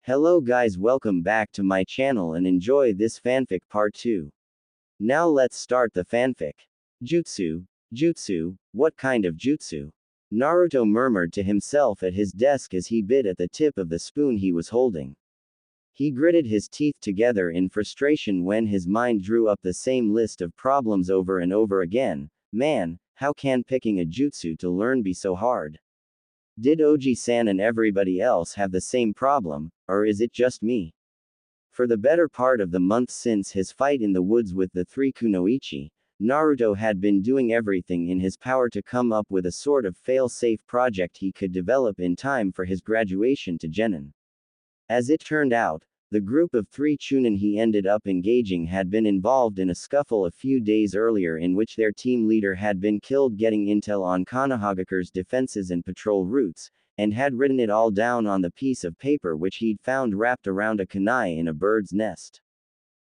Hello guys, welcome back to my channel and enjoy this fanfic part 2. Now let's start the fanfic. Jutsu. Jutsu? What kind of jutsu? Naruto murmured to himself at his desk as he bit at the tip of the spoon he was holding. He gritted his teeth together in frustration when his mind drew up the same list of problems over and over again. Man, how can picking a jutsu to learn be so hard? Did Oji-san and everybody else have the same problem, or is it just me? For the better part of the month since his fight in the woods with the three kunoichi, Naruto had been doing everything in his power to come up with a sort of fail-safe project he could develop in time for his graduation to Genin. As it turned out, the group of three chunin he ended up engaging had been involved in a scuffle a few days earlier in which their team leader had been killed getting intel on Konohagakure's defenses and patrol routes, and had written it all down on the piece of paper which he'd found wrapped around a kunai in a bird's nest.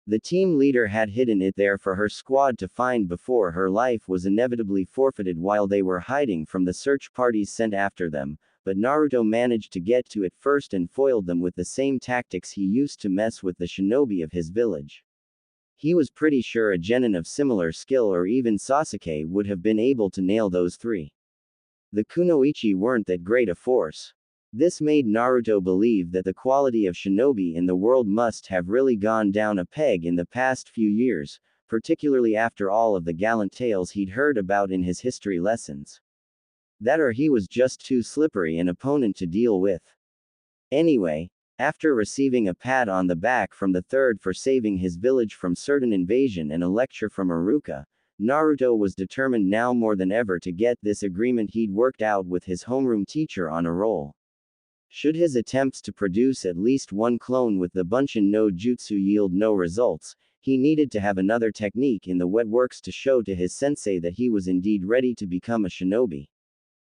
The team leader had hidden it there for her squad to find before her life was inevitably forfeited while they were hiding from the search parties sent after them, but Naruto managed to get to it first and foiled them with the same tactics he used to mess with the shinobi of his village. He was pretty sure a genin of similar skill or even Sasuke would have been able to nail those three. The kunoichi weren't that great a force. This made Naruto believe that the quality of shinobi in the world must have really gone down a peg in the past few years, particularly after all of the gallant tales he'd heard about in his history lessons. That or he was just too slippery an opponent to deal with. Anyway, after receiving a pat on the back from the third for saving his village from certain invasion and a lecture from Iruka, Naruto was determined now more than ever to get this agreement he'd worked out with his homeroom teacher on a roll. Should his attempts to produce at least one clone with the Bunshin no Jutsu yield no results, he needed to have another technique in the wet works to show to his sensei that he was indeed ready to become a shinobi.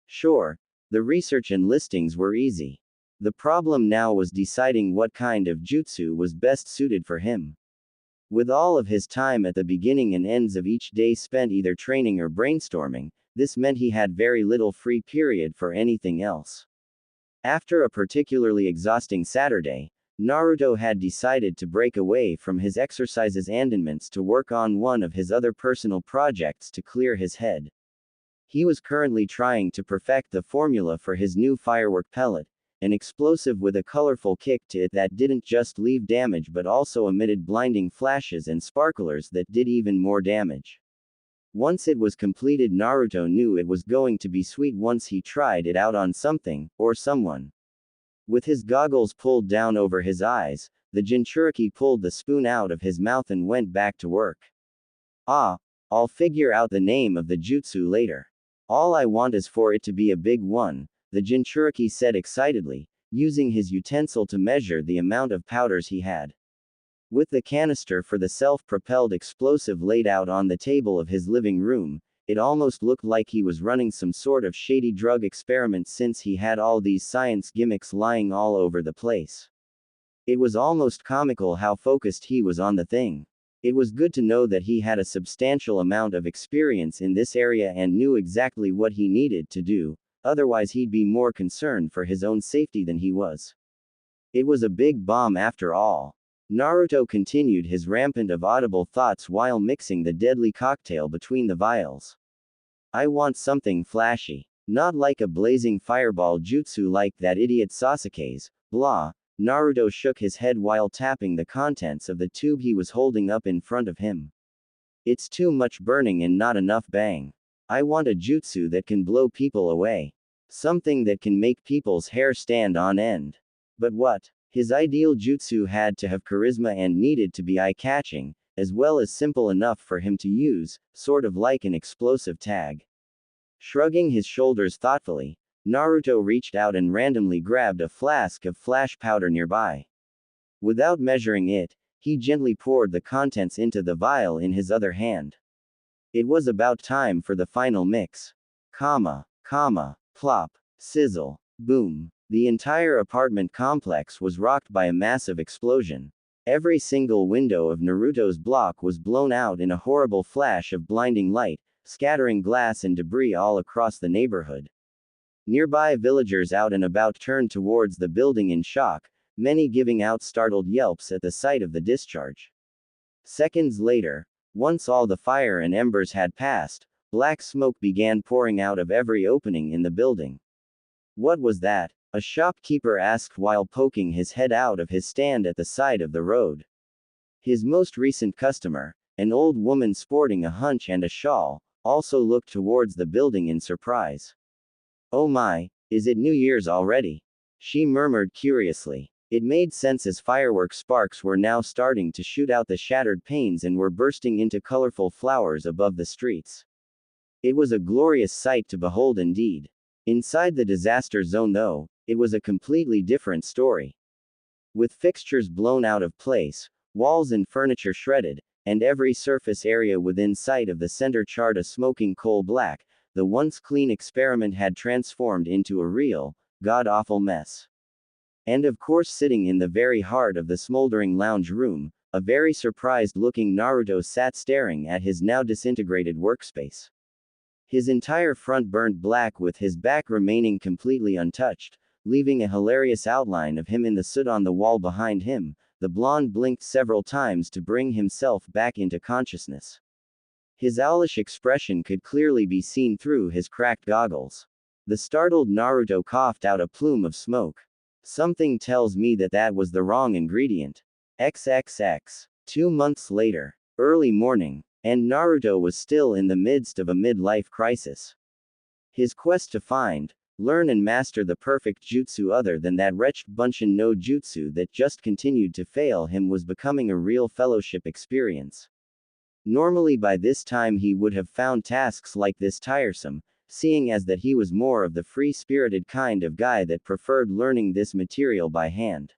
Sure, the research and listings were easy. The problem now was deciding what kind of jutsu was best suited for him. With all of his time at the beginning and ends of each day spent either training or brainstorming, this meant he had very little free period for anything else. After a particularly exhausting Saturday, Naruto had decided to break away from his exercises andaments to work on one of his other personal projects to clear his head. He was currently trying to perfect the formula for his new firework pellet, an explosive with a colorful kick to it that didn't just leave damage but also emitted blinding flashes and sparklers that did even more damage. Once it was completed, Naruto knew it was going to be sweet once he tried it out on something, or someone. With his goggles pulled down over his eyes, the Jinchuriki pulled the spoon out of his mouth and went back to work. I'll figure out the name of the jutsu later. All I want is for it to be a big one, the Jinchuriki said excitedly, using his utensil to measure the amount of powders he had. With the canister for the self-propelled explosive laid out on the table of his living room, it almost looked like he was running some sort of shady drug experiment since he had all these science gimmicks lying all over the place. It was almost comical how focused he was on the thing. It was good to know that he had a substantial amount of experience in this area and knew exactly what he needed to do, otherwise he'd be more concerned for his own safety than he was. It was a big bomb after all. Naruto continued his rampant of audible thoughts while mixing the deadly cocktail between the vials. I want something flashy. Not like a blazing fireball jutsu like that idiot Sasuke's, blah. Naruto shook his head while tapping the contents of the tube he was holding up in front of him. It's too much burning and not enough bang. I want a jutsu that can blow people away. Something that can make people's hair stand on end. But what? His ideal jutsu had to have charisma and needed to be eye-catching, as well as simple enough for him to use, sort of like an explosive tag. Shrugging his shoulders thoughtfully, Naruto reached out and randomly grabbed a flask of flash powder nearby. Without measuring it, he gently poured the contents into the vial in his other hand. It was about time for the final mix. Plop, sizzle, boom. The entire apartment complex was rocked by a massive explosion. Every single window of Naruto's block was blown out in a horrible flash of blinding light, scattering glass and debris all across the neighborhood. Nearby villagers out and about turned towards the building in shock, many giving out startled yelps at the sight of the discharge. Seconds later, once all the fire and embers had passed, black smoke began pouring out of every opening in the building. What was that? A shopkeeper asked while poking his head out of his stand at the side of the road. His most recent customer, an old woman sporting a hunch and a shawl, also looked towards the building in surprise. "Oh my, is it New Year's already?" she murmured curiously. It made sense as firework sparks were now starting to shoot out the shattered panes and were bursting into colorful flowers above the streets. It was a glorious sight to behold indeed. Inside the disaster zone though, it was a completely different story. With fixtures blown out of place, walls and furniture shredded, and every surface area within sight of the center charred a smoking coal black, the once clean experiment had transformed into a real, god-awful mess. And of course, sitting in the very heart of the smoldering lounge room, a very surprised-looking Naruto sat staring at his now disintegrated workspace. His entire front burnt black with his back remaining completely untouched, leaving a hilarious outline of him in the soot on the wall behind him. The blonde blinked several times to bring himself back into consciousness. His owlish expression could clearly be seen through his cracked goggles. The startled Naruto coughed out a plume of smoke. "Something tells me that that was the wrong ingredient." XXX. 2 months later. Early morning. And Naruto was still in the midst of a midlife crisis. His quest to find, learn and master the perfect jutsu other than that wretched Bunshin no jutsu that just continued to fail him was becoming a real fellowship experience. Normally by this time he would have found tasks like this tiresome, seeing as that he was more of the free-spirited kind of guy that preferred learning this material by hand.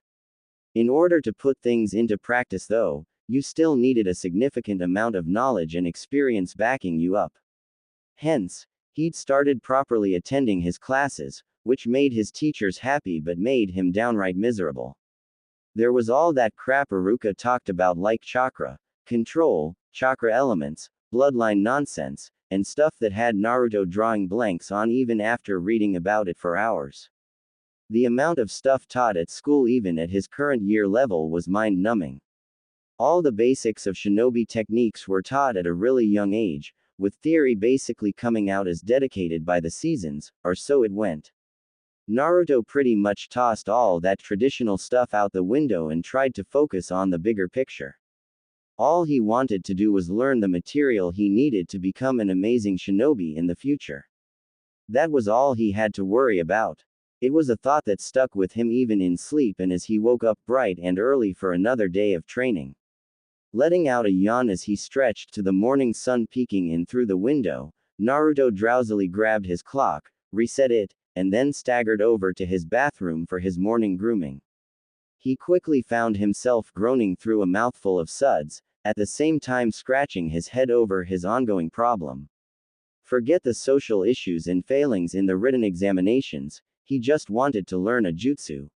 In order to put things into practice though, you still needed a significant amount of knowledge and experience backing you up. Hence, he'd started properly attending his classes, which made his teachers happy but made him downright miserable. There was all that crap Iruka talked about like chakra, control, chakra elements, bloodline nonsense, and stuff that had Naruto drawing blanks on even after reading about it for hours. The amount of stuff taught at school even at his current year level was mind-numbing. All the basics of shinobi techniques were taught at a really young age, with theory basically coming out as dedicated by the seasons, or so it went. Naruto pretty much tossed all that traditional stuff out the window and tried to focus on the bigger picture. All he wanted to do was learn the material he needed to become an amazing shinobi in the future. That was all he had to worry about. It was a thought that stuck with him even in sleep and as he woke up bright and early for another day of training. Letting out a yawn as he stretched to the morning sun peeking in through the window, Naruto drowsily grabbed his clock, reset it, and then staggered over to his bathroom for his morning grooming. He quickly found himself groaning through a mouthful of suds, at the same time scratching his head over his ongoing problem. Forget the social issues and failings in the written examinations, he just wanted to learn a jutsu.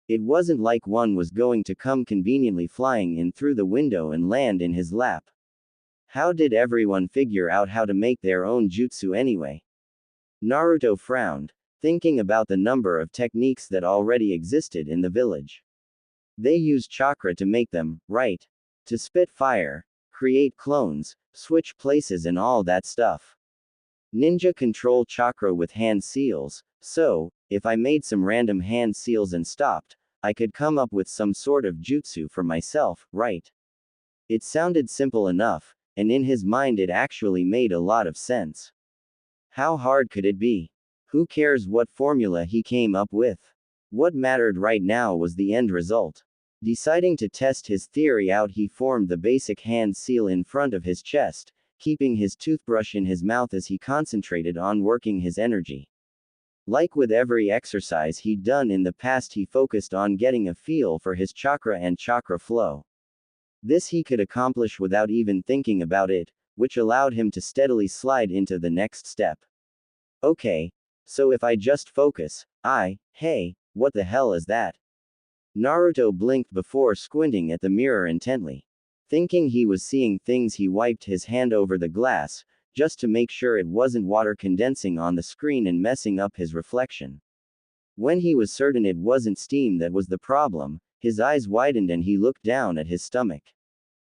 It wasn't like one was going to come conveniently flying in through the window and land in his lap. How did everyone figure out how to make their own jutsu anyway? Naruto frowned, thinking about the number of techniques that already existed in the village. They used chakra to make them, right? To spit fire, create clones, switch places and all that stuff. Ninja control chakra with hand seals, so, if I made some random hand seals and stopped, I could come up with some sort of jutsu for myself, right? It sounded simple enough, and in his mind it actually made a lot of sense. How hard could it be? Who cares what formula he came up with? What mattered right now was the end result. Deciding to test his theory out, he formed the basic hand seal in front of his chest, keeping his toothbrush in his mouth as he concentrated on working his energy. Like with every exercise he'd done in the past, he focused on getting a feel for his chakra and chakra flow. This he could accomplish without even thinking about it, which allowed him to steadily slide into the next step. Okay. So if I just focus, hey, what the hell is that? Naruto blinked before squinting at the mirror intently. Thinking he was seeing things, he wiped his hand over the glass, just to make sure it wasn't water condensing on the screen and messing up his reflection. When he was certain it wasn't steam that was the problem, his eyes widened and he looked down at his stomach.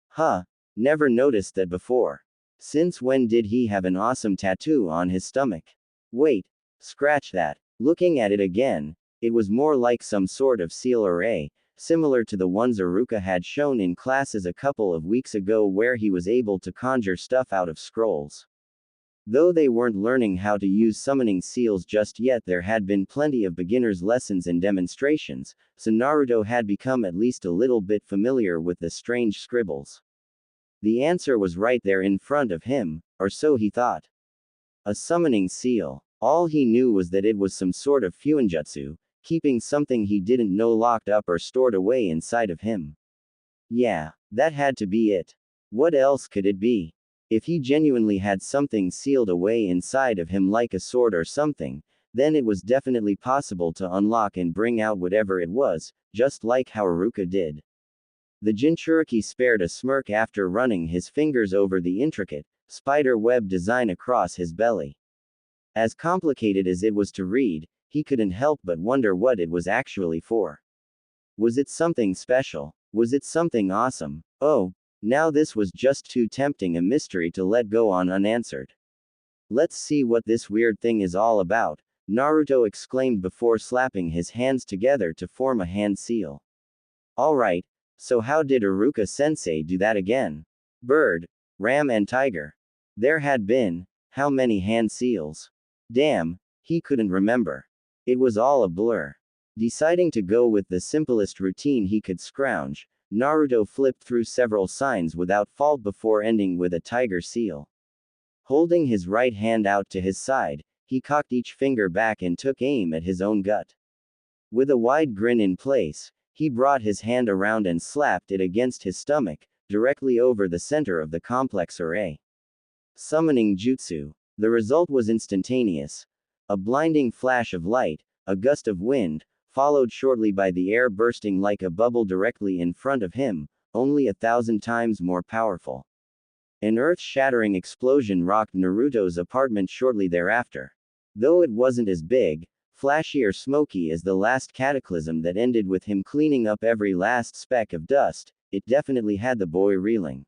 Huh, never noticed that before. Since when did he have an awesome tattoo on his stomach? Wait, scratch that. Looking at it again, it was more like some sort of seal array, similar to the ones Aruka had shown in classes a couple of weeks ago where he was able to conjure stuff out of scrolls. Though they weren't learning how to use summoning seals just yet, there had been plenty of beginners' lessons and demonstrations, so Naruto had become at least a little bit familiar with the strange scribbles. The answer was right there in front of him, or so he thought. A summoning seal. All he knew was that it was some sort of fuinjutsu, keeping something he didn't know locked up or stored away inside of him. Yeah, that had to be it. What else could it be? If he genuinely had something sealed away inside of him like a sword or something, then it was definitely possible to unlock and bring out whatever it was, just like how Aruka did. The Jinchuriki spared a smirk after running his fingers over the intricate, spider web design across his belly. As complicated as it was to read, he couldn't help but wonder what it was actually for. Was it something special? Was it something awesome? Oh, now this was just too tempting a mystery to let go on unanswered. Let's see what this weird thing is all about, Naruto exclaimed before slapping his hands together to form a hand seal. Alright, so how did Aruka-sensei do that again? Bird, ram and tiger. There had been, how many hand seals? Damn, he couldn't remember. It was all a blur. Deciding to go with the simplest routine he could scrounge, Naruto flipped through several signs without fault before ending with a tiger seal. Holding his right hand out to his side, he cocked each finger back and took aim at his own gut. With a wide grin in place, he brought his hand around and slapped it against his stomach, directly over the center of the complex array. Summoning Jutsu. The result was instantaneous. A blinding flash of light, a gust of wind, followed shortly by the air bursting like a bubble directly in front of him, only 1,000 times more powerful. An earth-shattering explosion rocked Naruto's apartment shortly thereafter. Though it wasn't as big, flashy or smoky as the last cataclysm that ended with him cleaning up every last speck of dust, it definitely had the boy reeling.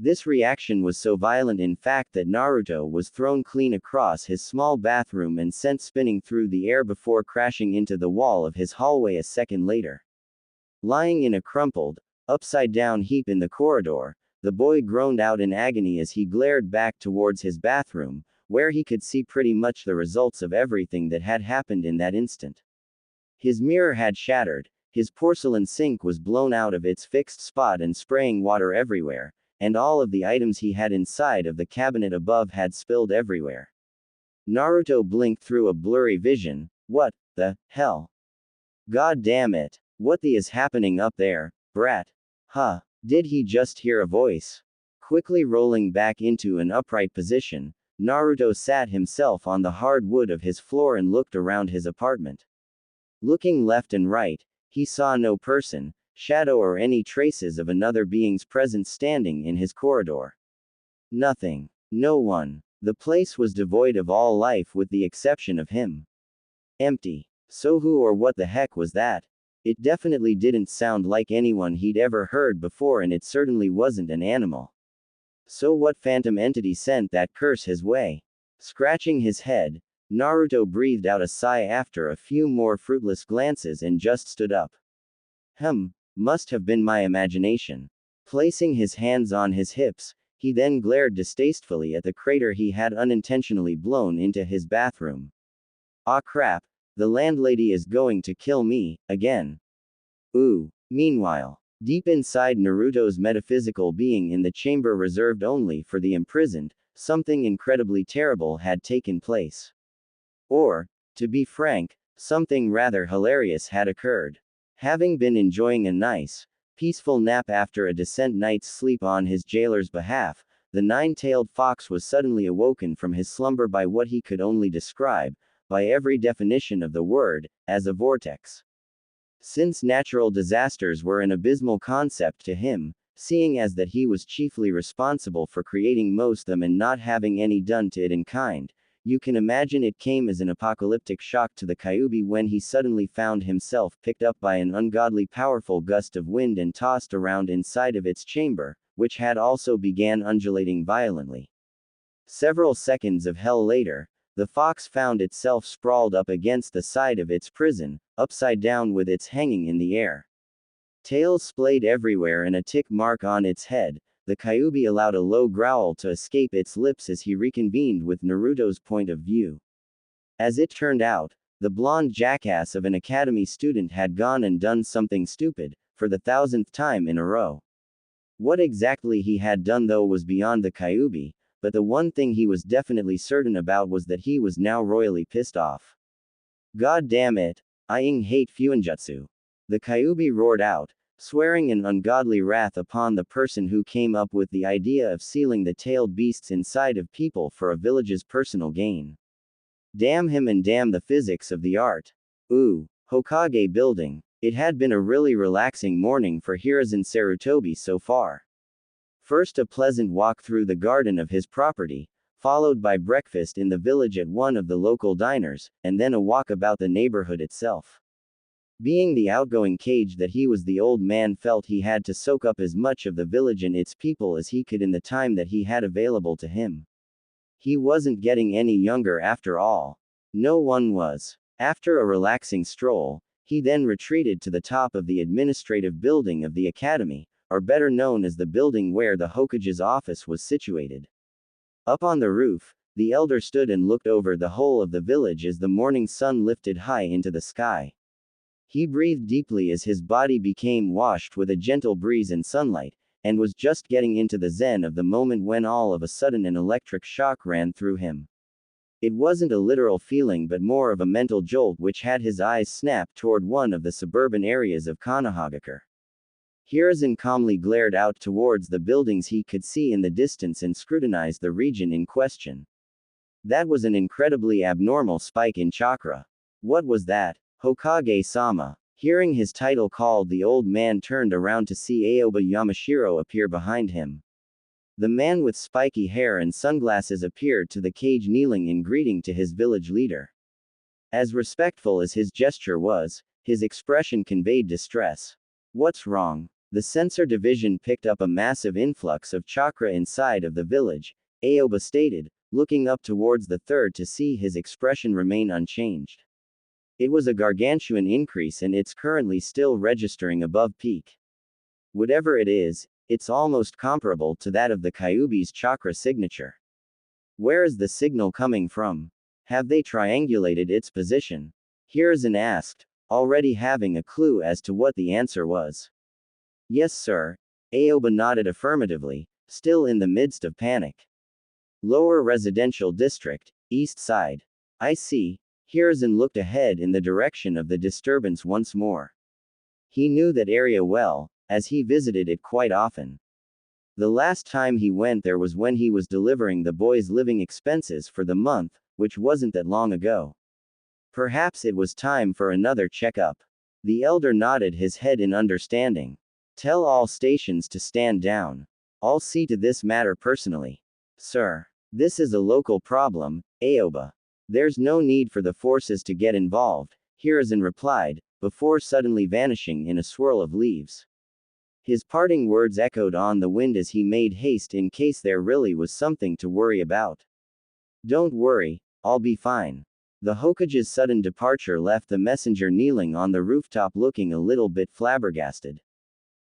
This reaction was so violent in fact that Naruto was thrown clean across his small bathroom and sent spinning through the air before crashing into the wall of his hallway a second later. Lying in a crumpled, upside-down heap in the corridor, the boy groaned out in agony as he glared back towards his bathroom, where he could see pretty much the results of everything that had happened in that instant. His mirror had shattered, his porcelain sink was blown out of its fixed spot and spraying water everywhere, and all of the items he had inside of the cabinet above had spilled everywhere. Naruto blinked through a blurry vision. What the hell? God damn it. What the is happening up there, brat? Huh? Did he just hear a voice? Quickly rolling back into an upright position, Naruto sat himself on the hard wood of his floor and looked around his apartment. Looking left and right, he saw no person, shadow or any traces of another being's presence standing in his corridor. Nothing. No one. The place was devoid of all life with the exception of him. Empty. So who or what the heck was that? It definitely didn't sound like anyone he'd ever heard before, and it certainly wasn't an animal. So what phantom entity sent that curse his way? Scratching his head, Naruto breathed out a sigh after a few more fruitless glances and just stood up. Must have been my imagination. Placing his hands on his hips, he then glared distastefully at the crater he had unintentionally blown into his bathroom. Ah crap, the landlady is going to kill me, again. Ooh. Meanwhile, deep inside Naruto's metaphysical being in the chamber reserved only for the imprisoned, something incredibly terrible had taken place. Or, to be frank, something rather hilarious had occurred. Having been enjoying a nice, peaceful nap after a decent night's sleep on his jailer's behalf, the nine-tailed fox was suddenly awoken from his slumber by what he could only describe, by every definition of the word, as a vortex. Since natural disasters were an abysmal concept to him, seeing as that he was chiefly responsible for creating most of them and not having any done to it in kind, You can imagine it came as an apocalyptic shock to the Kyuubi when he suddenly found himself picked up by an ungodly powerful gust of wind and tossed around inside of its chamber, which had also began undulating violently. Several seconds of hell later, the fox found itself sprawled up against the side of its prison, upside down with its hanging in the air. Tails splayed everywhere and a tick mark on its head. The Kyuubi allowed a low growl to escape its lips as he reconvened with Naruto's point of view. As it turned out, the blonde jackass of an academy student had gone and done something stupid, for the 1000th time in a row. What exactly he had done though was beyond the Kyuubi, but the one thing he was definitely certain about was that he was now royally pissed off. God damn it, I hate Fuinjutsu. The Kyuubi roared out, swearing in ungodly wrath upon the person who came up with the idea of sealing the tailed beasts inside of people for a village's personal gain. Damn him and damn the physics of the art. Ooh, Hokage building. It had been a really relaxing morning for Hiruzen Sarutobi so far. First a pleasant walk through the garden of his property, followed by breakfast in the village at one of the local diners, and then a walk about the neighborhood itself. Being the outgoing cage that he was, the old man felt he had to soak up as much of the village and its people as he could in the time that he had available to him. He wasn't getting any younger after all. No one was. After a relaxing stroll, he then retreated to the top of the administrative building of the academy, or better known as the building where the Hokage's office was situated. Up on the roof, the elder stood and looked over the whole of the village as the morning sun lifted high into the sky. He breathed deeply as his body became washed with a gentle breeze and sunlight, and was just getting into the zen of the moment when all of a sudden an electric shock ran through him. It wasn't a literal feeling but more of a mental jolt which had his eyes snap toward one of the suburban areas of Konohagakure. Hiruzen calmly glared out towards the buildings he could see in the distance and scrutinized the region in question. That was an incredibly abnormal spike in chakra. What was that? Hokage-sama. Hearing his title called, the old man turned around to see Aoba Yamashiro appear behind him. The man with spiky hair and sunglasses appeared to the cage, kneeling in greeting to his village leader. As respectful as his gesture was, his expression conveyed distress. What's wrong? The sensor division picked up a massive influx of chakra inside of the village, Aoba stated, looking up towards the third to see his expression remain unchanged. It was a gargantuan increase and it's currently still registering above peak. Whatever it is, it's almost comparable to that of the Kyuubi's chakra signature. Where is the signal coming from? Have they triangulated its position? Hiruzen asked, already having a clue as to what the answer was. Yes, sir. Aoba nodded affirmatively, still in the midst of panic. Lower Residential District, East Side. I see. Hiruzen looked ahead in the direction of the disturbance once more. He knew that area well, as he visited it quite often. The last time he went there was when he was delivering the boy's living expenses for the month, which wasn't that long ago. Perhaps it was time for another checkup. The elder nodded his head in understanding. Tell all stations to stand down. I'll see to this matter personally. Sir. This is a local problem, Aoba. There's no need for the forces to get involved, Hiruzen replied, before suddenly vanishing in a swirl of leaves. His parting words echoed on the wind as he made haste in case there really was something to worry about. Don't worry, I'll be fine. The Hokage's sudden departure left the messenger kneeling on the rooftop looking a little bit flabbergasted.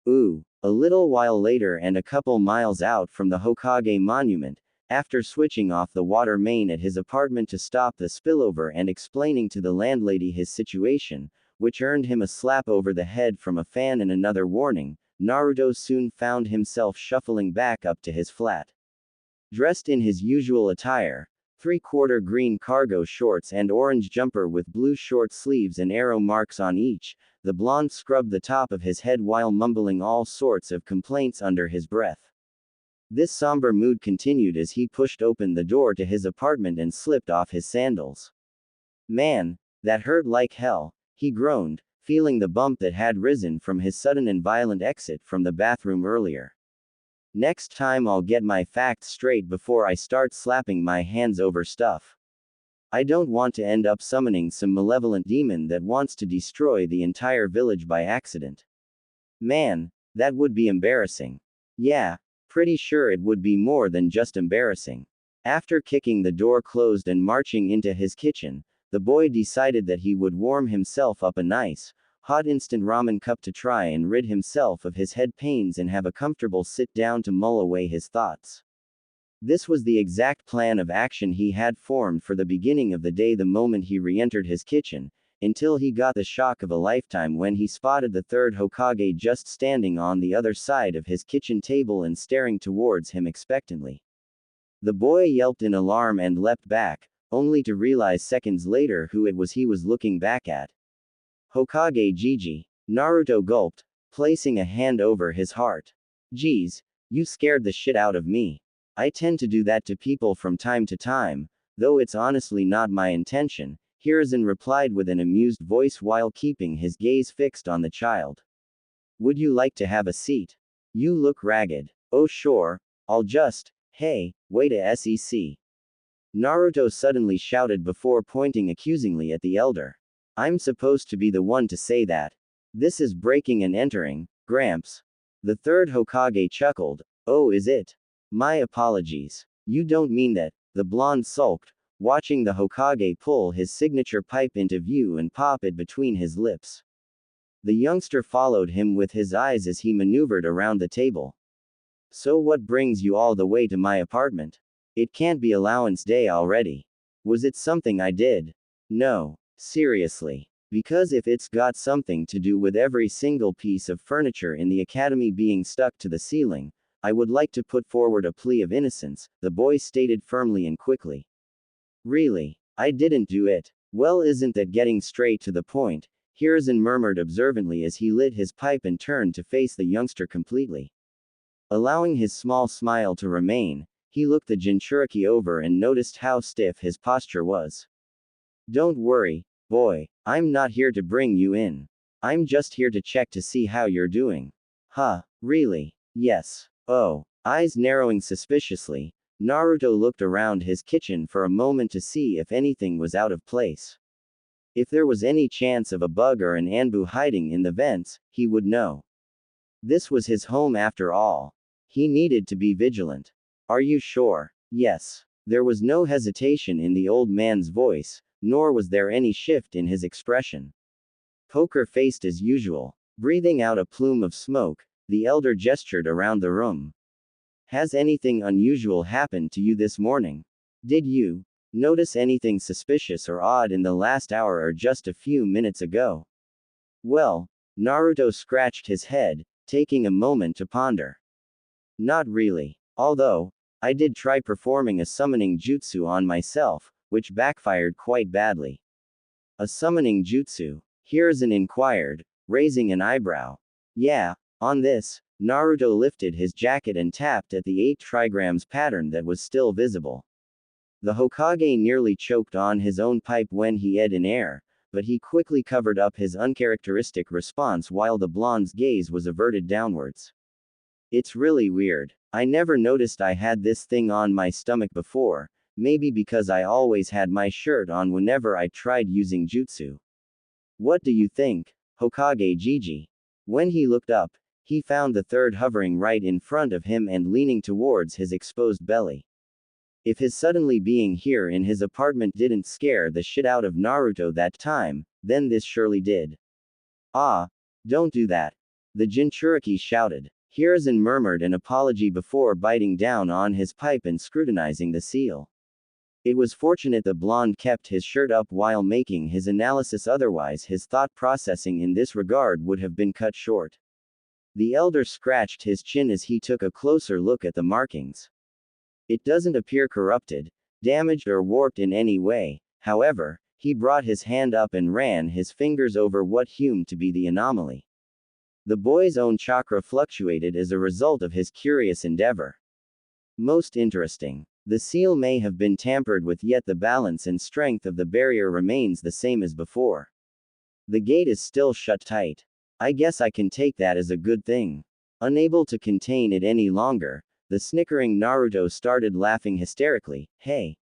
Ooh. A little while later and a couple miles out from the Hokage monument, after switching off the water main at his apartment to stop the spillover and explaining to the landlady his situation, which earned him a slap over the head from a fan and another warning, Naruto soon found himself shuffling back up to his flat. Dressed in his usual attire, 3/4 green cargo shorts and orange jumper with blue short sleeves and arrow marks on each, the blonde scrubbed the top of his head while mumbling all sorts of complaints under his breath. This somber mood continued as he pushed open the door to his apartment and slipped off his sandals. Man, that hurt like hell, he groaned, feeling the bump that had risen from his sudden and violent exit from the bathroom earlier. Next time I'll get my facts straight before I start slapping my hands over stuff. I don't want to end up summoning some malevolent demon that wants to destroy the entire village by accident. Man, that would be embarrassing. Yeah, pretty sure it would be more than just embarrassing. After kicking the door closed and marching into his kitchen, the boy decided that he would warm himself up a nice, hot instant ramen cup to try and rid himself of his head pains and have a comfortable sit down to mull away his thoughts. This was the exact plan of action he had formed for the beginning of the day the moment he re-entered his kitchen, until he got the shock of a lifetime when he spotted the third Hokage just standing on the other side of his kitchen table and staring towards him expectantly. The boy yelped in alarm and leapt back, only to realize seconds later who it was he was looking back at. Hokage Gigi. Naruto gulped, placing a hand over his heart. Geez, you scared the shit out of me. I tend to do that to people from time to time, though it's honestly not my intention, Hiruzen replied with an amused voice while keeping his gaze fixed on the child. Would you like to have a seat? You look ragged. Oh sure, I'll just, hey, wait a sec. Naruto suddenly shouted before pointing accusingly at the elder. I'm supposed to be the one to say that. This is breaking and entering, Gramps. The third Hokage chuckled. Oh, is it? My apologies. You don't mean that, the blonde sulked, watching the Hokage pull his signature pipe into view and pop it between his lips. The youngster followed him with his eyes as he maneuvered around the table. So what brings you all the way to my apartment? It can't be allowance day already. Was it something I did? No, seriously. Because if it's got something to do with every single piece of furniture in the academy being stuck to the ceiling, I would like to put forward a plea of innocence, the boy stated firmly and quickly. Really? I didn't do it. Well, isn't that getting straight to the point? Hiruzen murmured observantly as he lit his pipe and turned to face the youngster completely. Allowing his small smile to remain, he looked the Jinchuriki over and noticed how stiff his posture was. Don't worry, boy, I'm not here to bring you in. I'm just here to check to see how you're doing. Huh, really? Yes. Oh. Eyes narrowing suspiciously, Naruto looked around his kitchen for a moment to see if anything was out of place. If there was any chance of a bug or an Anbu hiding in the vents, he would know. This was his home after all. He needed to be vigilant. Are you sure? Yes. There was no hesitation in the old man's voice, nor was there any shift in his expression. Poker-faced as usual, breathing out a plume of smoke, the elder gestured around the room. Has anything unusual happened to you this morning? Did you notice anything suspicious or odd in the last hour or just a few minutes ago? Well, Naruto scratched his head, taking a moment to ponder. Not really. Although, I did try performing a summoning jutsu on myself, which backfired quite badly. A summoning jutsu? Hiruzen inquired, raising an eyebrow. Yeah. On this, Naruto lifted his jacket and tapped at the 8 trigrams pattern that was still visible. The Hokage nearly choked on his own pipe when he ed in air, but he quickly covered up his uncharacteristic response while the blonde's gaze was averted downwards. It's really weird. I never noticed I had this thing on my stomach before, maybe because I always had my shirt on whenever I tried using jutsu. What do you think, Hokage Gigi? When he looked up, he found the third hovering right in front of him and leaning towards his exposed belly. If his suddenly being here in his apartment didn't scare the shit out of Naruto that time, then this surely did. Ah, don't do that. The Jinchuriki shouted. Hiruzen murmured an apology before biting down on his pipe and scrutinizing the seal. It was fortunate the blonde kept his shirt up while making his analysis, otherwise his thought processing in this regard would have been cut short. The elder scratched his chin as he took a closer look at the markings. It doesn't appear corrupted, damaged or warped in any way, however, he brought his hand up and ran his fingers over what hewn to be the anomaly. The boy's own chakra fluctuated as a result of his curious endeavor. Most interesting. The seal may have been tampered with, yet the balance and strength of the barrier remains the same as before. The gate is still shut tight. I guess I can take that as a good thing. Unable to contain it any longer, the snickering Naruto started laughing hysterically. Hey!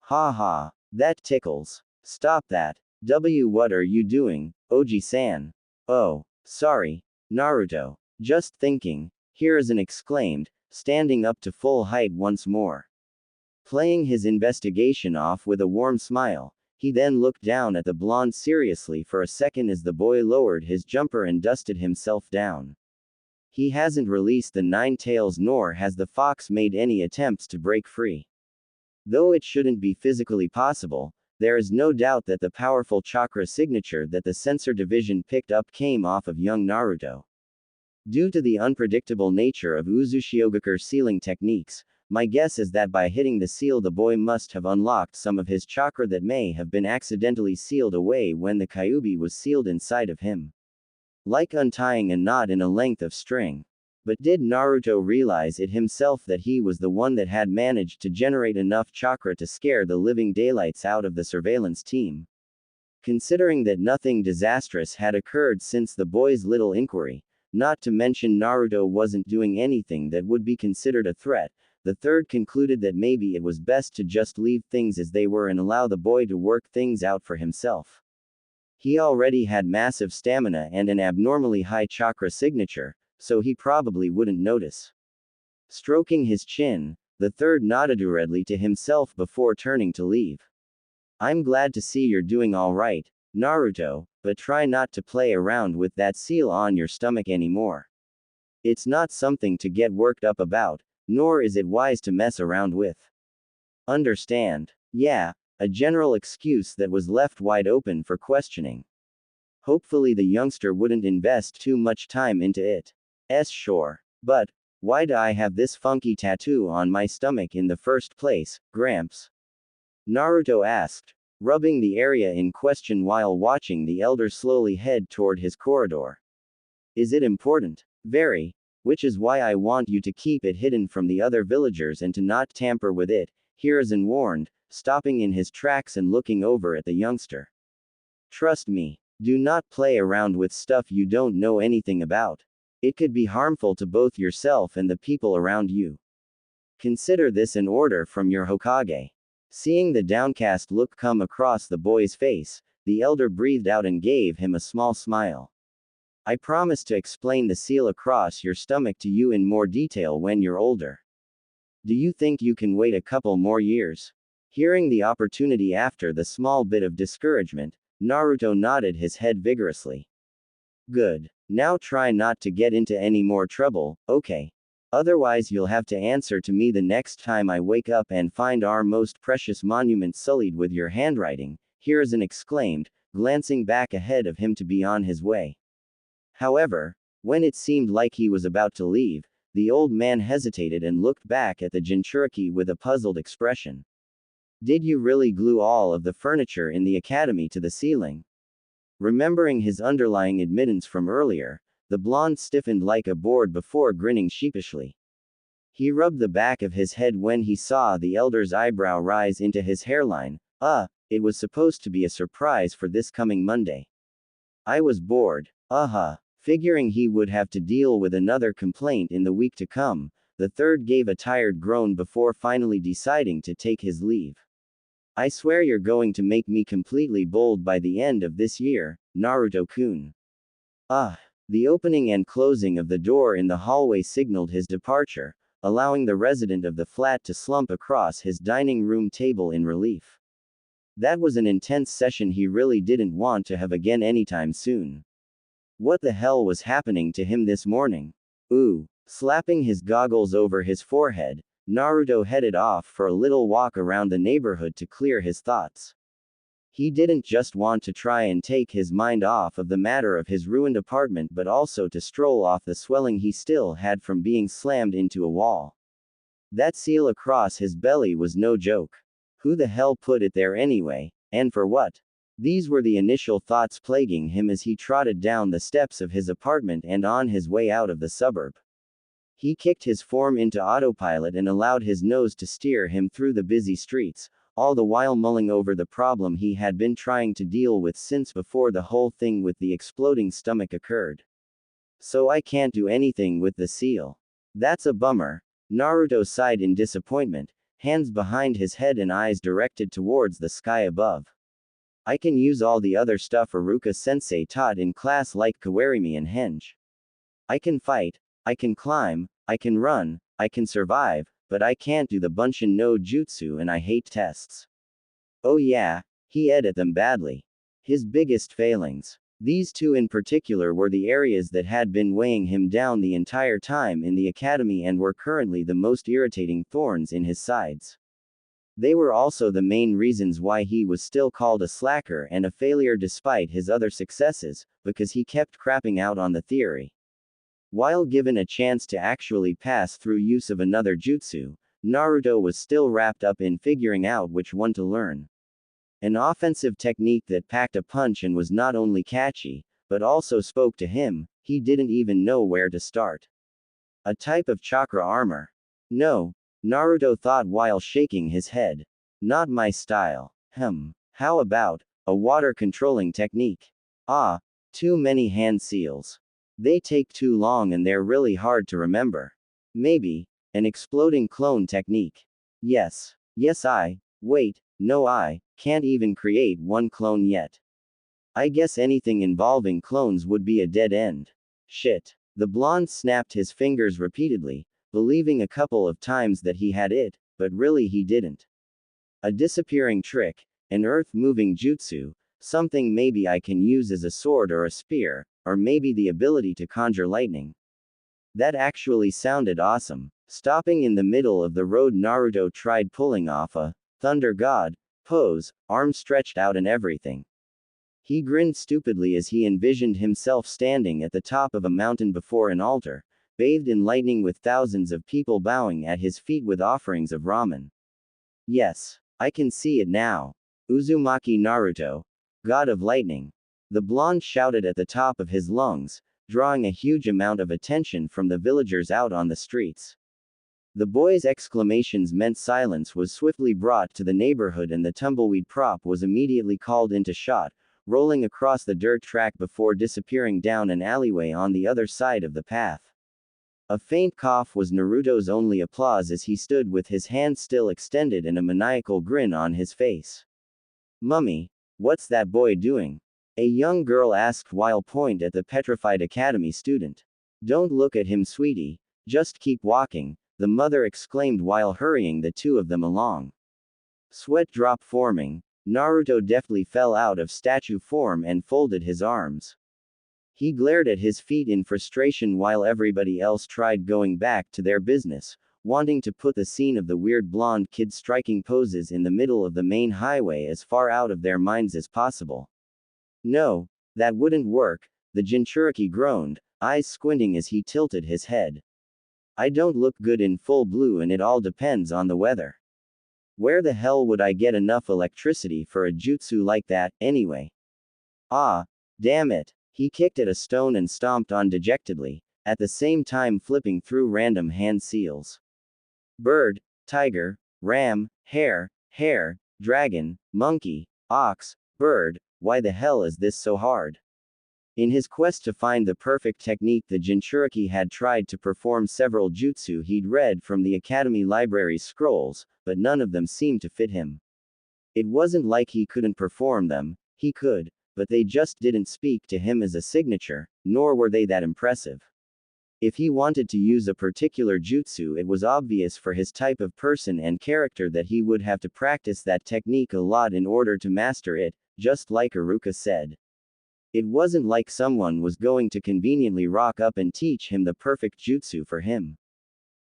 Ha ha! That tickles. Stop that. What are you doing, Oji-san? Oh, sorry, Naruto. Just thinking. Hiruzen exclaimed, standing up to full height once more. Playing his investigation off with a warm smile, he then looked down at the blonde seriously for a second as the boy lowered his jumper and dusted himself down. He hasn't released the nine tails nor has the fox made any attempts to break free. Though it shouldn't be physically possible, there is no doubt that the powerful chakra signature that the sensor division picked up came off of young Naruto. Due to the unpredictable nature of Uzushiogeku's sealing techniques, my guess is that by hitting the seal the boy must have unlocked some of his chakra that may have been accidentally sealed away when the Kyuubi was sealed inside of him. Like untying a knot in a length of string. But did Naruto realize it himself that he was the one that had managed to generate enough chakra to scare the living daylights out of the surveillance team? Considering that nothing disastrous had occurred since the boy's little inquiry, not to mention Naruto wasn't doing anything that would be considered a threat, the third concluded that maybe it was best to just leave things as they were and allow the boy to work things out for himself. He already had massive stamina and an abnormally high chakra signature, so he probably wouldn't notice. Stroking his chin, the third nodded hurriedly to himself before turning to leave. I'm glad to see you're doing alright, Naruto, but try not to play around with that seal on your stomach anymore. It's not something to get worked up about, nor is it wise to mess around with. Understand? Yeah, a general excuse that was left wide open for questioning. Hopefully the youngster wouldn't invest too much time into it. Sure. But, why do I have this funky tattoo on my stomach in the first place, Gramps? Naruto asked, rubbing the area in question while watching the elder slowly head toward his corridor. Is it important? Very. Which is why I want you to keep it hidden from the other villagers and to not tamper with it, Hiruzen warned, stopping in his tracks and looking over at the youngster. Trust me, do not play around with stuff you don't know anything about. It could be harmful to both yourself and the people around you. Consider this an order from your Hokage. Seeing the downcast look come across the boy's face, the elder breathed out and gave him a small smile. I promise to explain the seal across your stomach to you in more detail when you're older. Do you think you can wait a couple more years? Hearing the opportunity after the small bit of discouragement, Naruto nodded his head vigorously. Good. Now try not to get into any more trouble, okay? Otherwise you'll have to answer to me the next time I wake up and find our most precious monument sullied with your handwriting, Hiruzen exclaimed, glancing back ahead of him to be on his way. However, when it seemed like he was about to leave, the old man hesitated and looked back at the Jinchuriki with a puzzled expression. Did you really glue all of the furniture in the academy to the ceiling? Remembering his underlying admittance from earlier, the blonde stiffened like a board before grinning sheepishly. He rubbed the back of his head when he saw the elder's eyebrow rise into his hairline. It was supposed to be a surprise for this coming Monday. I was bored. Figuring he would have to deal with another complaint in the week to come, the third gave a tired groan before finally deciding to take his leave. I swear you're going to make me completely bold by the end of this year, Naruto-kun. The opening and closing of the door in the hallway signaled his departure, allowing the resident of the flat to slump across his dining room table in relief. That was an intense session he really didn't want to have again anytime soon. What the hell was happening to him this morning? Slapping his goggles over his forehead, Naruto headed off for a little walk around the neighborhood to clear his thoughts. He didn't just want to try and take his mind off of the matter of his ruined apartment but also to stroll off the swelling he still had from being slammed into a wall. That seal across his belly was no joke. Who the hell put it there anyway, and for what? These were the initial thoughts plaguing him as he trotted down the steps of his apartment and on his way out of the suburb. He kicked his form into autopilot and allowed his nose to steer him through the busy streets, all the while mulling over the problem he had been trying to deal with since before the whole thing with the exploding stomach occurred. So I can't do anything with the seal. That's a bummer. Naruto sighed in disappointment, hands behind his head and eyes directed towards the sky above. I can use all the other stuff Iruka-sensei taught in class like Kawarimi and Henge. I can fight, I can climb, I can run, I can survive, but I can't do the Bunshin no Jutsu and I hate tests. Oh yeah, he ed at them badly. His biggest failings. These two in particular were the areas that had been weighing him down the entire time in the academy and were currently the most irritating thorns in his sides. They were also the main reasons why he was still called a slacker and a failure despite his other successes, because he kept crapping out on the theory. While given a chance to actually pass through use of another jutsu, Naruto was still wrapped up in figuring out which one to learn. An offensive technique that packed a punch and was not only catchy, but also spoke to him, he didn't even know where to start. A type of chakra armor. No, Naruto thought while shaking his head. Not my style. How about a water controlling technique? Ah, too many hand seals. They take too long and they're really hard to remember. Maybe an exploding clone technique. Yes, wait, no, I can't even create one clone yet. I guess anything involving clones would be a dead end. Shit. The blonde snapped his fingers repeatedly, believing a couple of times that he had it, but really he didn't. A disappearing trick, an earth-moving jutsu, something maybe I can use as a sword or a spear, or maybe the ability to conjure lightning. That actually sounded awesome. Stopping in the middle of the road, Naruto tried pulling off a Thunder God pose, arms stretched out and everything. He grinned stupidly as he envisioned himself standing at the top of a mountain before an altar, bathed in lightning with thousands of people bowing at his feet with offerings of ramen. Yes, I can see it now. Uzumaki Naruto, God of Lightning. The blonde shouted at the top of his lungs, drawing a huge amount of attention from the villagers out on the streets. The boy's exclamations meant silence was swiftly brought to the neighborhood and the tumbleweed prop was immediately called into shot, rolling across the dirt track before disappearing down an alleyway on the other side of the path. A faint cough was Naruto's only applause as he stood with his hand still extended and a maniacal grin on his face. Mummy, what's that boy doing? A young girl asked while pointing at the petrified academy student. Don't look at him, sweetie, just keep walking, the mother exclaimed while hurrying the two of them along. Sweat drop forming, Naruto deftly fell out of statue form and folded his arms. He glared at his feet in frustration while everybody else tried going back to their business, wanting to put the scene of the weird blonde kid striking poses in the middle of the main highway as far out of their minds as possible. No, that wouldn't work, the Jinchuriki groaned, eyes squinting as he tilted his head. I don't look good in full blue and it all depends on the weather. Where the hell would I get enough electricity for a jutsu like that, anyway? Ah, damn it. He kicked at a stone and stomped on dejectedly, at the same time flipping through random hand seals. Bird, tiger, ram, hare, dragon, monkey, ox, bird, why the hell is this so hard? In his quest to find the perfect technique, the Jinchuriki had tried to perform several jutsu he'd read from the Academy Library's scrolls, but none of them seemed to fit him. It wasn't like he couldn't perform them, he could, but they just didn't speak to him as a signature, nor were they that impressive. If he wanted to use a particular jutsu, it was obvious for his type of person and character that he would have to practice that technique a lot in order to master it, just like Iruka said. It wasn't like someone was going to conveniently rock up and teach him the perfect jutsu for him.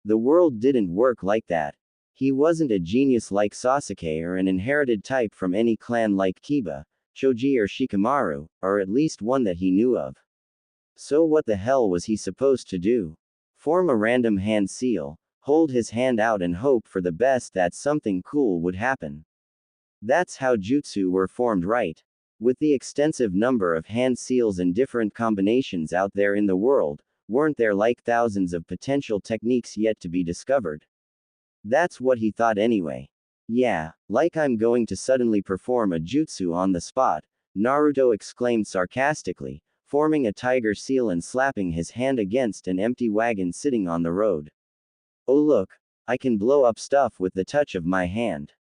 The world didn't work like that. He wasn't a genius like Sasuke or an inherited type from any clan like Kiba, Choji or Shikamaru, or at least one that he knew of. So what the hell was he supposed to do? Form a random hand seal, hold his hand out and hope for the best that something cool would happen. That's how jutsu were formed, right? With the extensive number of hand seals and different combinations out there in the world, weren't there like thousands of potential techniques yet to be discovered? That's what he thought anyway. Yeah, like I'm going to suddenly perform a jutsu on the spot, Naruto exclaimed sarcastically, forming a tiger seal and slapping his hand against an empty wagon sitting on the road. Oh look, I can blow up stuff with the touch of my hand.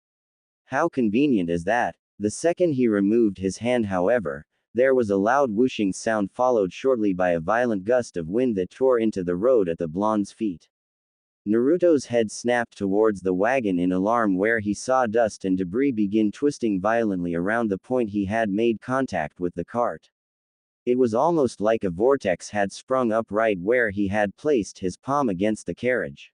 How convenient is that? The second he removed his hand, however, there was a loud whooshing sound followed shortly by a violent gust of wind that tore into the road at the blonde's feet. Naruto's head snapped towards the wagon in alarm, where he saw dust and debris begin twisting violently around the point he had made contact with the cart. It was almost like a vortex had sprung up right where he had placed his palm against the carriage.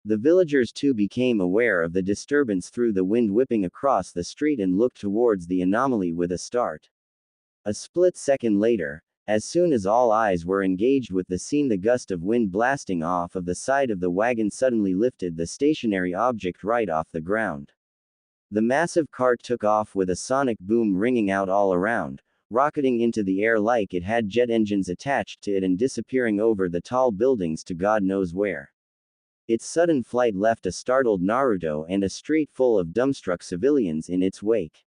The villagers too became aware of the disturbance through the wind whipping across the street and looked towards the anomaly with a start. A split second later, as soon as all eyes were engaged with the scene, the gust of wind blasting off of the side of the wagon suddenly lifted the stationary object right off the ground. The massive cart took off with a sonic boom ringing out all around, rocketing into the air like it had jet engines attached to it and disappearing over the tall buildings to God knows where. Its sudden flight left a startled Naruto and a street full of dumbstruck civilians in its wake.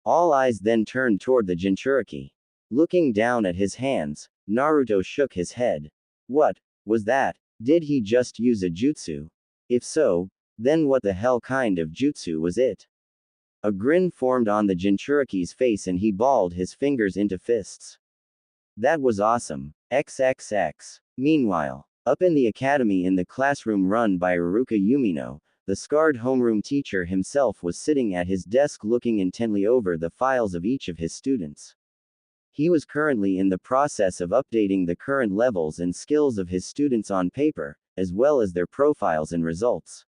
All eyes then turned toward the Jinchuriki. Looking down at his hands, Naruto shook his head. What was that? Did he just use a jutsu? If so, then what the hell kind of jutsu was it? A grin formed on the Jinchuriki's face and he balled his fingers into fists. That was awesome. XXX. Meanwhile, up in the academy in the classroom run by Iruka Yumino, the scarred homeroom teacher himself was sitting at his desk looking intently over the files of each of his students. He was currently in the process of updating the current levels and skills of his students on paper, as well as their profiles and results.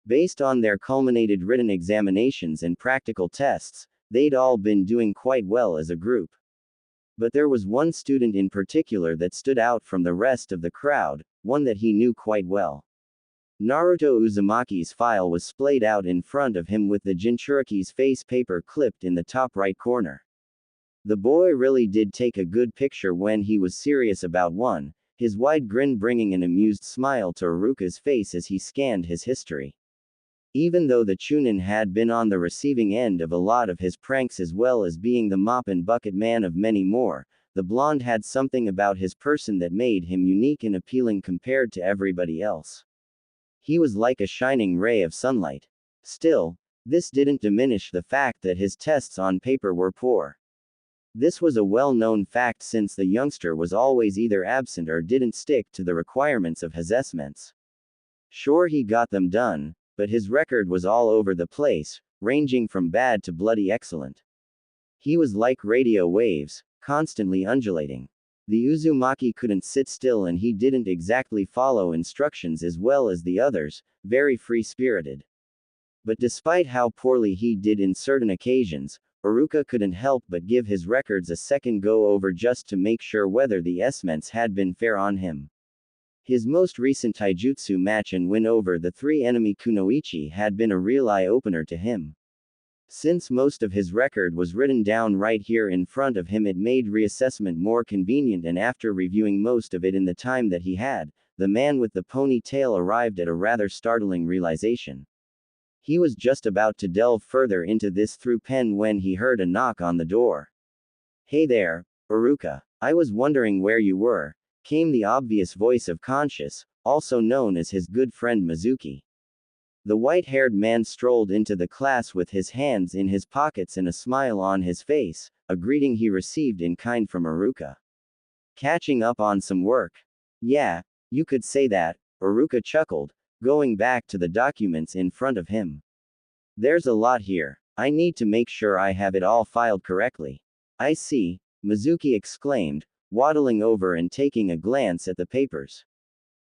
Based on their culminated written examinations and practical tests, they'd all been doing quite well as a group. But there was one student in particular that stood out from the rest of the crowd, one that he knew quite well. Naruto Uzumaki's file was splayed out in front of him with the Jinchuriki's face paper clipped in the top right corner. The boy really did take a good picture when he was serious about one, his wide grin bringing an amused smile to Iruka's face as he scanned his history. Even though the Chunin had been on the receiving end of a lot of his pranks as well as being the mop and bucket man of many more, the blonde had something about his person that made him unique and appealing compared to everybody else. He was like a shining ray of sunlight. Still, this didn't diminish the fact that his tests on paper were poor. This was a well-known fact since the youngster was always either absent or didn't stick to the requirements of his assessments. Sure, he got them done, but his record was all over the place, ranging from bad to bloody excellent. He was like radio waves, constantly undulating. The Uzumaki couldn't sit still and he didn't exactly follow instructions as well as the others, very free-spirited. But despite how poorly he did in certain occasions, Iruka couldn't help but give his records a second go-over just to make sure whether the assessments had been fair on him. His most recent taijutsu match and win over the three enemy kunoichi had been a real eye-opener to him. Since most of his record was written down right here in front of him, it made reassessment more convenient, and after reviewing most of it in the time that he had, the man with the ponytail arrived at a rather startling realization. He was just about to delve further into this through pen when he heard a knock on the door. Hey there, Iruka. I was wondering where you were, came the obvious voice of Conscious, also known as his good friend Mizuki. The white-haired man strolled into the class with his hands in his pockets and a smile on his face, a greeting he received in kind from Iruka. Catching up on some work? Yeah, you could say that, Iruka chuckled, going back to the documents in front of him. There's a lot here. I need to make sure I have it all filed correctly. I see, Mizuki exclaimed, waddling over and taking a glance at the papers.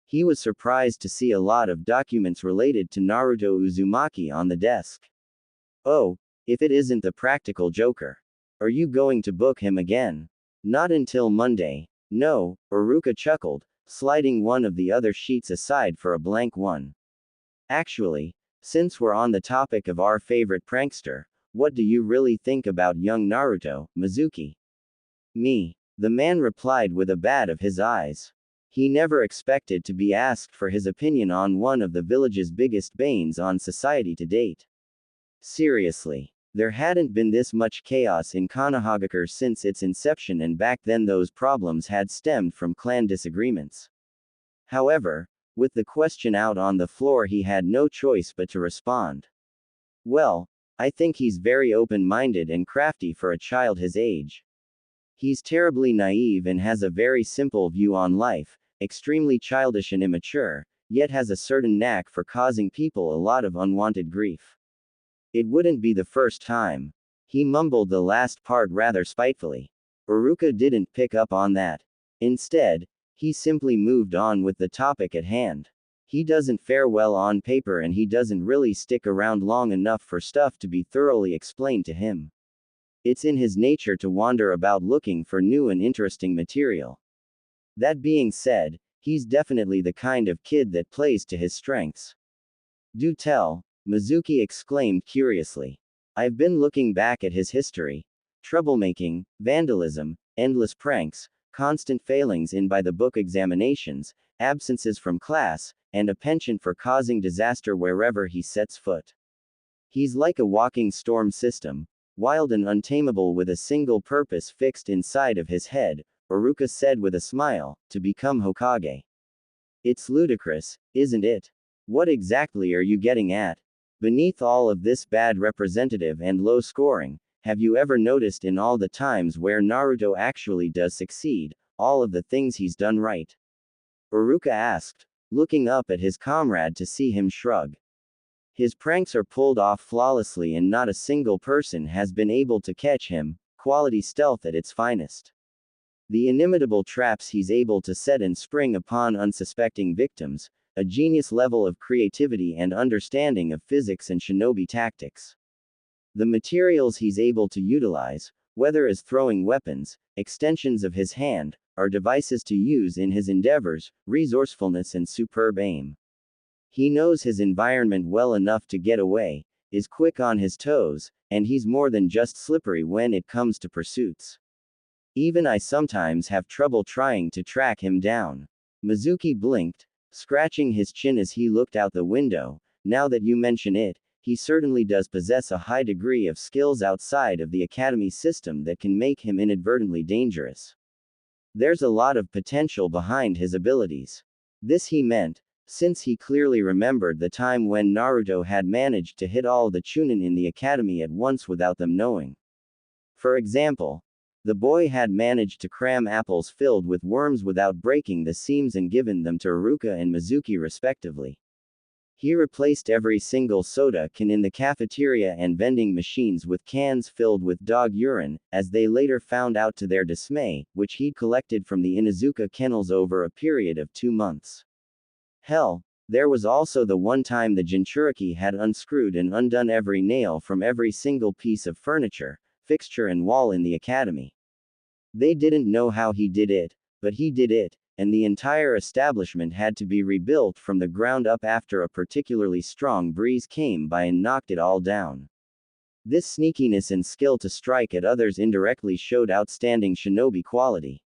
He was surprised to see a lot of documents related to Naruto Uzumaki on the desk. Oh, if it isn't the practical joker. Are you going to book him again? Not until Monday. No, Iruka chuckled, sliding one of the other sheets aside for a blank one. Actually, since we're on the topic of our favorite prankster, what do you really think about young Naruto, Mizuki? Me. The man replied with a bat of his eyes. He never expected to be asked for his opinion on one of the village's biggest banes on society to date. Seriously. There hadn't been this much chaos in Konohagakure since its inception, and back then those problems had stemmed from clan disagreements. However, With the question out on the floor, he had no choice but to respond. Well, I think he's very open-minded and crafty for a child his age. He's terribly naive and has a very simple view on life, extremely childish and immature, yet has a certain knack for causing people a lot of unwanted grief. It wouldn't be the first time. He mumbled the last part rather spitefully. Uruka didn't pick up on that. Instead, he simply moved on with the topic at hand. He doesn't fare well on paper and he doesn't really stick around long enough for stuff to be thoroughly explained to him. It's in his nature to wander about looking for new and interesting material. That being said, he's definitely the kind of kid that plays to his strengths. Do tell, Mizuki exclaimed curiously. I've been looking back at his history. Troublemaking, vandalism, endless pranks, constant failings in by-the-book examinations, absences from class, and a penchant for causing disaster wherever he sets foot. He's like a walking storm system, wild and untamable with a single purpose fixed inside of his head, Uruka said with a smile, to become Hokage. It's ludicrous, isn't it? What exactly are you getting at? Beneath all of this bad representative and low scoring, have you ever noticed in all the times where Naruto actually does succeed, all of the things he's done right? Uruka asked, looking up at his comrade to see him shrug. His pranks are pulled off flawlessly and not a single person has been able to catch him, quality stealth at its finest. The inimitable traps he's able to set and spring upon unsuspecting victims, a genius level of creativity and understanding of physics and shinobi tactics. The materials he's able to utilize, whether as throwing weapons, extensions of his hand, or devices to use in his endeavors, resourcefulness and superb aim. He knows his environment well enough to get away, is quick on his toes, and he's more than just slippery when it comes to pursuits. Even I sometimes have trouble trying to track him down. Mizuki blinked, scratching his chin as he looked out the window. Now that you mention it, he certainly does possess a high degree of skills outside of the academy system that can make him inadvertently dangerous. There's a lot of potential behind his abilities. This he meant, since he clearly remembered the time when Naruto had managed to hit all the Chunin in the academy at once without them knowing. For example, the boy had managed to cram apples filled with worms without breaking the seams and given them to Uruka and Mizuki respectively. He replaced every single soda can in the cafeteria and vending machines with cans filled with dog urine, as they later found out to their dismay, which he'd collected from the Inuzuka kennels over a period of 2 months. Hell, there was also the one time the Jinchuriki had unscrewed and undone every nail from every single piece of furniture, fixture and wall in the academy. They didn't know how he did it, but he did it, and the entire establishment had to be rebuilt from the ground up after a particularly strong breeze came by and knocked it all down. This sneakiness and skill to strike at others indirectly showed outstanding shinobi quality.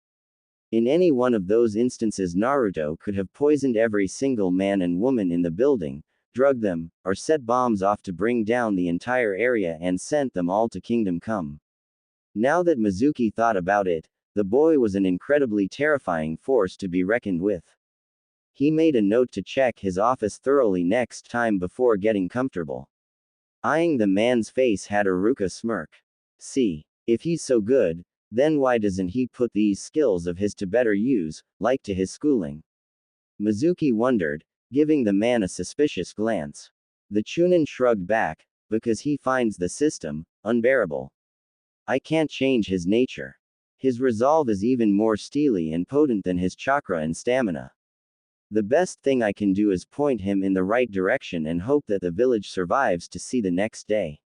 In any one of those instances, Naruto could have poisoned every single man and woman in the building, drugged them, or set bombs off to bring down the entire area and sent them all to Kingdom Come. Now that Mizuki thought about it, the boy was an incredibly terrifying force to be reckoned with. He made a note to check his office thoroughly next time before getting comfortable. Eyeing the man's face had Uruka smirk. See, if he's so good, then why doesn't he put these skills of his to better use, like to his schooling? Mizuki wondered, giving the man a suspicious glance. The Chunin shrugged back, because he finds the system unbearable. I can't change his nature. His resolve is even more steely and potent than his chakra and stamina. The best thing I can do is point him in the right direction and hope that the village survives to see the next day.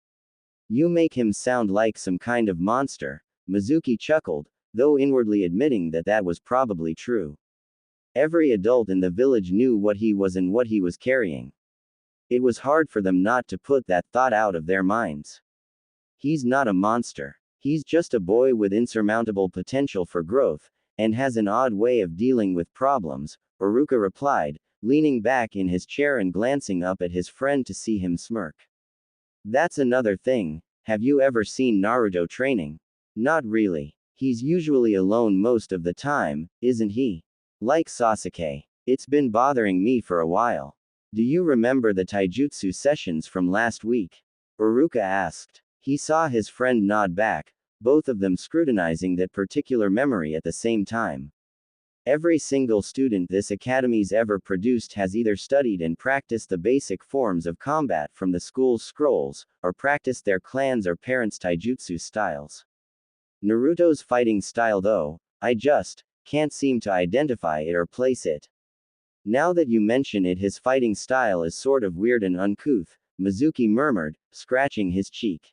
You make him sound like some kind of monster, Mizuki chuckled, though inwardly admitting that that was probably true. Every adult in the village knew what he was and what he was carrying. It was hard for them not to put that thought out of their minds. He's not a monster. He's just a boy with insurmountable potential for growth, and has an odd way of dealing with problems, Uruka replied, leaning back in his chair and glancing up at his friend to see him smirk. That's another thing, have you ever seen Naruto training? Not really. He's usually alone most of the time, isn't he? Like Sasuke. It's been bothering me for a while. Do you remember the taijutsu sessions from last week? Uruka asked. He saw his friend nod back, both of them scrutinizing that particular memory at the same time. Every single student this academy's ever produced has either studied and practiced the basic forms of combat from the school's scrolls, or practiced their clan's or parents' taijutsu styles. Naruto's fighting style though, I just can't seem to identify it or place it. Now that you mention it, his fighting style is sort of weird and uncouth, Mizuki murmured, scratching his cheek.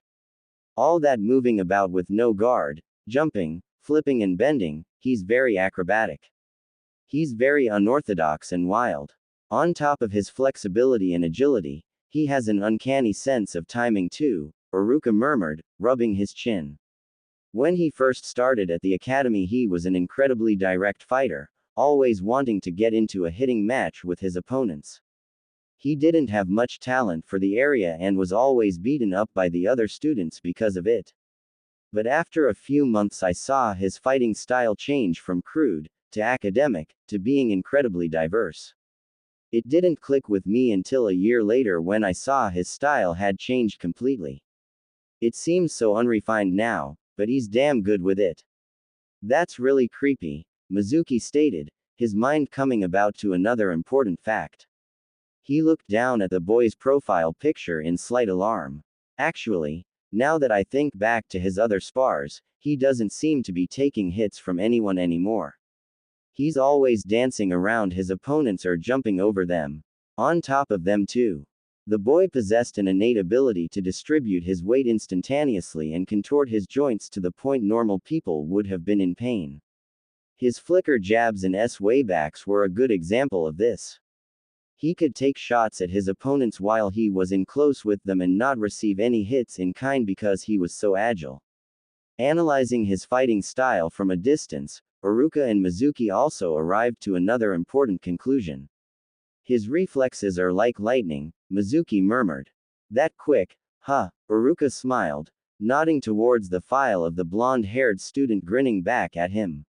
All that moving about with no guard, jumping, flipping and bending, he's very acrobatic. He's very unorthodox and wild. On top of his flexibility and agility, he has an uncanny sense of timing too, Uruka murmured, rubbing his chin. When he first started at the academy, he was an incredibly direct fighter, always wanting to get into a hitting match with his opponents. He didn't have much talent for the area and was always beaten up by the other students because of it. But after a few months, I saw his fighting style change from crude to academic, to being incredibly diverse. It didn't click with me until a year later when I saw his style had changed completely. It seems so unrefined now, but he's damn good with it. That's really creepy, Mizuki stated, his mind coming about to another important fact. He looked down at the boy's profile picture in slight alarm. Actually, now that I think back to his other spars, he doesn't seem to be taking hits from anyone anymore. He's always dancing around his opponents or jumping over them. On top of them too. The boy possessed an innate ability to distribute his weight instantaneously and contort his joints to the point normal people would have been in pain. His flicker jabs and swaybacks were a good example of this. He could take shots at his opponents while he was in close with them and not receive any hits in kind because he was so agile. Analyzing his fighting style from a distance, Uruka and Mizuki also arrived to another important conclusion. His reflexes are like lightning, Mizuki murmured. That quick, huh? Uruka smiled, nodding towards the file of the blonde-haired student grinning back at him.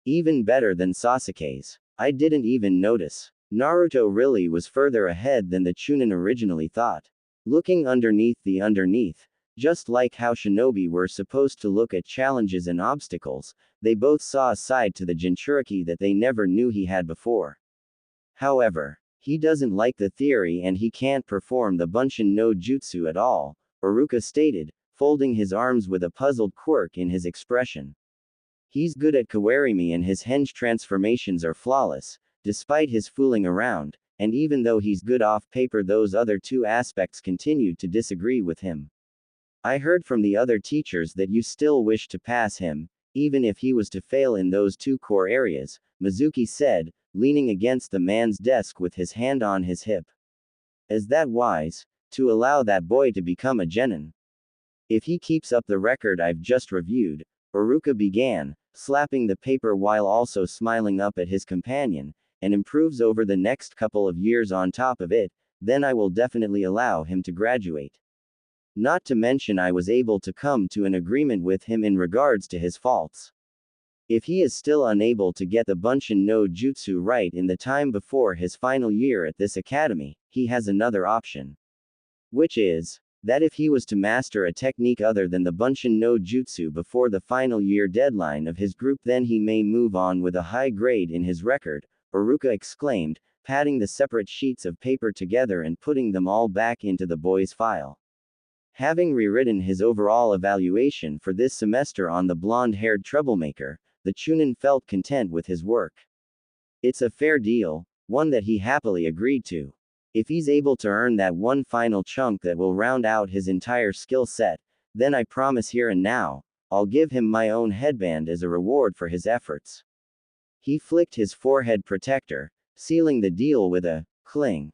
Even better than Sasuke's. I didn't even notice. Naruto really was further ahead than the Chunin originally thought. Looking underneath the underneath, just like how shinobi were supposed to look at challenges and obstacles, they both saw a side to the Jinchuriki that they never knew he had before. However, he doesn't like the theory and he can't perform the Bunshin no Jutsu at all, Uruka stated, folding his arms with a puzzled quirk in his expression. He's good at kawarimi and his henge transformations are flawless, despite his fooling around, and even though he's good off paper, those other two aspects continued to disagree with him. I heard from the other teachers that you still wish to pass him, even if he was to fail in those two core areas, Mizuki said, leaning against the man's desk with his hand on his hip. Is that wise, to allow that boy to become a genin? If he keeps up the record I've just reviewed, Uruka began, slapping the paper while also smiling up at his companion, and improves over the next couple of years on top of it, then I will definitely allow him to graduate. Not to mention I was able to come to an agreement with him in regards to his faults. If he is still unable to get the Bunshin no Jutsu right in the time before his final year at this academy, he has another option. Which is, that if he was to master a technique other than the Bunshin no Jutsu before the final year deadline of his group, then he may move on with a high grade in his record, Uruka exclaimed, patting the separate sheets of paper together and putting them all back into the boy's file. Having rewritten his overall evaluation for this semester on the blonde-haired troublemaker, the Chunin felt content with his work. It's a fair deal, one that he happily agreed to. If he's able to earn that one final chunk that will round out his entire skill set, then I promise here and now, I'll give him my own headband as a reward for his efforts. He flicked his forehead protector, sealing the deal with a cling.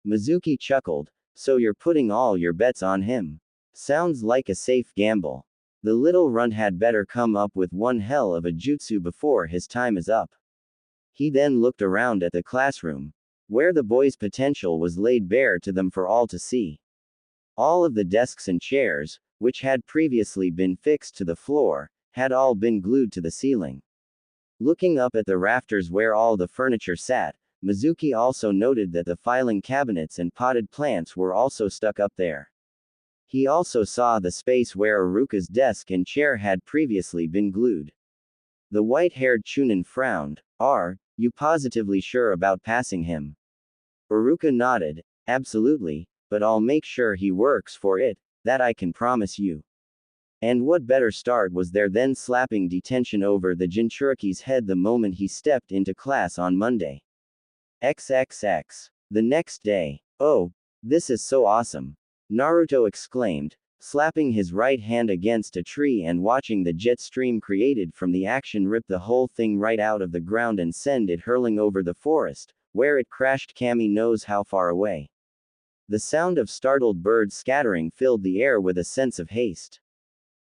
Mizuki chuckled, so you're putting all your bets on him. Sounds like a safe gamble. The little runt had better come up with one hell of a jutsu before his time is up. He then looked around at the classroom, where the boy's potential was laid bare to them for all to see. All of the desks and chairs, which had previously been fixed to the floor, had all been glued to the ceiling. Looking up at the rafters where all the furniture sat, Mizuki also noted that the filing cabinets and potted plants were also stuck up there. He also saw the space where Aruka's desk and chair had previously been glued. The white-haired Chunin frowned. Are you positively sure about passing him? Aruka nodded. Absolutely, but I'll make sure he works for it, that I can promise you. And what better start was there than slapping detention over the Jinchuriki's head the moment he stepped into class on Monday. XXX. The next day. Oh, this is so awesome. Naruto exclaimed, slapping his right hand against a tree and watching the jet stream created from the action rip the whole thing right out of the ground and send it hurling over the forest, where it crashed Kami knows how far away. The sound of startled birds scattering filled the air with a sense of haste.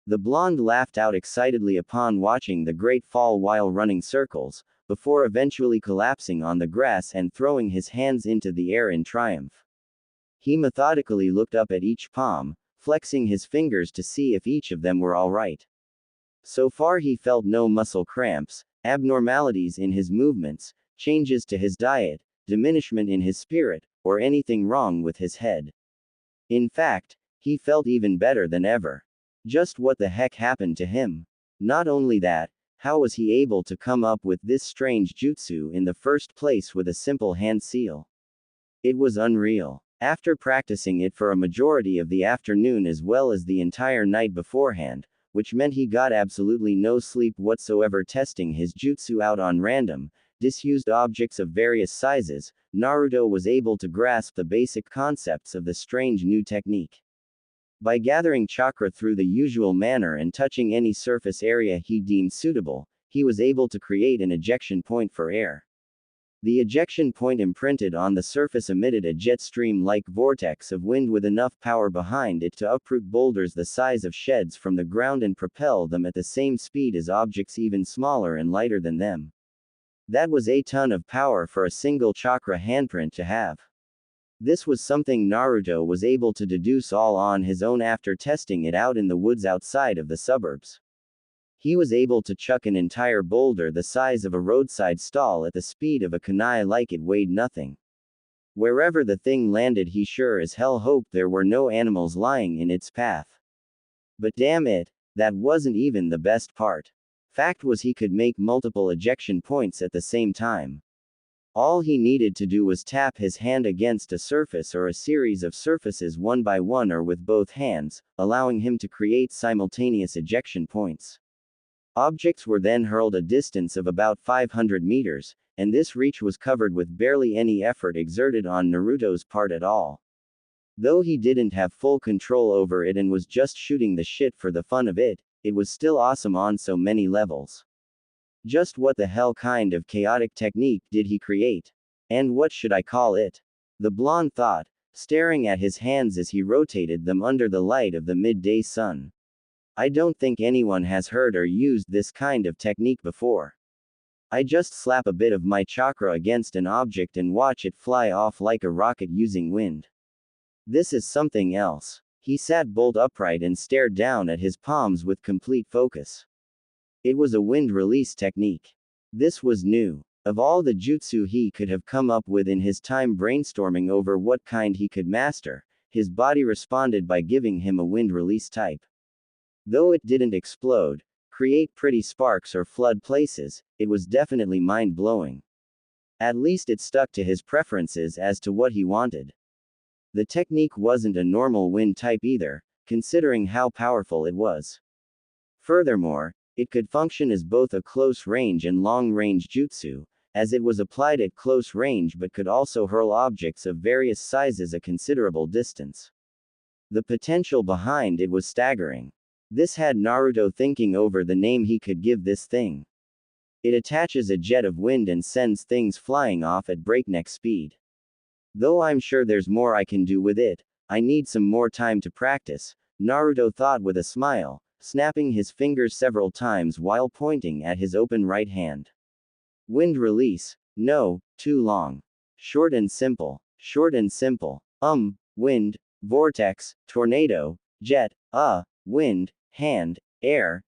The blonde laughed out excitedly upon watching the great fall while running circles, before eventually collapsing on the grass and throwing his hands into the air in triumph. He methodically looked up at each palm, flexing his fingers to see if each of them were all right. So far he felt no muscle cramps, abnormalities in his movements, changes to his diet, diminishment in his spirit, or anything wrong with his head. In fact, he felt even better than ever. Just what the heck happened to him? Not only that, how was he able to come up with this strange jutsu in the first place with a simple hand seal? It was unreal. After practicing it for a majority of the afternoon as well as the entire night beforehand, which meant he got absolutely no sleep whatsoever testing his jutsu out on random, disused objects of various sizes, Naruto was able to grasp the basic concepts of the strange new technique. By gathering chakra through the usual manner and touching any surface area he deemed suitable, he was able to create an ejection point for air. The ejection point imprinted on the surface emitted a jet stream-like vortex of wind with enough power behind it to uproot boulders the size of sheds from the ground and propel them at the same speed as objects even smaller and lighter than them. That was a ton of power for a single chakra handprint to have. This was something Naruto was able to deduce all on his own after testing it out in the woods outside of the suburbs. He was able to chuck an entire boulder the size of a roadside stall at the speed of a kunai like it weighed nothing. Wherever the thing landed he sure as hell hoped there were no animals lying in its path. But damn it, that wasn't even the best part. Fact was he could make multiple ejection points at the same time. All he needed to do was tap his hand against a surface or a series of surfaces one by one or with both hands, allowing him to create simultaneous ejection points. Objects were then hurled a distance of about 500 meters, and this reach was covered with barely any effort exerted on Naruto's part at all. Though he didn't have full control over it and was just shooting the shit for the fun of it, it was still awesome on so many levels. Just what the hell kind of chaotic technique did he create? And what should I call it? The blonde thought, staring at his hands as he rotated them under the light of the midday sun. I don't think anyone has heard or used this kind of technique before. I just slap a bit of my chakra against an object and watch it fly off like a rocket using wind. This is something else. He sat bolt upright and stared down at his palms with complete focus. It was a wind release technique. This was new. Of all the jutsu he could have come up with in his time brainstorming over what kind he could master, his body responded by giving him a wind release type. Though it didn't explode, create pretty sparks or flood places, it was definitely mind-blowing. At least it stuck to his preferences as to what he wanted. The technique wasn't a normal wind type either, considering how powerful it was. Furthermore, it could function as both a close-range and long-range jutsu, as it was applied at close range but could also hurl objects of various sizes a considerable distance. The potential behind it was staggering. This had Naruto thinking over the name he could give this thing. It attaches a jet of wind and sends things flying off at breakneck speed. Though I'm sure there's more I can do with it, I need some more time to practice, Naruto thought with a smile, snapping his fingers several times while pointing at his open right hand. Wind release? No, too long. Short and simple. Short and simple. Wind, vortex, tornado, jet, wind, hand, air,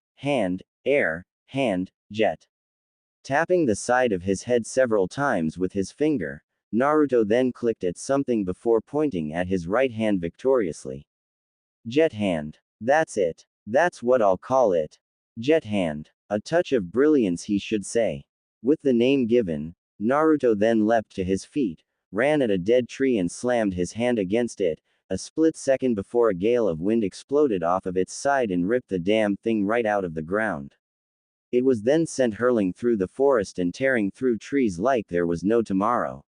jet. Tapping the side of his head several times with his finger, Naruto then clicked at something before pointing at his right hand victoriously. Jet hand. That's it. That's what I'll call it. Jet hand. A touch of brilliance, he should say. With the name given, Naruto then leapt to his feet, ran at a dead tree and slammed his hand against it, a split second before a gale of wind exploded off of its side and ripped the damn thing right out of the ground. It was then sent hurling through the forest and tearing through trees like there was no tomorrow.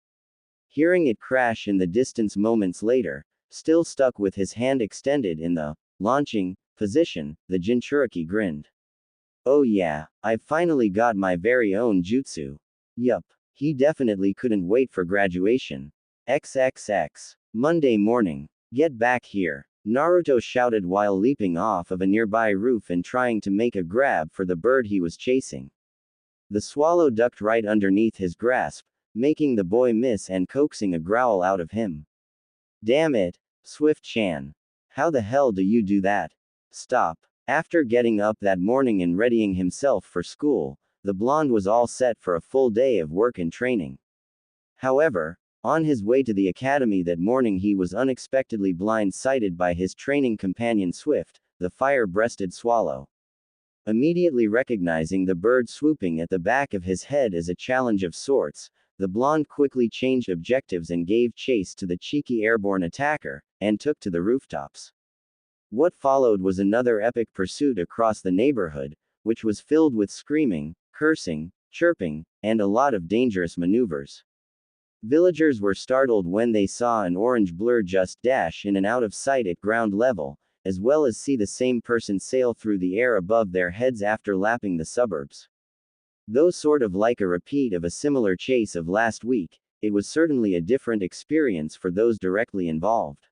Hearing it crash in the distance moments later, still stuck with his hand extended in the launching position, the Jinchuriki grinned. Oh yeah, I've finally got my very own jutsu. Yup, he definitely couldn't wait for graduation. XXX. Monday morning. Get back here, Naruto shouted while leaping off of a nearby roof and trying to make a grab for the bird he was chasing. The swallow ducked right underneath his grasp, making the boy miss and coaxing a growl out of him. Damn it, Swift-chan. How the hell do you do that? Stop. After getting up that morning and readying himself for school, the blonde was all set for a full day of work and training. However, on his way to the academy that morning, he was unexpectedly blindsided by his training companion Swift, the fire-breasted swallow. Immediately recognizing the bird swooping at the back of his head as a challenge of sorts, the blonde quickly changed objectives and gave chase to the cheeky airborne attacker, and took to the rooftops. What followed was another epic pursuit across the neighborhood, which was filled with screaming, cursing, chirping, and a lot of dangerous maneuvers. Villagers were startled when they saw an orange blur just dash in and out of sight at ground level, as well as see the same person sail through the air above their heads after lapping the suburbs. Though sort of like a repeat of a similar chase of last week, it was certainly a different experience for those directly involved.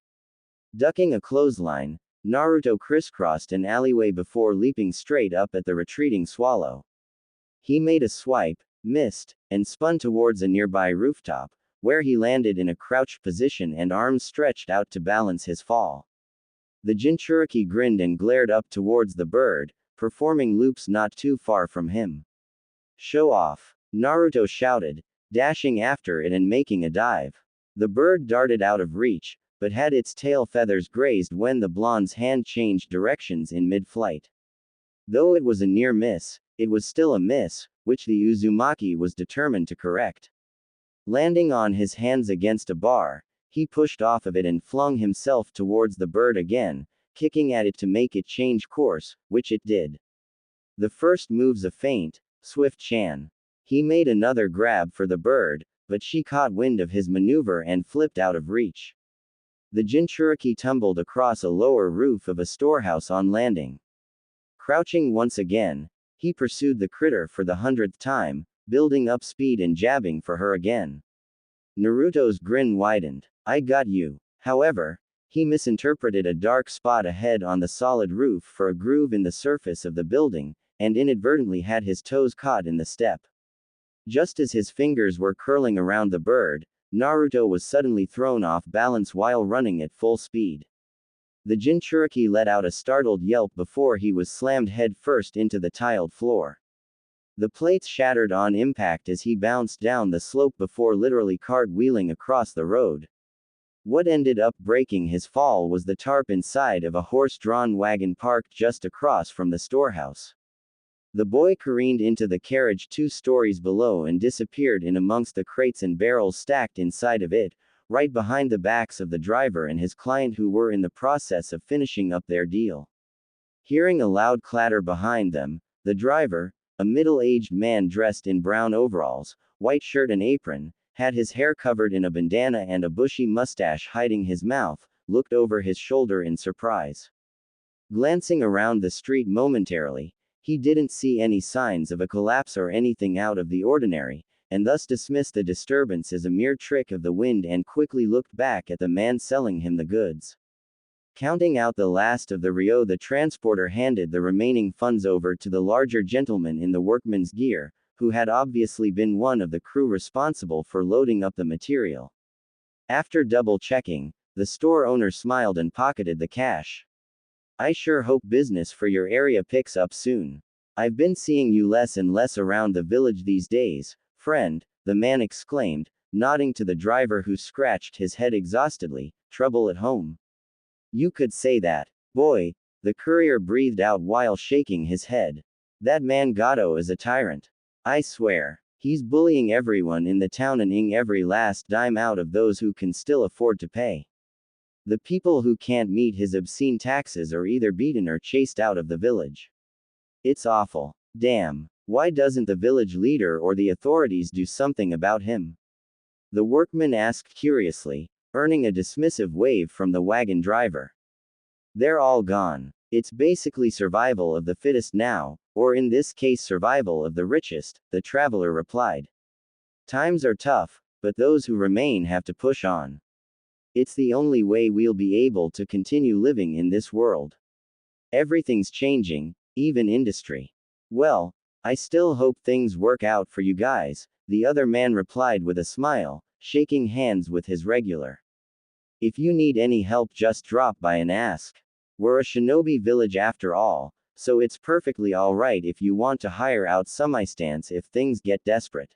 Ducking a clothesline, Naruto crisscrossed an alleyway before leaping straight up at the retreating swallow. He made a swipe, missed, and spun towards a nearby rooftop, where he landed in a crouched position and arms stretched out to balance his fall. The Jinchuriki grinned and glared up towards the bird, performing loops not too far from him. Show off, Naruto shouted, dashing after it and making a dive. The bird darted out of reach, but had its tail feathers grazed when the blonde's hand changed directions in mid-flight. Though it was a near miss, it was still a miss, which the Uzumaki was determined to correct. Landing on his hands against a bar, he pushed off of it and flung himself towards the bird again, kicking at it to make it change course, which it did. The first move's a feint, Swift-chan. He made another grab for the bird, but she caught wind of his maneuver and flipped out of reach. The Jinchuriki tumbled across a lower roof of a storehouse on landing. Crouching once again, he pursued the critter for the 100th time, building up speed and jabbing for her again. Naruto's grin widened. I got you. However, he misinterpreted a dark spot ahead on the solid roof for a groove in the surface of the building, and inadvertently had his toes caught in the step. Just as his fingers were curling around the bird, Naruto was suddenly thrown off balance while running at full speed. The Jinchuriki let out a startled yelp before he was slammed head first into the tiled floor. The plates shattered on impact as he bounced down the slope before literally cartwheeling across the road. What ended up breaking his fall was the tarp inside of a horse-drawn wagon parked just across from the storehouse. The boy careened into the carriage 2 stories below and disappeared in amongst the crates and barrels stacked inside of it, right behind the backs of the driver and his client, who were in the process of finishing up their deal. Hearing a loud clatter behind them, the driver, a middle-aged man dressed in brown overalls, white shirt and apron, had his hair covered in a bandana and a bushy mustache hiding his mouth, looked over his shoulder in surprise. Glancing around the street momentarily, he didn't see any signs of a collapse or anything out of the ordinary, and thus dismissed the disturbance as a mere trick of the wind and quickly looked back at the man selling him the goods. Counting out the last of the ryo, the transporter handed the remaining funds over to the larger gentleman in the workman's gear, who had obviously been one of the crew responsible for loading up the material. After double-checking, the store owner smiled and pocketed the cash. I sure hope business for your area picks up soon. I've been seeing you less and less around the village these days, friend, the man exclaimed, nodding to the driver who scratched his head exhaustedly. Trouble at home? You could say that. Boy, the courier breathed out while shaking his head. That man Gato is a tyrant. I swear. He's bullying everyone in the town and ing every last dime out of those who can still afford to pay. The people who can't meet his obscene taxes are either beaten or chased out of the village. It's awful. Damn. Why doesn't the village leader or the authorities do something about him? The workman asked curiously, earning a dismissive wave from the wagon driver. They're all gone. It's basically survival of the fittest now, or in this case survival of the richest, the traveler replied. Times are tough, but those who remain have to push on. It's the only way we'll be able to continue living in this world. Everything's changing, even industry. Well, I still hope things work out for you guys, the other man replied with a smile, shaking hands with his regular. If you need any help, just drop by and ask. We're a shinobi village after all, so it's perfectly alright if you want to hire out semi-stance if things get desperate.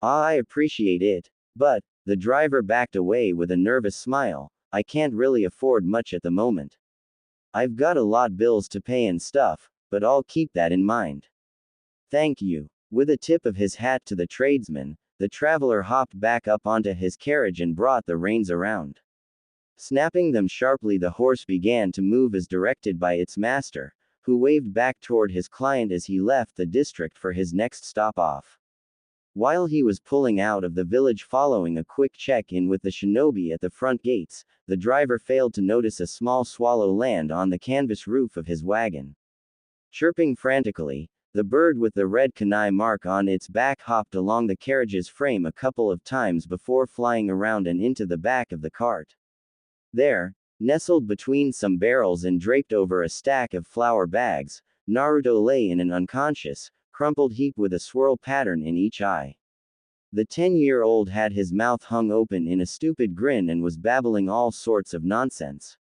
I appreciate it, but, the driver backed away with a nervous smile, I can't really afford much at the moment. I've got a lot bills to pay and stuff, but I'll keep that in mind. Thank you. With a tip of his hat to the tradesman, the traveler hopped back up onto his carriage and brought the reins around. Snapping them sharply, the horse began to move as directed by its master, who waved back toward his client as he left the district for his next stop off. While he was pulling out of the village following a quick check-in with the shinobi at the front gates, the driver failed to notice a small swallow land on the canvas roof of his wagon. Chirping frantically, the bird with the red kunai mark on its back hopped along the carriage's frame a couple of times before flying around and into the back of the cart. There, nestled between some barrels and draped over a stack of flour bags, Naruto lay in an unconscious, crumpled heap with a swirl pattern in each eye. The 10-year-old had his mouth hung open in a stupid grin and was babbling all sorts of nonsense.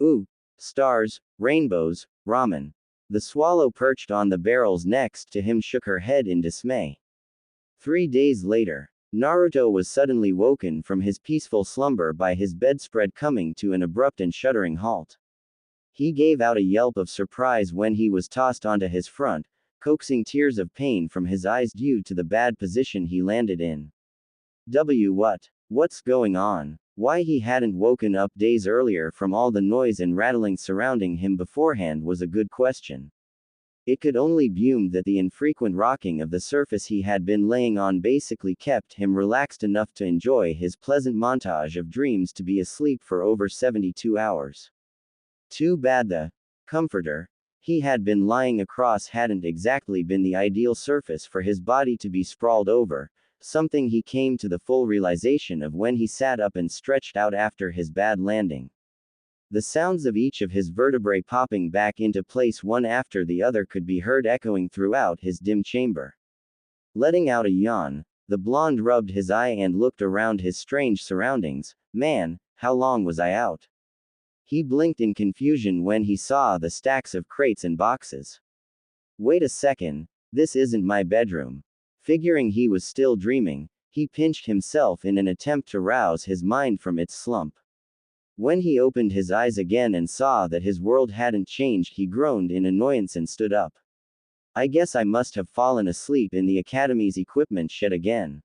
Ooh, stars, rainbows, ramen. The swallow perched on the barrels next to him shook her head in dismay. 3 days later, Naruto was suddenly woken from his peaceful slumber by his bedspread coming to an abrupt and shuddering halt. He gave out a yelp of surprise when he was tossed onto his front, coaxing tears of pain from his eyes due to the bad position he landed in. What's going on? Why he hadn't woken up days earlier from all the noise and rattling surrounding him beforehand was a good question. It could only be that the infrequent rocking of the surface he had been laying on basically kept him relaxed enough to enjoy his pleasant montage of dreams to be asleep for over 72 hours. Too bad the comforter he had been lying across hadn't exactly been the ideal surface for his body to be sprawled over, something he came to the full realization of when he sat up and stretched out after his bad landing. The sounds of each of his vertebrae popping back into place one after the other could be heard echoing throughout his dim chamber. Letting out a yawn, the blonde rubbed his eye and looked around his strange surroundings. Man, how long was I out? He blinked in confusion when he saw the stacks of crates and boxes. Wait a second, this isn't my bedroom. Figuring he was still dreaming, he pinched himself in an attempt to rouse his mind from its slump. When he opened his eyes again and saw that his world hadn't changed, he groaned in annoyance and stood up. I guess I must have fallen asleep in the academy's equipment shed again.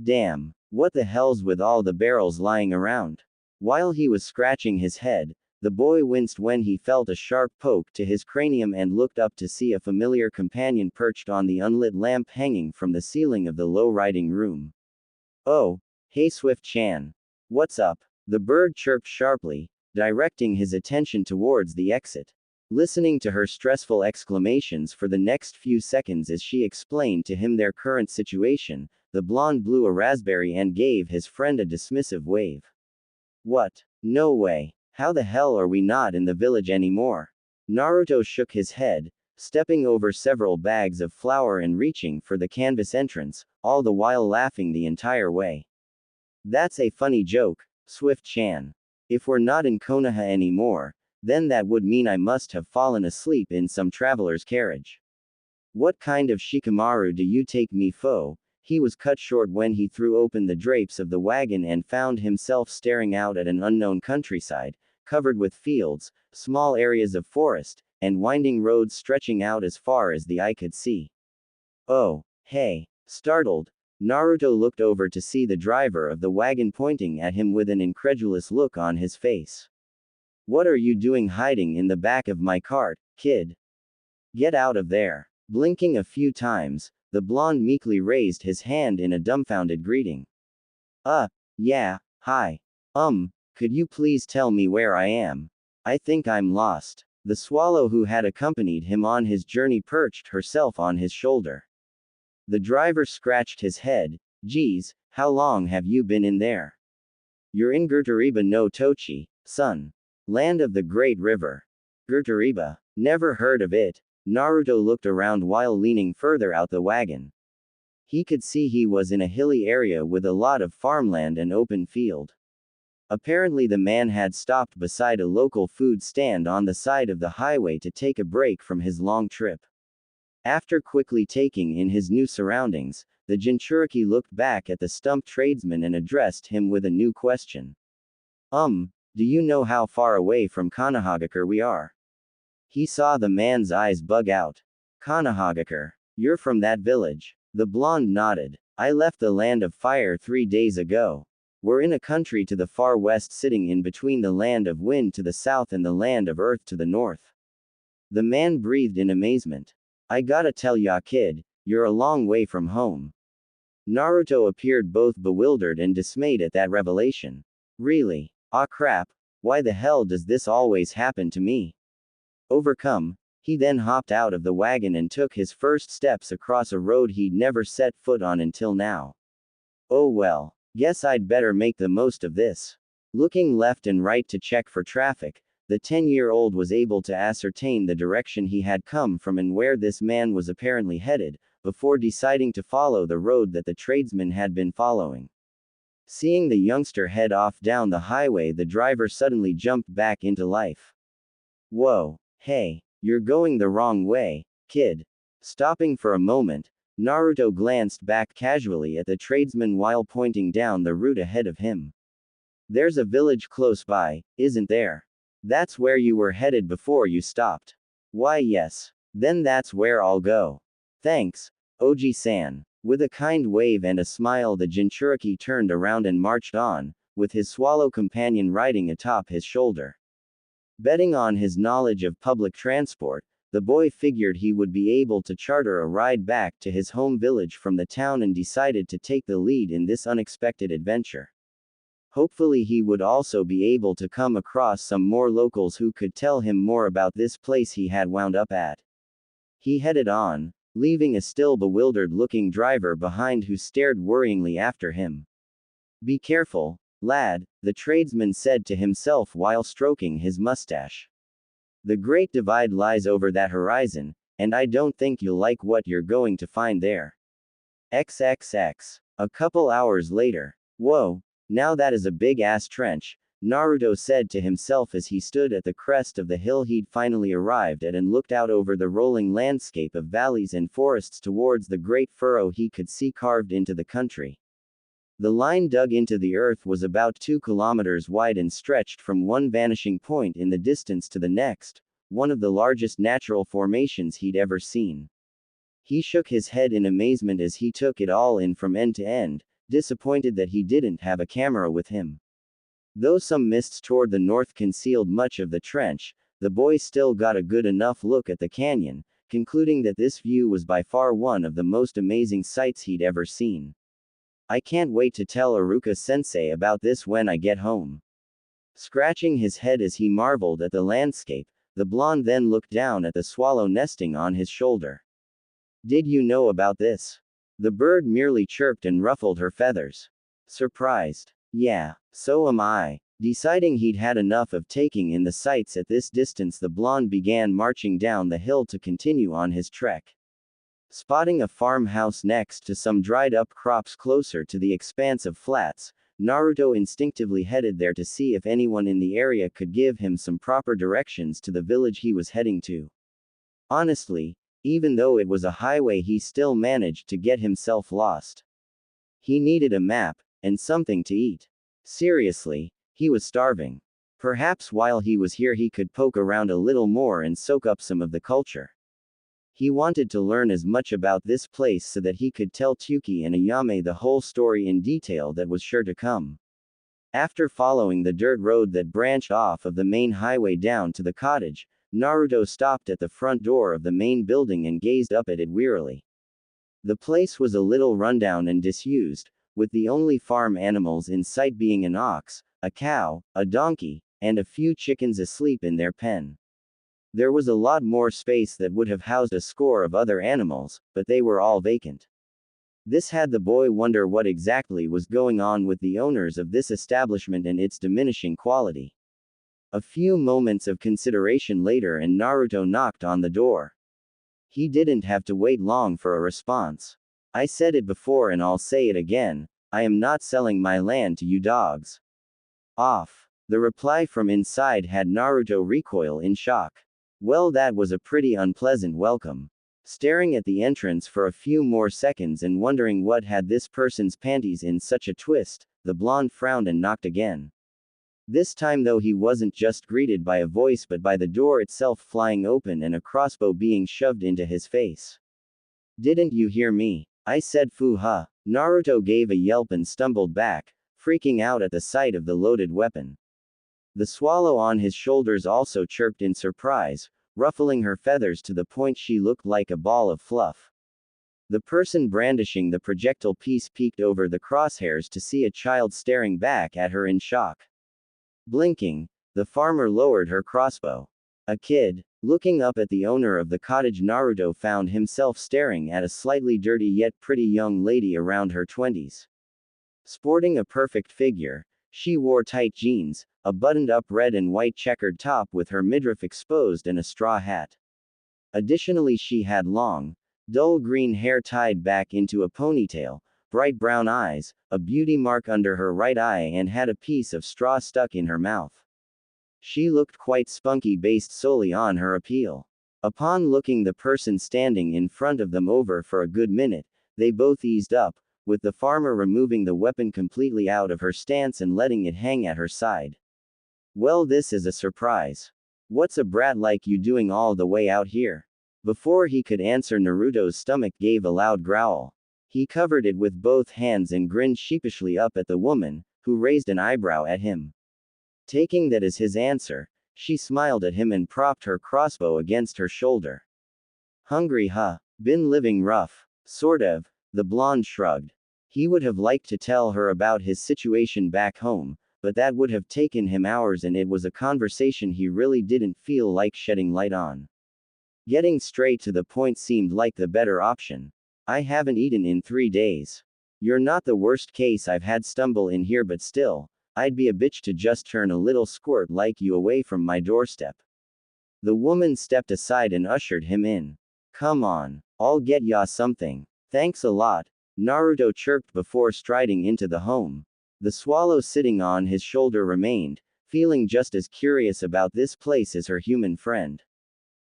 Damn, what the hell's with all the barrels lying around? While he was scratching his head, the boy winced when he felt a sharp poke to his cranium and looked up to see a familiar companion perched on the unlit lamp hanging from the ceiling of the low writing room. Oh, hey Swift-chan. What's up? The bird chirped sharply, directing his attention towards the exit. Listening to her stressful exclamations for the next few seconds as she explained to him their current situation, the blonde blew a raspberry and gave his friend a dismissive wave. What? No way. How the hell are we not in the village anymore? Naruto shook his head, stepping over several bags of flour and reaching for the canvas entrance, all the while laughing the entire way. That's a funny joke, Swift-chan. If we're not in Konoha anymore, then that would mean I must have fallen asleep in some traveler's carriage. What kind of shikamaru do you take me for? He was cut short when he threw open the drapes of the wagon and found himself staring out at an unknown countryside, covered with fields, small areas of forest, and winding roads stretching out as far as the eye could see. Oh, hey. Startled, Naruto looked over to see the driver of the wagon pointing at him with an incredulous look on his face. What are you doing hiding in the back of my cart, kid? Get out of there. Blinking a few times, the blonde meekly raised his hand in a dumbfounded greeting. Yeah, hi. Could you please tell me where I am? I think I'm lost. The swallow who had accompanied him on his journey perched herself on his shoulder. The driver scratched his head. Geez, how long have you been in there? You're in Gurtariba no Tochi, son. Land of the Great River. Gurtariba. Never heard of it. Naruto looked around while leaning further out the wagon. He could see he was in a hilly area with a lot of farmland and open field. Apparently the man had stopped beside a local food stand on the side of the highway to take a break from his long trip. After quickly taking in his new surroundings, the Jinchuriki looked back at the stumped tradesman and addressed him with a new question. Do you know how far away from Konohagakure we are? He saw the man's eyes bug out. Konohagakure. You're from that village. The blonde nodded. I left the land of fire 3 days ago. We're in a country to the far west sitting in between the land of wind to the south and the land of earth to the north. The man breathed in amazement. I gotta tell ya kid, you're a long way from home. Naruto appeared both bewildered and dismayed at that revelation. Really? Ah crap, why the hell does this always happen to me? Overcome, he then hopped out of the wagon and took his first steps across a road he'd never set foot on until now. Oh well, guess I'd better make the most of this. Looking left and right to check for traffic, the 10-year-old was able to ascertain the direction he had come from and where this man was apparently headed, before deciding to follow the road that the tradesman had been following. Seeing the youngster head off down the highway, the driver suddenly jumped back into life. Whoa, hey, you're going the wrong way, kid. Stopping for a moment, Naruto glanced back casually at the tradesman while pointing down the route ahead of him. There's a village close by, isn't there? That's where you were headed before you stopped. Why yes. Then that's where I'll go. Thanks, Oji-san. With a kind wave and a smile, the Jinchuriki turned around and marched on, with his swallow companion riding atop his shoulder. Betting on his knowledge of public transport, the boy figured he would be able to charter a ride back to his home village from the town and decided to take the lead in this unexpected adventure. Hopefully he would also be able to come across some more locals who could tell him more about this place he had wound up at. He headed on, leaving a still bewildered-looking driver behind who stared worryingly after him. Be careful, lad, the tradesman said to himself while stroking his mustache. The Great Divide lies over that horizon, and I don't think you'll like what you're going to find there. XXX. A couple hours later. Whoa, now that is a big-ass trench, Naruto said to himself as he stood at the crest of the hill he'd finally arrived at and looked out over the rolling landscape of valleys and forests towards the great furrow he could see carved into the country. The line dug into the earth was about 2 kilometers wide and stretched from one vanishing point in the distance to the next, one of the largest natural formations he'd ever seen. He shook his head in amazement as he took it all in from end to end, disappointed that he didn't have a camera with him. Though some mists toward the north concealed much of the trench, the boy still got a good enough look at the canyon, concluding that this view was by far one of the most amazing sights he'd ever seen. I can't wait to tell Iruka-sensei about this when I get home. Scratching his head as he marveled at the landscape, the blonde then looked down at the swallow nesting on his shoulder. Did you know about this? The bird merely chirped and ruffled her feathers. Surprised. Yeah, so am I. Deciding he'd had enough of taking in the sights at this distance, the blonde began marching down the hill to continue on his trek. Spotting a farmhouse next to some dried-up crops closer to the expanse of flats, Naruto instinctively headed there to see if anyone in the area could give him some proper directions to the village he was heading to. Honestly, Even though it was a highway, he still managed to get himself lost. He needed a map, and something to eat. Seriously, he was starving. Perhaps while he was here he could poke around a little more and soak up some of the culture. He wanted to learn as much about this place so that he could tell Tuki and Ayame the whole story in detail that was sure to come. After following the dirt road that branched off of the main highway down to the cottage, Naruto stopped at the front door of the main building and gazed up at it wearily. The place was a little rundown and disused, with the only farm animals in sight being an ox, a cow, a donkey, and a few chickens asleep in their pen. There was a lot more space that would have housed a score of other animals, but they were all vacant. This had the boy wonder what exactly was going on with the owners of this establishment and its diminishing quality. A few moments of consideration later and Naruto knocked on the door. He didn't have to wait long for a response. I said it before and I'll say it again, I am not selling my land to you dogs. Off. The reply from inside had Naruto recoil in shock. Well, that was a pretty unpleasant welcome. Staring at the entrance for a few more seconds and wondering what had this person's panties in such a twist, the blonde frowned and knocked again. This time though he wasn't just greeted by a voice but by the door itself flying open and a crossbow being shoved into his face. Didn't you hear me? I said fu-ha. Naruto gave a yelp and stumbled back, freaking out at the sight of the loaded weapon. The swallow on his shoulders also chirped in surprise, ruffling her feathers to the point she looked like a ball of fluff. The person brandishing the projectile piece peeked over the crosshairs to see a child staring back at her in shock. Blinking, the farmer lowered her crossbow. A kid. Looking up at the owner of the cottage, Naruto found himself staring at a slightly dirty yet pretty young lady around her 20s. Sporting a perfect figure, she wore tight jeans, a buttoned-up red and white checkered top with her midriff exposed and a straw hat. Additionally, she had long, dull green hair tied back into a ponytail, bright brown eyes, a beauty mark under her right eye, and had a piece of straw stuck in her mouth. She looked quite spunky based solely on her appeal. Upon looking the person standing in front of them over for a good minute, they both eased up, with the farmer removing the weapon completely out of her stance and letting it hang at her side. Well, this is a surprise. What's a brat like you doing all the way out here? Before he could answer, Naruto's stomach gave a loud growl. He covered it with both hands and grinned sheepishly up at the woman, who raised an eyebrow at him. Taking that as his answer, she smiled at him and propped her crossbow against her shoulder. Hungry, huh? Been living rough. Sort of. The blonde shrugged. He would have liked to tell her about his situation back home, but that would have taken him hours and it was a conversation he really didn't feel like shedding light on. Getting straight to the point seemed like the better option. I haven't eaten in 3 days. You're not the worst case I've had stumble in here, but still, I'd be a bitch to just turn a little squirt like you away from my doorstep. The woman stepped aside and ushered him in. Come on, I'll get ya something. Thanks a lot, Naruto chirped before striding into the home. The swallow sitting on his shoulder remained, feeling just as curious about this place as her human friend.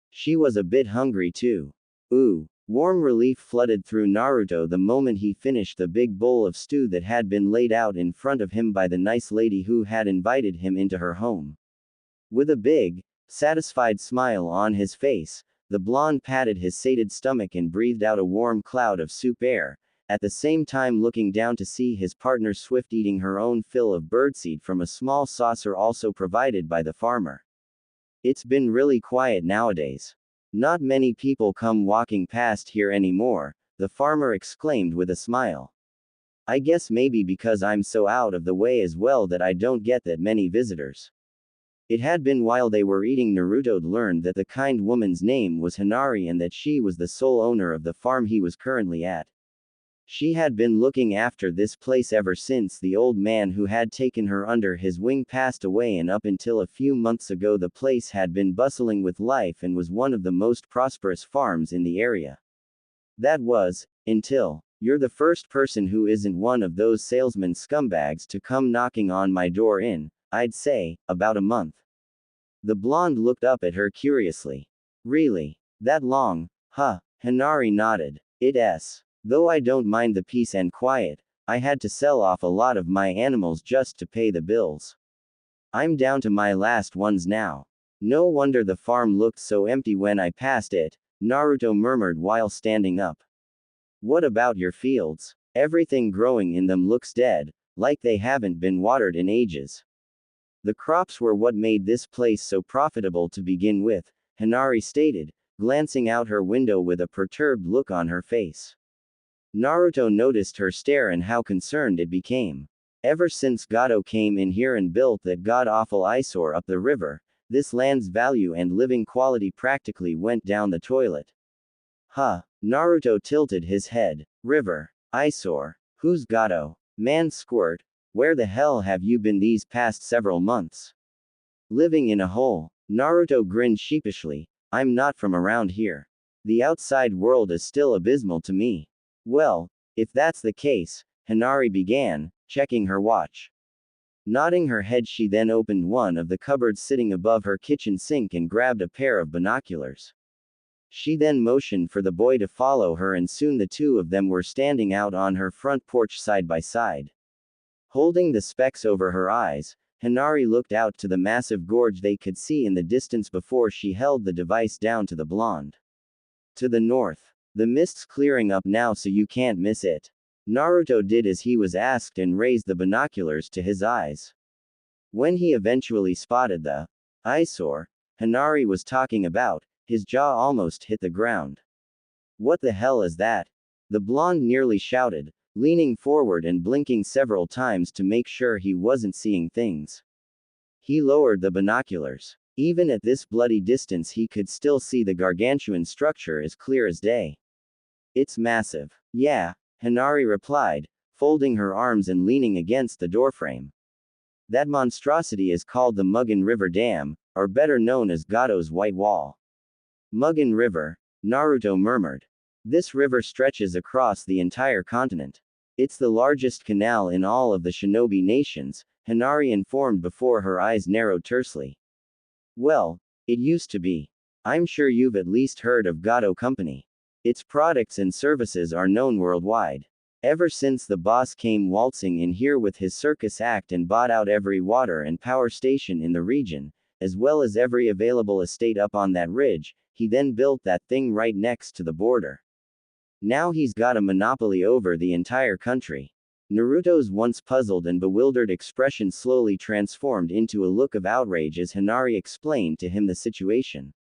She was a bit hungry too. Ooh. Warm relief flooded through Naruto the moment he finished the big bowl of stew that had been laid out in front of him by the nice lady who had invited him into her home. With a big, satisfied smile on his face, the blonde patted his sated stomach and breathed out a warm cloud of soup air, at the same time looking down to see his partner Swift eating her own fill of birdseed from a small saucer also provided by the farmer. It's been really quiet nowadays. Not many people come walking past here anymore, the farmer exclaimed with a smile. I guess maybe because I'm so out of the way as well that I don't get that many visitors. It had been while they were eating Naruto learned that the kind woman's name was Hinata and that she was the sole owner of the farm he was currently at. She had been looking after this place ever since the old man who had taken her under his wing passed away, and up until a few months ago the place had been bustling with life and was one of the most prosperous farms in the area. That was, until, you're the first person who isn't one of those salesman scumbags to come knocking on my door in, I'd say, about a month. The blonde looked up at her curiously. Really? That long? Huh. Hinata nodded. It's. Though I don't mind the peace and quiet, I had to sell off a lot of my animals just to pay the bills. I'm down to my last ones now. No wonder the farm looked so empty when I passed it, Naruto murmured while standing up. What about your fields? Everything growing in them looks dead, like they haven't been watered in ages. The crops were what made this place so profitable to begin with, Hinata stated, glancing out her window with a perturbed look on her face. Naruto noticed her stare and how concerned it became. Ever since Gato came in here and built that god-awful eyesore up the river, this land's value and living quality practically went down the toilet. Huh. Naruto tilted his head. River. Eyesore. Who's Gato? Man squirt. Where the hell have you been these past several months? Living in a hole. Naruto grinned sheepishly. I'm not from around here. The outside world is still abysmal to me. Well, if that's the case, Hinata began, checking her watch. Nodding her head, she then opened one of the cupboards sitting above her kitchen sink and grabbed a pair of binoculars. She then motioned for the boy to follow her, and soon the two of them were standing out on her front porch side by side. Holding the specs over her eyes, Hinata looked out to the massive gorge they could see in the distance before she held the device down to the blonde. To the north. The mist's clearing up now so you can't miss it. Naruto did as he was asked and raised the binoculars to his eyes. When he eventually spotted the eyesore Hinata was talking about, his jaw almost hit the ground. What the hell is that? The blonde nearly shouted, leaning forward and blinking several times to make sure he wasn't seeing things. He lowered the binoculars. Even at this bloody distance he could still see the gargantuan structure as clear as day. It's massive. Yeah, Hinata replied, folding her arms and leaning against the doorframe. That monstrosity is called the Mugen River Dam, or better known as Gato's White Wall. Mugen River, Naruto murmured. This river stretches across the entire continent. It's the largest canal in all of the shinobi nations, Hinata informed before her eyes narrowed tersely. Well, it used to be. I'm sure you've at least heard of Gato Company. Its products and services are known worldwide. Ever since the boss came waltzing in here with his circus act and bought out every water and power station in the region, as well as every available estate up on that ridge, he then built that thing right next to the border. Now he's got a monopoly over the entire country. Naruto's once puzzled and bewildered expression slowly transformed into a look of outrage as Hinata explained to him the situation.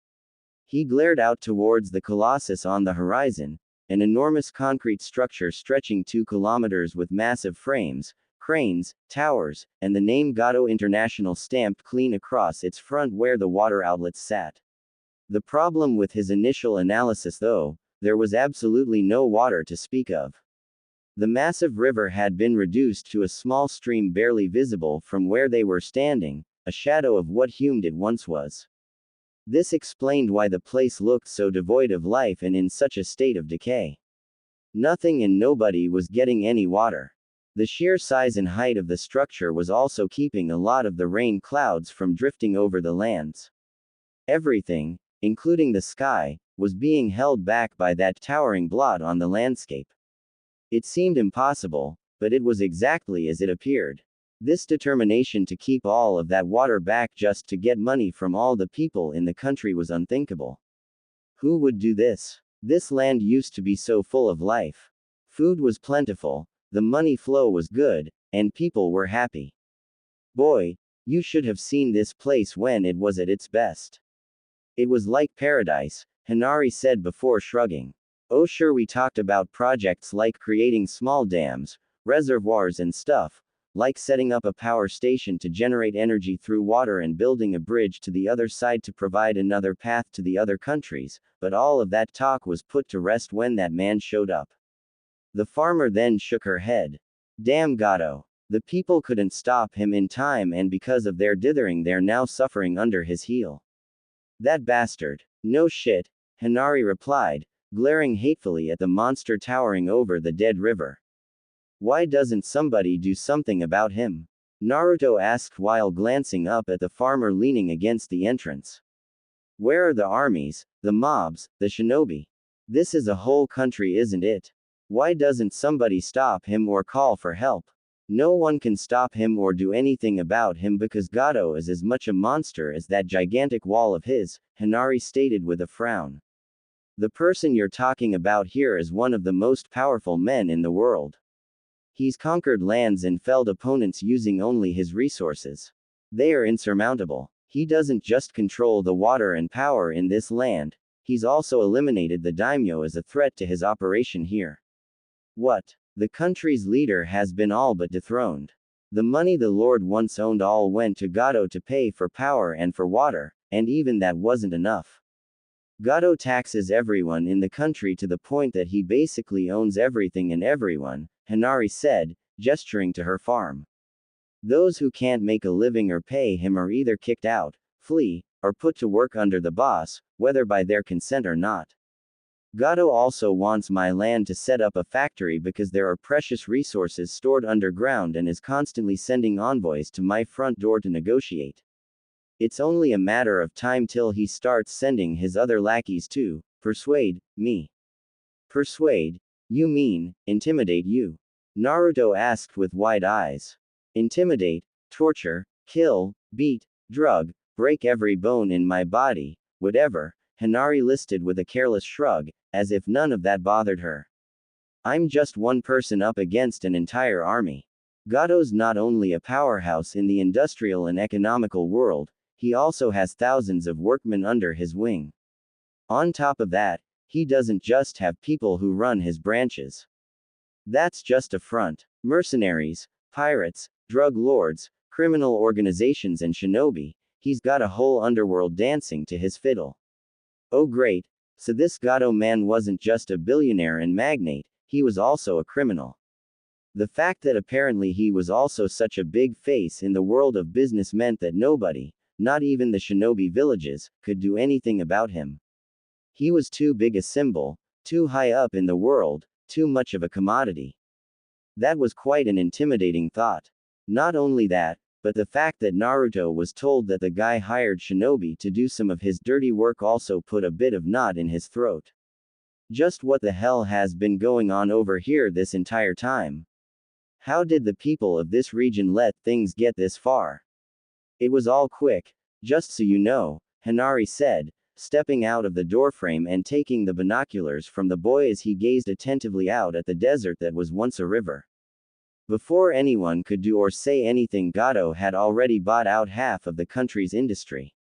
He glared out towards the Colossus on the horizon, an enormous concrete structure stretching 2 kilometers with massive frames, cranes, towers, and the name Gato International stamped clean across its front where the water outlets sat. The problem with his initial analysis, though, there was absolutely no water to speak of. The massive river had been reduced to a small stream barely visible from where they were standing, a shadow of what Humed it once was. This explained why the place looked so devoid of life and in such a state of decay. Nothing and nobody was getting any water. The sheer size and height of the structure was also keeping a lot of the rain clouds from drifting over the lands. Everything, including the sky, was being held back by that towering blot on the landscape. It seemed impossible, but it was exactly as it appeared. This determination to keep all of that water back just to get money from all the people in the country was unthinkable. Who would do this? This land used to be so full of life. Food was plentiful, the money flow was good, and people were happy. Boy, you should have seen this place when it was at its best. It was like paradise, Hinata said before shrugging. Oh sure, we talked about projects like creating small dams, reservoirs and stuff, like setting up a power station to generate energy through water and building a bridge to the other side to provide another path to the other countries, but all of that talk was put to rest when that man showed up. The farmer then shook her head. Damn Gato. The people couldn't stop him in time, and because of their dithering they're now suffering under his heel. That bastard. No shit, Hinata replied, glaring hatefully at the monster towering over the dead river. Why doesn't somebody do something about him? Naruto asked while glancing up at the farmer leaning against the entrance. Where are the armies, the mobs, the shinobi? This is a whole country, isn't it? Why doesn't somebody stop him or call for help? No one can stop him or do anything about him because Gato is as much a monster as that gigantic wall of his, Hinari stated with a frown. The person you're talking about here is one of the most powerful men in the world. He's conquered lands and felled opponents using only his resources. They are insurmountable. He doesn't just control the water and power in this land, he's also eliminated the daimyo as a threat to his operation here. What? The country's leader has been all but dethroned. The money the Lord once owned all went to Gato to pay for power and for water, and even that wasn't enough. Gato taxes everyone in the country to the point that he basically owns everything and everyone, Hinari said, gesturing to her farm. Those who can't make a living or pay him are either kicked out, flee, or put to work under the boss, whether by their consent or not. Gato also wants my land to set up a factory because there are precious resources stored underground and is constantly sending envoys to my front door to negotiate. It's only a matter of time till he starts sending his other lackeys to persuade me. Persuade? You mean, intimidate you? Naruto asked with wide eyes. Intimidate, torture, kill, beat, drug, break every bone in my body, whatever, Hinari listed with a careless shrug, as if none of that bothered her. I'm just one person up against an entire army. Gato's not only a powerhouse in the industrial and economical world, he also has thousands of workmen under his wing. On top of that, he doesn't just have people who run his branches. That's just a front. Mercenaries, pirates, drug lords, criminal organizations and shinobi, he's got a whole underworld dancing to his fiddle. Oh great, so this Gato man wasn't just a billionaire and magnate, he was also a criminal. The fact that apparently he was also such a big face in the world of business meant that nobody, not even the shinobi villages, could do anything about him. He was too big a symbol, too high up in the world, too much of a commodity. That was quite an intimidating thought. Not only that, but the fact that Naruto was told that the guy hired shinobi to do some of his dirty work also put a bit of knot in his throat. Just what the hell has been going on over here this entire time? How did the people of this region let things get this far? It was all quick, just so you know, Hinari said, stepping out of the doorframe and taking the binoculars from the boy as he gazed attentively out at the desert that was once a river. Before anyone could do or say anything, Gato had already bought out half of the country's industry.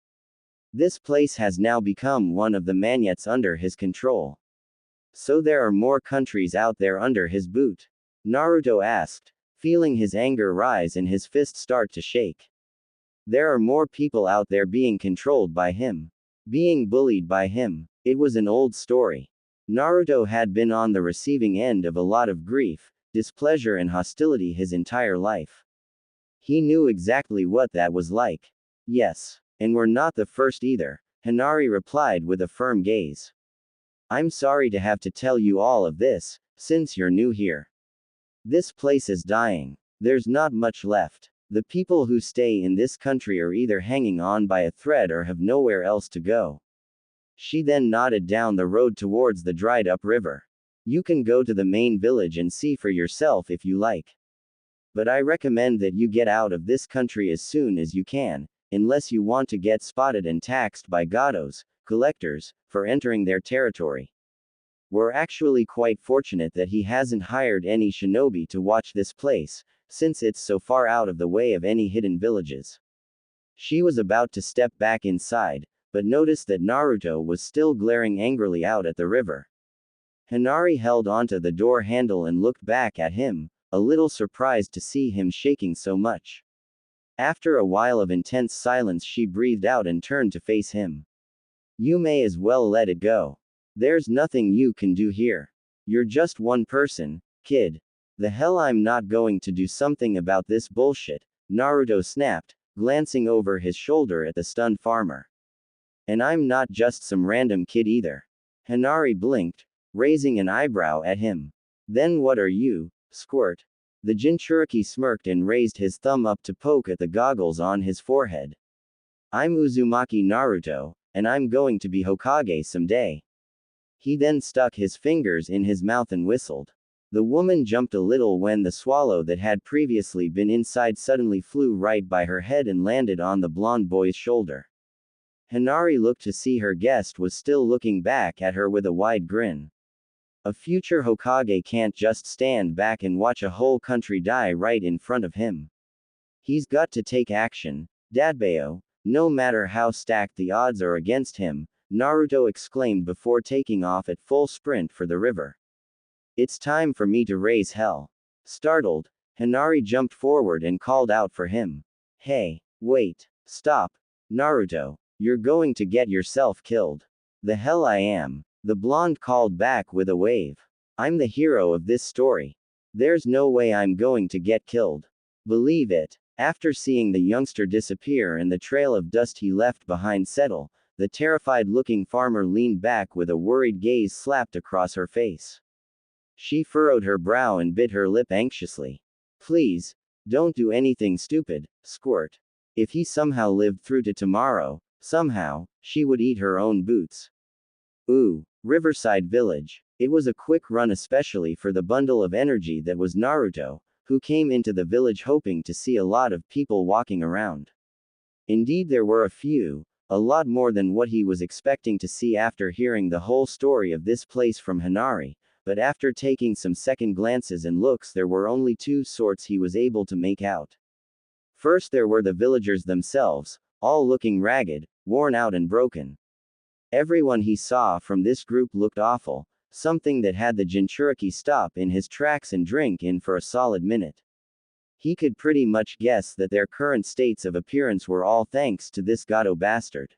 This place has now become one of the magnates under his control. So there are more countries out there under his boot? Naruto asked, feeling his anger rise and his fist start to shake. There are more people out there being controlled by him. Being bullied by him. It was an old story. Naruto had been on the receiving end of a lot of grief, displeasure and hostility his entire life. He knew exactly what that was like. Yes. And we're not the first either, Hinari replied with a firm gaze. I'm sorry to have to tell you all of this, since you're new here. This place is dying. There's not much left. The people who stay in this country are either hanging on by a thread or have nowhere else to go. She then nodded down the road towards the dried up river. You can go to the main village and see for yourself if you like. But I recommend that you get out of this country as soon as you can, unless you want to get spotted and taxed by Gatos, collectors, for entering their territory. We're actually quite fortunate that he hasn't hired any shinobi to watch this place, since it's so far out of the way of any hidden villages. She was about to step back inside, but noticed that Naruto was still glaring angrily out at the river. Hinari held onto the door handle and looked back at him, a little surprised to see him shaking so much. After a while of intense silence, she breathed out and turned to face him. You may as well let it go. There's nothing you can do here. You're just one person, kid. The hell, I'm not going to do something about this bullshit, Naruto snapped, glancing over his shoulder at the stunned farmer. And I'm not just some random kid either. Hinari blinked, raising an eyebrow at him. Then what are you, squirt? The Jinchuriki smirked and raised his thumb up to poke at the goggles on his forehead. I'm Uzumaki Naruto, and I'm going to be Hokage someday. He then stuck his fingers in his mouth and whistled. The woman jumped a little when the swallow that had previously been inside suddenly flew right by her head and landed on the blonde boy's shoulder. Hinata looked to see her guest was still looking back at her with a wide grin. A future Hokage can't just stand back and watch a whole country die right in front of him. He's got to take action, Dadbao, no matter how stacked the odds are against him, Naruto exclaimed before taking off at full sprint for the river. It's time for me to raise hell. Startled, Hinata jumped forward and called out for him. Hey, wait, stop, Naruto, you're going to get yourself killed. The hell I am, the blonde called back with a wave. I'm the hero of this story. There's no way I'm going to get killed. Believe it. After seeing the youngster disappear and the trail of dust he left behind settle, the terrified-looking farmer leaned back with a worried gaze slapped across her face. She furrowed her brow and bit her lip anxiously. Please, don't do anything stupid, Squirt. If he somehow lived through to tomorrow, somehow, she would eat her own boots. Ooh, Riverside Village. It was a quick run especially for the bundle of energy that was Naruto, who came into the village hoping to see a lot of people walking around. Indeed there were a few, a lot more than what he was expecting to see after hearing the whole story of this place from Hinata, but after taking some second glances and looks there were only two sorts he was able to make out. First there were the villagers themselves, all looking ragged, worn out and broken. Everyone he saw from this group looked awful, something that had the Jinchuriki stop in his tracks and drink in for a solid minute. He could pretty much guess that their current states of appearance were all thanks to this Gato bastard.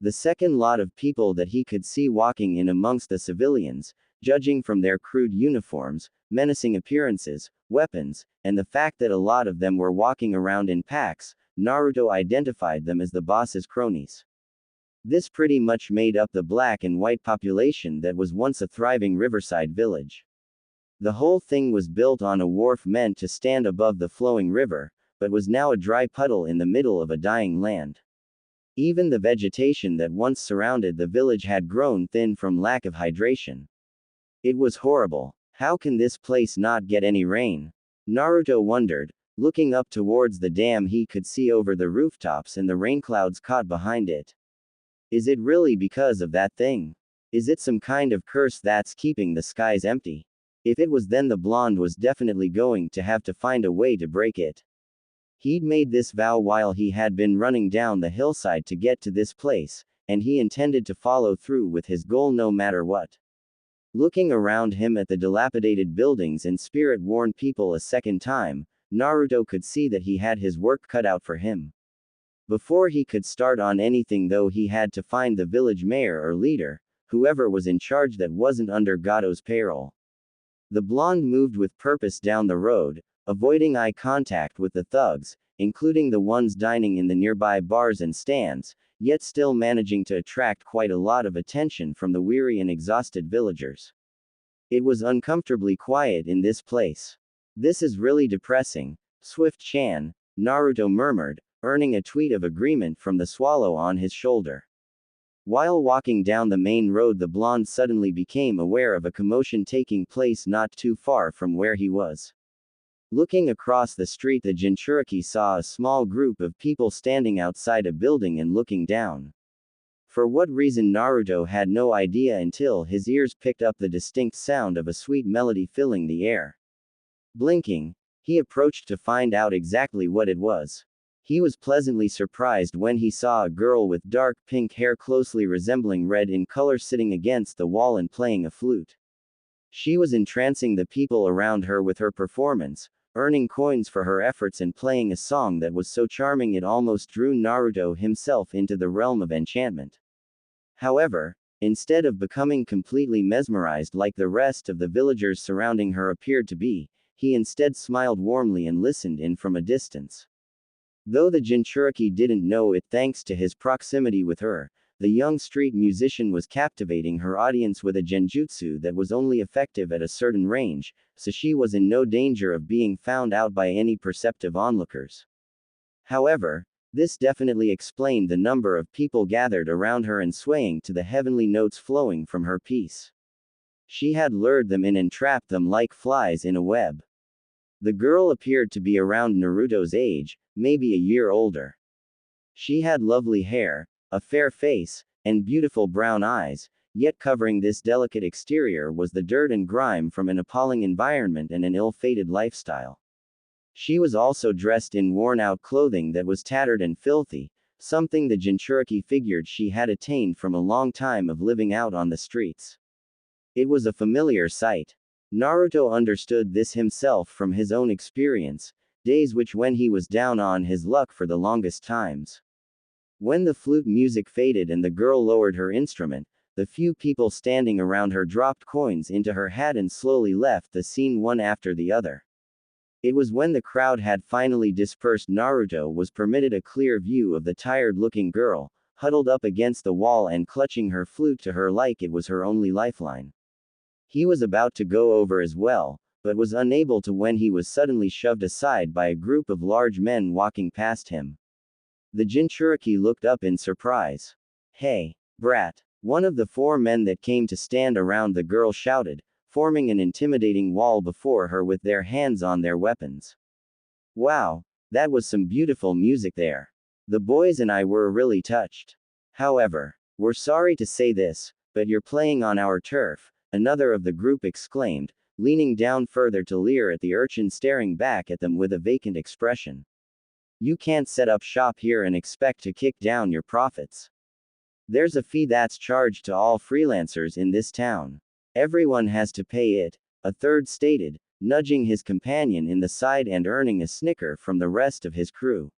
The second lot of people that he could see walking in amongst the civilians, judging from their crude uniforms, menacing appearances, weapons, and the fact that a lot of them were walking around in packs, Naruto identified them as the boss's cronies. This pretty much made up the black and white population that was once a thriving riverside village. The whole thing was built on a wharf meant to stand above the flowing river, but was now a dry puddle in the middle of a dying land. Even the vegetation that once surrounded the village had grown thin from lack of hydration. It was horrible. How can this place not get any rain? Naruto wondered, looking up towards the dam he could see over the rooftops and the rain clouds caught behind it. Is it really because of that thing? Is it some kind of curse that's keeping the skies empty? If it was, then the blonde was definitely going to have to find a way to break it. He'd made this vow while he had been running down the hillside to get to this place, and he intended to follow through with his goal no matter what. Looking around him at the dilapidated buildings and spirit-worn people a second time, Naruto could see that he had his work cut out for him. Before he could start on anything though, he had to find the village mayor or leader, whoever was in charge that wasn't under Gato's payroll. The blonde moved with purpose down the road, avoiding eye contact with the thugs, including the ones dining in the nearby bars and stands, yet still managing to attract quite a lot of attention from the weary and exhausted villagers. It was uncomfortably quiet in this place. This is really depressing, Swift-chan, Naruto murmured, earning a tweet of agreement from the swallow on his shoulder. While walking down the main road, the blonde suddenly became aware of a commotion taking place not too far from where he was. Looking across the street, the Jinchuriki saw a small group of people standing outside a building and looking down. For what reason Naruto had no idea until his ears picked up the distinct sound of a sweet melody filling the air. Blinking, he approached to find out exactly what it was. He was pleasantly surprised when he saw a girl with dark pink hair closely resembling red in color sitting against the wall and playing a flute. She was entrancing the people around her with her performance, earning coins for her efforts and playing a song that was so charming it almost drew Naruto himself into the realm of enchantment. However, instead of becoming completely mesmerized like the rest of the villagers surrounding her appeared to be, he instead smiled warmly and listened in from a distance. Though the Jinchuriki didn't know it thanks to his proximity with her, the young street musician was captivating her audience with a genjutsu that was only effective at a certain range, so she was in no danger of being found out by any perceptive onlookers. However, This definitely explained the number of people gathered around her and swaying to the heavenly notes flowing from her piece. She had lured them in and trapped them like flies in a web. The girl appeared to be around Naruto's age, maybe a year older. She had lovely hair, a fair face, and beautiful brown eyes, yet covering this delicate exterior was the dirt and grime from an appalling environment and an ill-fated lifestyle. She was also dressed in worn-out clothing that was tattered and filthy, something the Jinchuriki figured she had attained from a long time of living out on the streets. It was a familiar sight. Naruto understood this himself from his own experience, days when he was down on his luck for the longest times. When the flute music faded and the girl lowered her instrument, the few people standing around her dropped coins into her hat and slowly left the scene one after the other. It was when the crowd had finally dispersed Naruto was permitted a clear view of the tired-looking girl, huddled up against the wall and clutching her flute to her like it was her only lifeline. He was about to go over as well, but was unable to when he was suddenly shoved aside by a group of large men walking past him. The Jinchuriki looked up in surprise. "Hey, brat!" One of the four men that came to stand around the girl shouted, forming an intimidating wall before her with their hands on their weapons. "Wow, that was some beautiful music there. The boys and I were really touched. However, we're sorry to say this, but you're playing on our turf," another of the group exclaimed, leaning down further to leer at the urchin staring back at them with a vacant expression. "You can't set up shop here and expect to kick down your profits. There's a fee that's charged to all freelancers in this town. Everyone has to pay it," a third stated, nudging his companion in the side and earning a snicker from the rest of his crew.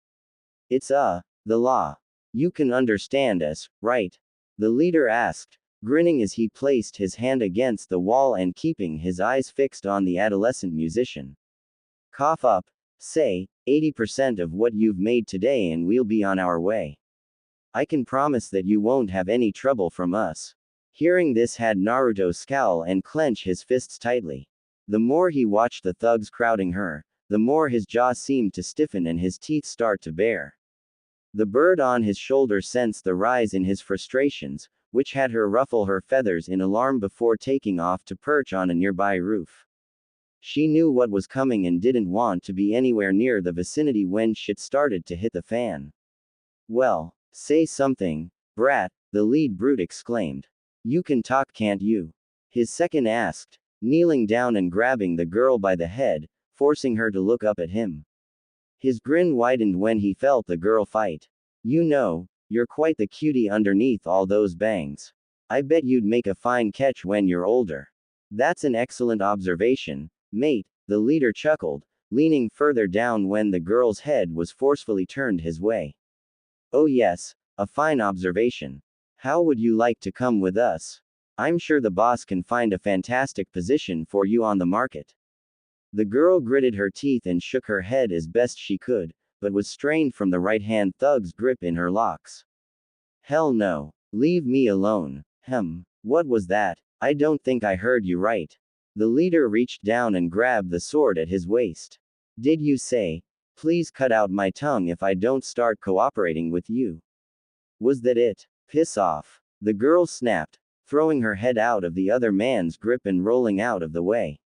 "It's the law. You can understand us, right?" the leader asked, grinning as he placed his hand against the wall and keeping his eyes fixed on the adolescent musician. "Cough up, say, 80% of what you've made today and we'll be on our way. I can promise that you won't have any trouble from us." Hearing this had Naruto scowl and clench his fists tightly. The more he watched the thugs crowding her, the more his jaw seemed to stiffen and his teeth start to bare. The bird on his shoulder sensed the rise in his frustrations, which had her ruffle her feathers in alarm before taking off to perch on a nearby roof. She knew what was coming and didn't want to be anywhere near the vicinity when shit started to hit the fan. "Well, say something, brat," the lead brute exclaimed. "You can talk, can't you?" his second asked, kneeling down and grabbing the girl by the head, forcing her to look up at him. His grin widened when he felt the girl fight. "You know, you're quite the cutie underneath all those bangs. I bet you'd make a fine catch when you're older." "That's an excellent observation, mate," the leader chuckled, leaning further down when the girl's head was forcefully turned his way. "Oh yes, a fine observation. How would you like to come with us? I'm sure the boss can find a fantastic position for you on the market." The girl gritted her teeth and shook her head as best she could, but was strained from the right-hand thug's grip in her locks. "Hell no. Leave me alone." What was that? I don't think I heard you right." The leader reached down and grabbed the sword at his waist. "Did you say, please cut out my tongue if I don't start cooperating with you? Was that it? Piss off." The girl snapped, throwing her head out of the other man's grip and rolling out of the way.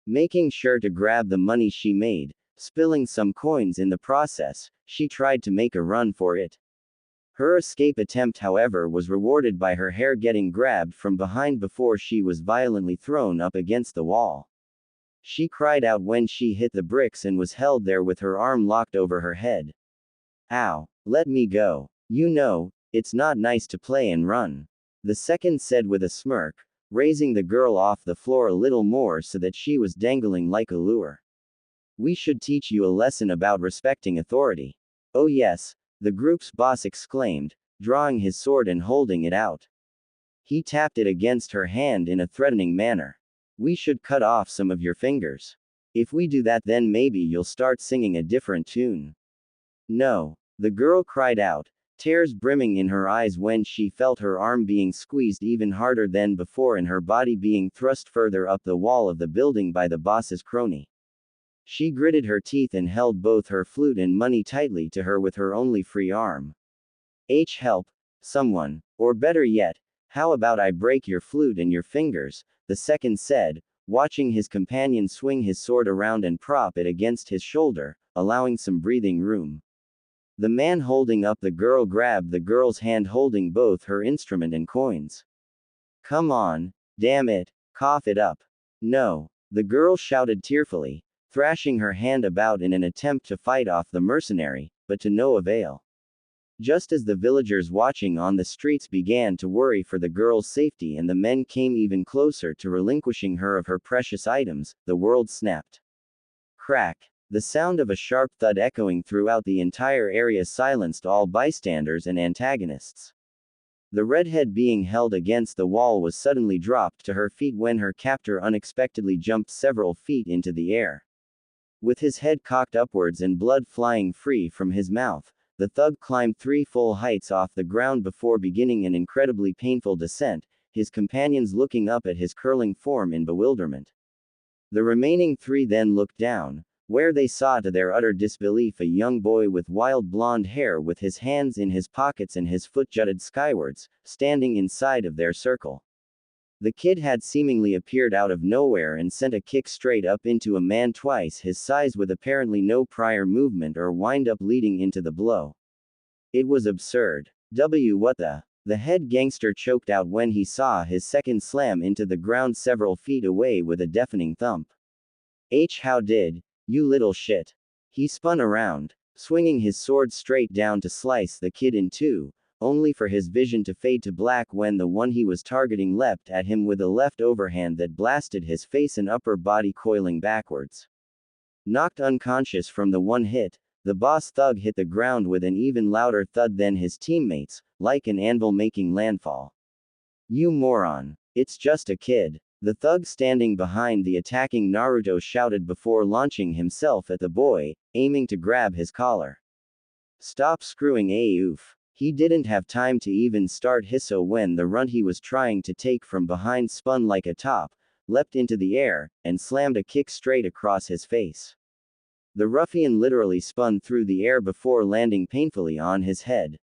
Making sure to grab the money she made, spilling some coins in the process, she tried to make a run for it. Her escape attempt, however, was rewarded by her hair getting grabbed from behind before she was violently thrown up against the wall. She cried out when she hit the bricks and was held there with her arm locked over her head. "Ow, let me go. You know, it's not nice to play and run," the second said with a smirk, raising the girl off the floor a little more so that she was dangling like a lure. "We should teach you a lesson about respecting authority." "Oh yes," the group's boss exclaimed, drawing his sword and holding it out. He tapped it against her hand in a threatening manner. "We should cut off some of your fingers. If we do that, then maybe you'll start singing a different tune." "No," the girl cried out, tears brimming in her eyes when she felt her arm being squeezed even harder than before and her body being thrust further up the wall of the building by the boss's crony. She gritted her teeth and held both her flute and money tightly to her with her only free arm. Help, someone. Or better yet, how about I break your flute and your fingers, the second said, watching his companion swing his sword around and prop it against his shoulder, allowing some breathing room. The man holding up the girl grabbed the girl's hand holding both her instrument and coins. Come on, damn it, cough it up. No, the girl shouted tearfully, thrashing her hand about in an attempt to fight off the mercenary, but to no avail. Just as the villagers watching on the streets began to worry for the girl's safety and the men came even closer to relinquishing her of her precious items, the world snapped. Crack. The sound of a sharp thud echoing throughout the entire area silenced all bystanders and antagonists. The redhead being held against the wall was suddenly dropped to her feet when her captor unexpectedly jumped several feet into the air. With his head cocked upwards and blood flying free from his mouth, the thug climbed 3 full heights off the ground before beginning an incredibly painful descent, his companions looking up at his curling form in bewilderment. The remaining 3 then looked down, where they saw to their utter disbelief a young boy with wild blonde hair with his hands in his pockets and his foot jutted skywards, standing inside of their circle. The kid had seemingly appeared out of nowhere and sent a kick straight up into a man twice his size with apparently no prior movement or wind-up leading into the blow. It was absurd. What the? The head gangster choked out when he saw his second slam into the ground several feet away with a deafening thump. How did, you little shit. He spun around, swinging his sword straight down to slice the kid in two, only for his vision to fade to black when the one he was targeting leapt at him with a left overhand that blasted his face and upper body coiling backwards. Knocked unconscious from the one hit, the boss thug hit the ground with an even louder thud than his teammates, like an anvil making landfall. You moron. It's just a kid. The thug standing behind the attacking Naruto shouted before launching himself at the boy, aiming to grab his collar. Stop screwing oof. He didn't have time to even start hisso when the run he was trying to take from behind spun like a top, leapt into the air, and slammed a kick straight across his face. The ruffian literally spun through the air before landing painfully on his head.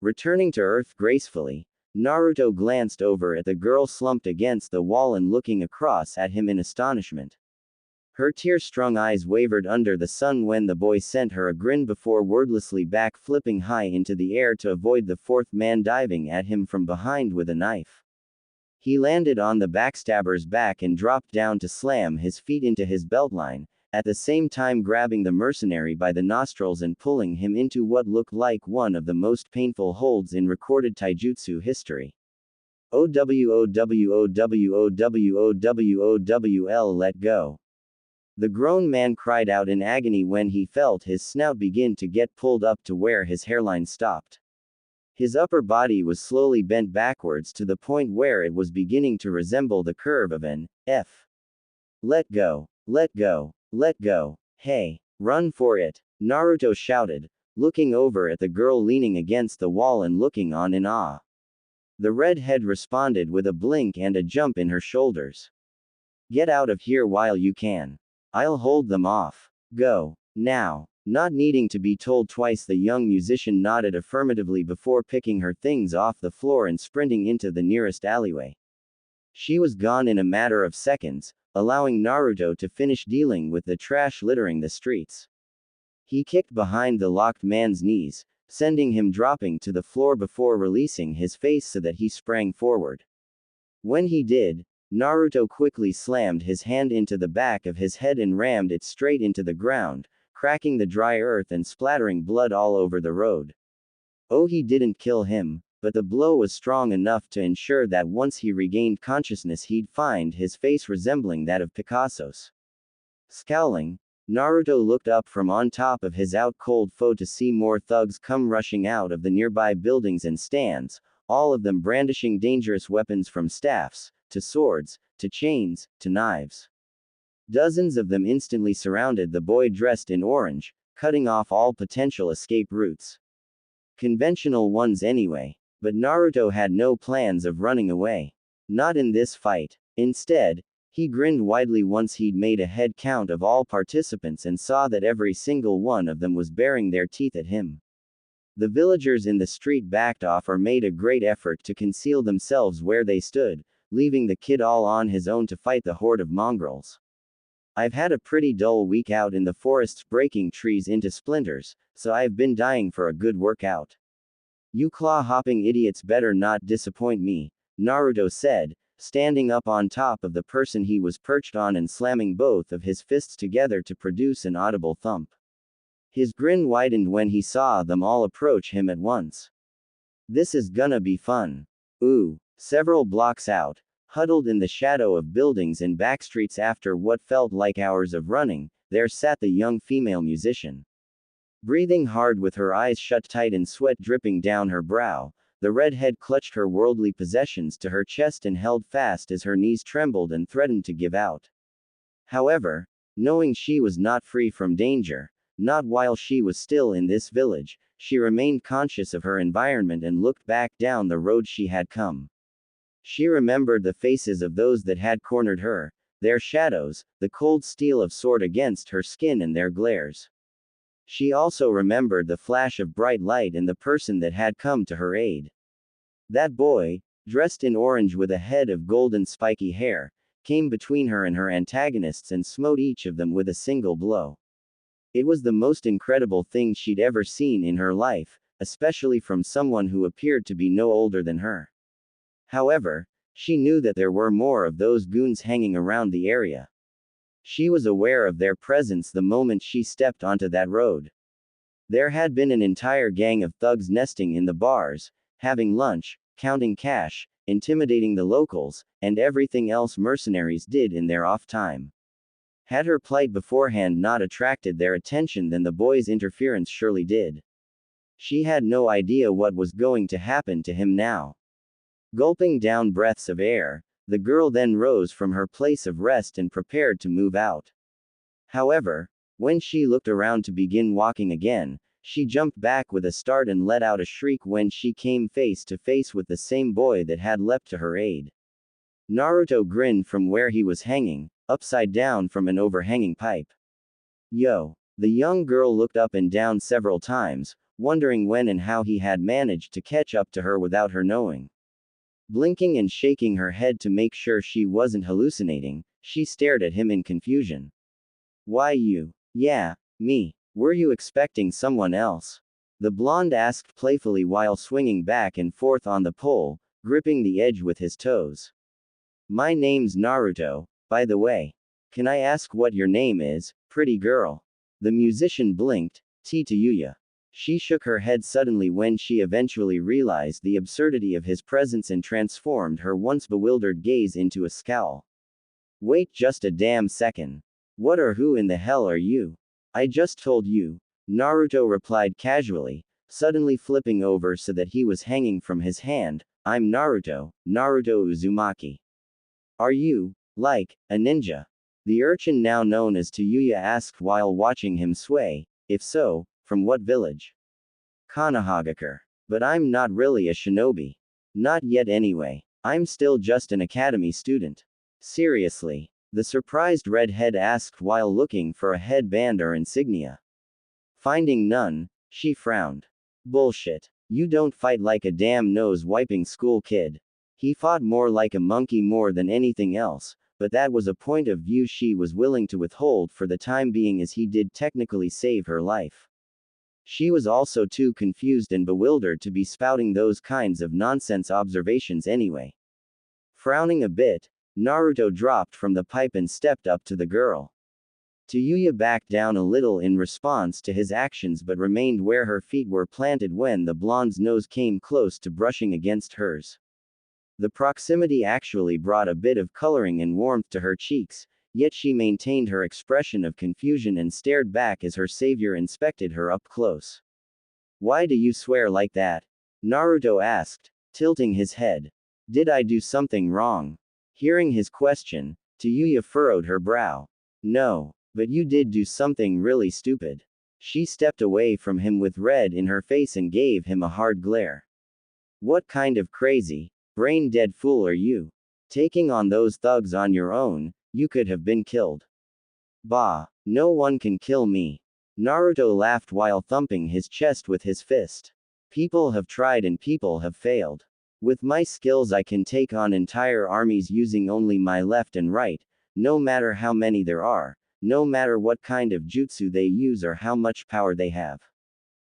Returning to earth gracefully, Naruto glanced over at the girl slumped against the wall and looking across at him in astonishment. Her tear-strung eyes wavered under the sun when the boy sent her a grin before wordlessly back-flipping high into the air to avoid the fourth man diving at him from behind with a knife. He landed on the backstabber's back and dropped down to slam his feet into his beltline, at the same time grabbing the mercenary by the nostrils and pulling him into what looked like one of the most painful holds in recorded taijutsu history. OWOWOWOWOWOWOWL let go. The grown man cried out in agony when he felt his snout begin to get pulled up to where his hairline stopped. His upper body was slowly bent backwards to the point where it was beginning to resemble the curve of an F. Let go. Let go. Let go. Hey, run for it, Naruto shouted, looking over at the girl leaning against the wall and looking on in awe. The redhead responded with a blink and a jump in her shoulders. Get out of here while you can. I'll hold them off. Go. Now. Not needing to be told twice, the young musician nodded affirmatively before picking her things off the floor and sprinting into the nearest alleyway. She was gone in a matter of seconds, allowing Naruto to finish dealing with the trash littering the streets. He kicked behind the locked man's knees, sending him dropping to the floor before releasing his face so that he sprang forward. When he did, Naruto quickly slammed his hand into the back of his head and rammed it straight into the ground, cracking the dry earth and splattering blood all over the road. Oh, he didn't kill him, but the blow was strong enough to ensure that once he regained consciousness he'd find his face resembling that of Picasso's. Scowling, Naruto looked up from on top of his out-cold foe to see more thugs come rushing out of the nearby buildings and stands, all of them brandishing dangerous weapons from staffs, to swords, to chains, to knives. Dozens of them instantly surrounded the boy dressed in orange, cutting off all potential escape routes. Conventional ones anyway, but Naruto had no plans of running away. Not in this fight. Instead, He grinned widely once he'd made a head count of all participants and saw that every single one of them was baring their teeth at him. The villagers in the street backed off or made a great effort to conceal themselves where they stood, leaving the kid all on his own to fight the horde of mongrels. I've had a pretty dull week out in the forests breaking trees into splinters, so I've been dying for a good workout. You claw-hopping idiots better not disappoint me, Naruto said, standing up on top of the person he was perched on and slamming both of his fists together to produce an audible thump. His grin widened when he saw them all approach him at once. This is gonna be fun. Ooh. Several blocks out, huddled in the shadow of buildings and backstreets after what felt like hours of running, there sat the young female musician. Breathing hard with her eyes shut tight and sweat dripping down her brow, the redhead clutched her worldly possessions to her chest and held fast as her knees trembled and threatened to give out. However, knowing she was not free from danger, not while she was still in this village, she remained conscious of her environment and looked back down the road she had come. She remembered the faces of those that had cornered her, their shadows, the cold steel of sword against her skin and their glares. She also remembered the flash of bright light and the person that had come to her aid. That boy, dressed in orange with a head of golden spiky hair, came between her and her antagonists and smote each of them with a single blow. It was the most incredible thing she'd ever seen in her life, especially from someone who appeared to be no older than her. However, she knew that there were more of those goons hanging around the area. She was aware of their presence the moment she stepped onto that road. There had been an entire gang of thugs nesting in the bars, having lunch, counting cash, intimidating the locals, and everything else mercenaries did in their off time. Had her plight beforehand not attracted their attention, then the boy's interference surely did. She had no idea what was going to happen to him now. Gulping down breaths of air, the girl then rose from her place of rest and prepared to move out. However, when she looked around to begin walking again, she jumped back with a start and let out a shriek when she came face to face with the same boy that had leapt to her aid. Naruto grinned from where he was hanging, upside down from an overhanging pipe. Yo! The young girl looked up and down several times, wondering when and how he had managed to catch up to her without her knowing. Blinking and shaking her head to make sure she wasn't hallucinating, she stared at him in confusion. Why you? Yeah, me. Were you expecting someone else? The blonde asked playfully while swinging back and forth on the pole, gripping the edge with his toes. My name's Naruto, by the way. Can I ask what your name is, pretty girl? The musician blinked, to Yuya. She shook her head suddenly when she eventually realized the absurdity of his presence and transformed her once bewildered gaze into a scowl. Wait just a damn second. What or who in the hell are you? I just told you, Naruto replied casually, suddenly flipping over so that he was hanging from his hand. I'm Naruto, Naruto Uzumaki. Are you, like, a ninja? The urchin now known as Yuya asked while watching him sway. If so, from what village? Konohagakure. But I'm not really a shinobi. Not yet anyway. I'm still just an academy student. Seriously? The surprised redhead asked while looking for a headband or insignia. Finding none, she frowned. Bullshit. You don't fight like a damn nose-wiping school kid. He fought more like a monkey more than anything else, but that was a point of view she was willing to withhold for the time being as he did technically save her life. She was also too confused and bewildered to be spouting those kinds of nonsense observations anyway. Frowning a bit, Naruto dropped from the pipe and stepped up to the girl. Yuya backed down a little in response to his actions but remained where her feet were planted when the blonde's nose came close to brushing against hers. The proximity actually brought a bit of coloring and warmth to her cheeks, yet she maintained her expression of confusion and stared back as her savior inspected her up close. Why do you swear like that? Naruto asked, tilting his head. Did I do something wrong? Hearing his question, Yuya furrowed her brow. No, but you did do something really stupid. She stepped away from him with red in her face and gave him a hard glare. What kind of crazy, brain-dead fool are you? Taking on those thugs on your own, You could have been killed. Bah, no one can kill me. Naruto laughed while thumping his chest with his fist. People have tried and people have failed. With my skills I can take on entire armies using only my left and right, no matter how many there are, no matter what kind of jutsu they use or how much power they have.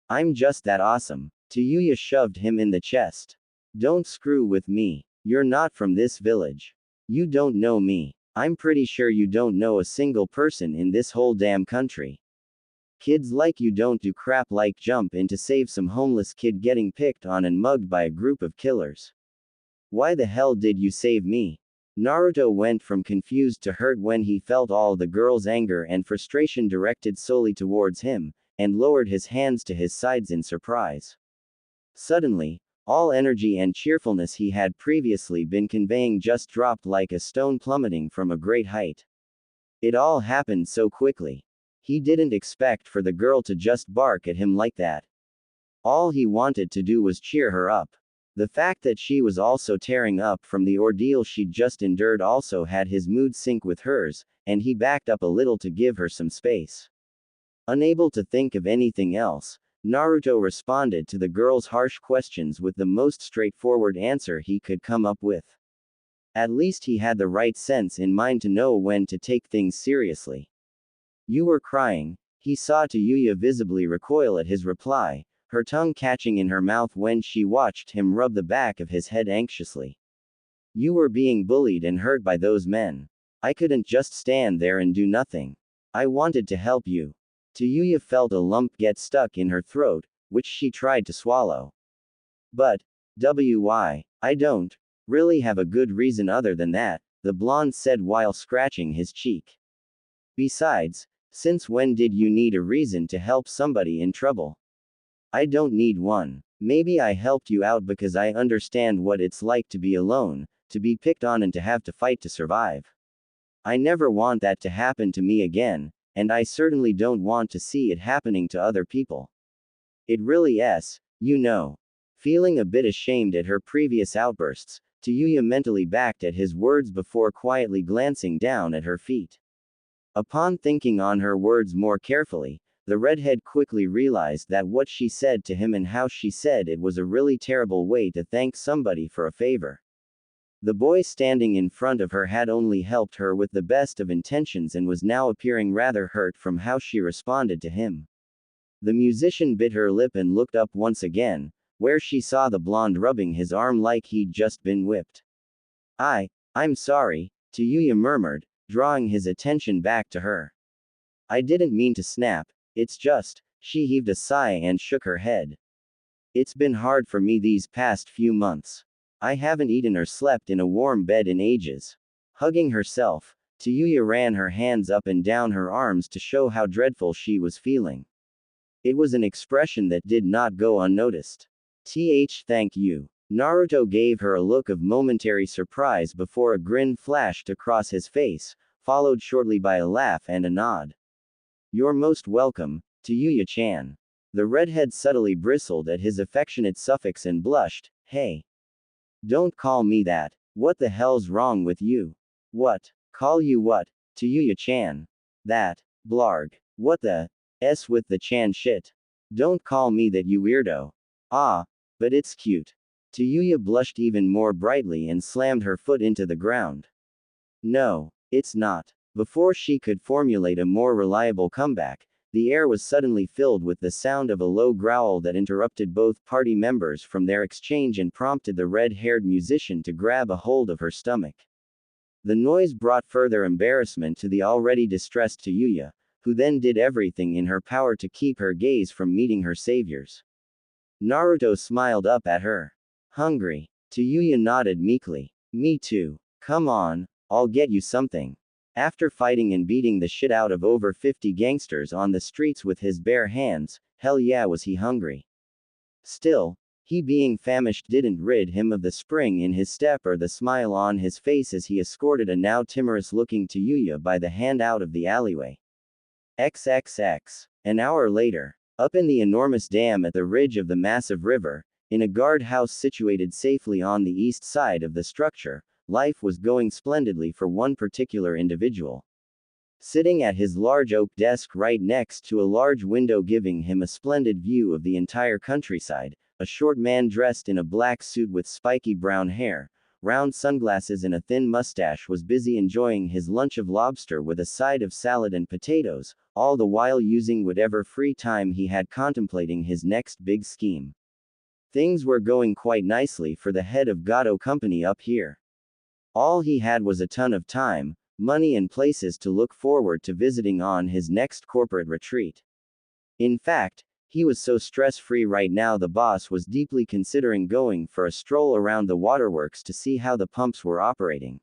I'm just that awesome. Tayuya shoved him in the chest. Don't screw with me. You're not from this village. You don't know me. I'm pretty sure you don't know a single person in this whole damn country. Kids like you don't do crap like jump in to save some homeless kid getting picked on and mugged by a group of killers. Why the hell did you save me? Naruto went from confused to hurt when he felt all the girl's anger and frustration directed solely towards him, and lowered his hands to his sides in surprise. Suddenly, all energy and cheerfulness he had previously been conveying just dropped like a stone plummeting from a great height. It all happened so quickly. He didn't expect for the girl to just bark at him like that. All he wanted to do was cheer her up. The fact that she was also tearing up from the ordeal she'd just endured also had his mood sync with hers, and he backed up a little to give her some space. Unable to think of anything else, Naruto responded to the girl's harsh questions with the most straightforward answer he could come up with. At least he had the right sense in mind to know when to take things seriously. You were crying. He saw Tayuya visibly recoil at his reply, her tongue catching in her mouth when she watched him rub the back of his head anxiously. You were being bullied and hurt by those men. I couldn't just stand there and do nothing. I wanted to help you. Tayuya felt a lump get stuck in her throat, which she tried to swallow. But, I don't really have a good reason other than that, the blonde said while scratching his cheek. Besides, since when did you need a reason to help somebody in trouble? I don't need one. Maybe I helped you out because I understand what it's like to be alone, to be picked on and to have to fight to survive. I never want that to happen to me again, and I certainly don't want to see it happening to other people. It really is, you know. Feeling a bit ashamed at her previous outbursts, Tayuya mentally backed at his words before quietly glancing down at her feet. Upon thinking on her words more carefully, the redhead quickly realized that what she said to him and how she said it was a really terrible way to thank somebody for a favor. The boy standing in front of her had only helped her with the best of intentions and was now appearing rather hurt from how she responded to him. The musician bit her lip and looked up once again, where she saw the blonde rubbing his arm like he'd just been whipped. I'm sorry, Tayuya murmured, drawing his attention back to her. I didn't mean to snap, it's just, she heaved a sigh and shook her head. It's been hard for me these past few months. I haven't eaten or slept in a warm bed in ages. Hugging herself, Tayuya ran her hands up and down her arms to show how dreadful she was feeling. It was an expression that did not go unnoticed. Thank you. Naruto gave her a look of momentary surprise before a grin flashed across his face, followed shortly by a laugh and a nod. You're most welcome, Tayuya-chan. The redhead subtly bristled at his affectionate suffix and blushed. Hey. Don't call me that. What the hell's wrong with you? What? Call you what? Tayuya-chan. That. Blarg. What the S with the chan shit? Don't call me that, you weirdo. Ah, but it's cute. Tayuya blushed even more brightly and slammed her foot into the ground. No, it's not. Before she could formulate a more reliable comeback, the air was suddenly filled with the sound of a low growl that interrupted both party members from their exchange and prompted the red-haired musician to grab a hold of her stomach. The noise brought further embarrassment to the already distressed Tayuya, who then did everything in her power to keep her gaze from meeting her saviors. Naruto smiled up at her. Hungry? Tayuya nodded meekly. Me too. Come on, I'll get you something. After fighting and beating the shit out of over 50 gangsters on the streets with his bare hands, hell yeah was he hungry. Still, he being famished didn't rid him of the spring in his step or the smile on his face as he escorted a now timorous-looking Tayuya by the hand out of the alleyway. XXX. An hour later, up in the enormous dam at the ridge of the massive river, in a guardhouse situated safely on the east side of the structure, life was going splendidly for one particular individual. Sitting at his large oak desk right next to a large window giving him a splendid view of the entire countryside, a short man dressed in a black suit with spiky brown hair, round sunglasses and a thin mustache was busy enjoying his lunch of lobster with a side of salad and potatoes, all the while using whatever free time he had contemplating his next big scheme. Things were going quite nicely for the head of Gato Company up here. All he had was a ton of time, money and places to look forward to visiting on his next corporate retreat. In fact, he was so stress-free right now the boss was deeply considering going for a stroll around the waterworks to see how the pumps were operating.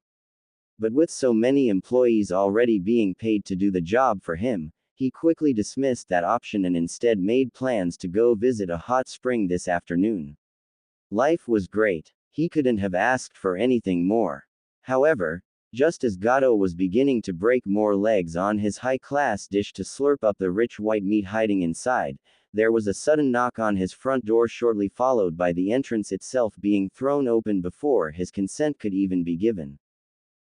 But with so many employees already being paid to do the job for him, he quickly dismissed that option and instead made plans to go visit a hot spring this afternoon. Life was great. He couldn't have asked for anything more. However, just as Gato was beginning to break more legs on his high-class dish to slurp up the rich white meat hiding inside, there was a sudden knock on his front door shortly followed by the entrance itself being thrown open before his consent could even be given.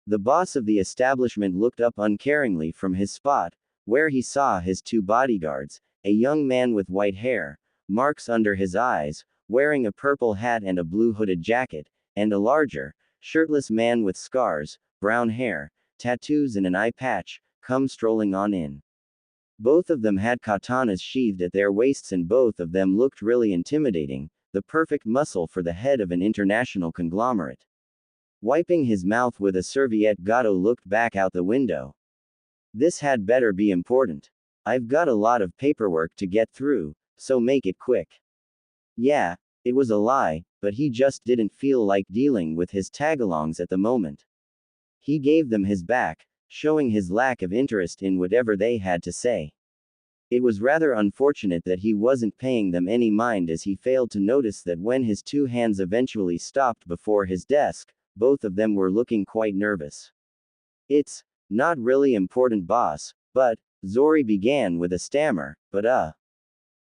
The boss of the establishment looked up uncaringly from his spot, where he saw his two bodyguards, a young man with white hair, marks under his eyes, wearing a purple hat and a blue hooded jacket, and a larger, shirtless man with scars, brown hair, tattoos and an eye patch, come strolling on in. Both of them had katanas sheathed at their waists and both of them looked really intimidating, the perfect muscle for the head of an international conglomerate. Wiping his mouth with a serviette, Gato looked back out the window. This had better be important. I've got a lot of paperwork to get through, so make it quick. Yeah, it was a lie, but he just didn't feel like dealing with his tagalongs at the moment. He gave them his back, showing his lack of interest in whatever they had to say. It was rather unfortunate that he wasn't paying them any mind as he failed to notice that when his two hands eventually stopped before his desk, both of them were looking quite nervous. It's not really important, boss, but, Zori began with a stammer, but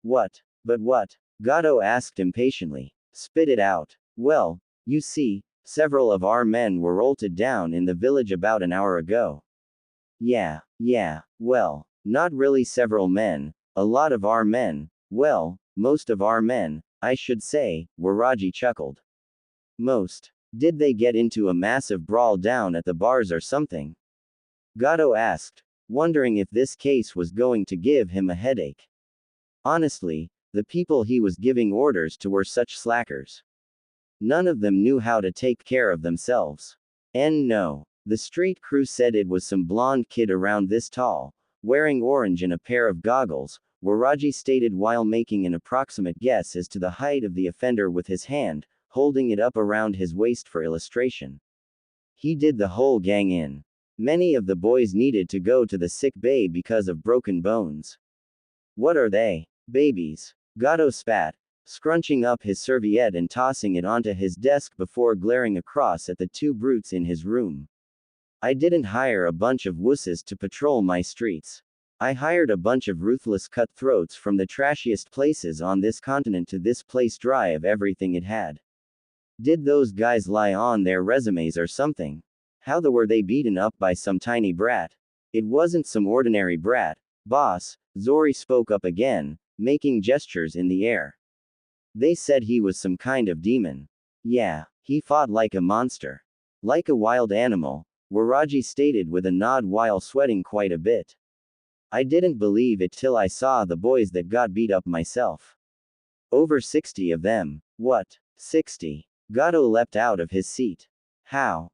What? But what? Gato asked impatiently. Spit it out. Well, you see, several of our men were ulted down in the village about an hour ago. Yeah, well, not really several men, a lot of our men, well, most of our men, I should say, Waraji chuckled. Most. Did they get into a massive brawl down at the bars or something? Gato asked, wondering if this case was going to give him a headache. Honestly, the people he was giving orders to were such slackers. None of them knew how to take care of themselves. And no. The street crew said it was some blonde kid around this tall, wearing orange and a pair of goggles, Waraji stated while making an approximate guess as to the height of the offender with his hand, holding it up around his waist for illustration. He did the whole gang in. Many of the boys needed to go to the sick bay because of broken bones. What are they? Babies. Gato spat, scrunching up his serviette and tossing it onto his desk before glaring across at the two brutes in his room. I didn't hire a bunch of wusses to patrol my streets. I hired a bunch of ruthless cutthroats from the trashiest places on this continent to this place dry of everything it had. Did those guys lie on their resumes or something? How were they beaten up by some tiny brat? It wasn't some ordinary brat, boss, Zori spoke up again, making gestures in the air. They said he was some kind of demon. Yeah, he fought like a monster. Like a wild animal, Waraji stated with a nod while sweating quite a bit. I didn't believe it till I saw the boys that got beat up myself. Over 60 of them. What? 60? Gato leapt out of his seat. How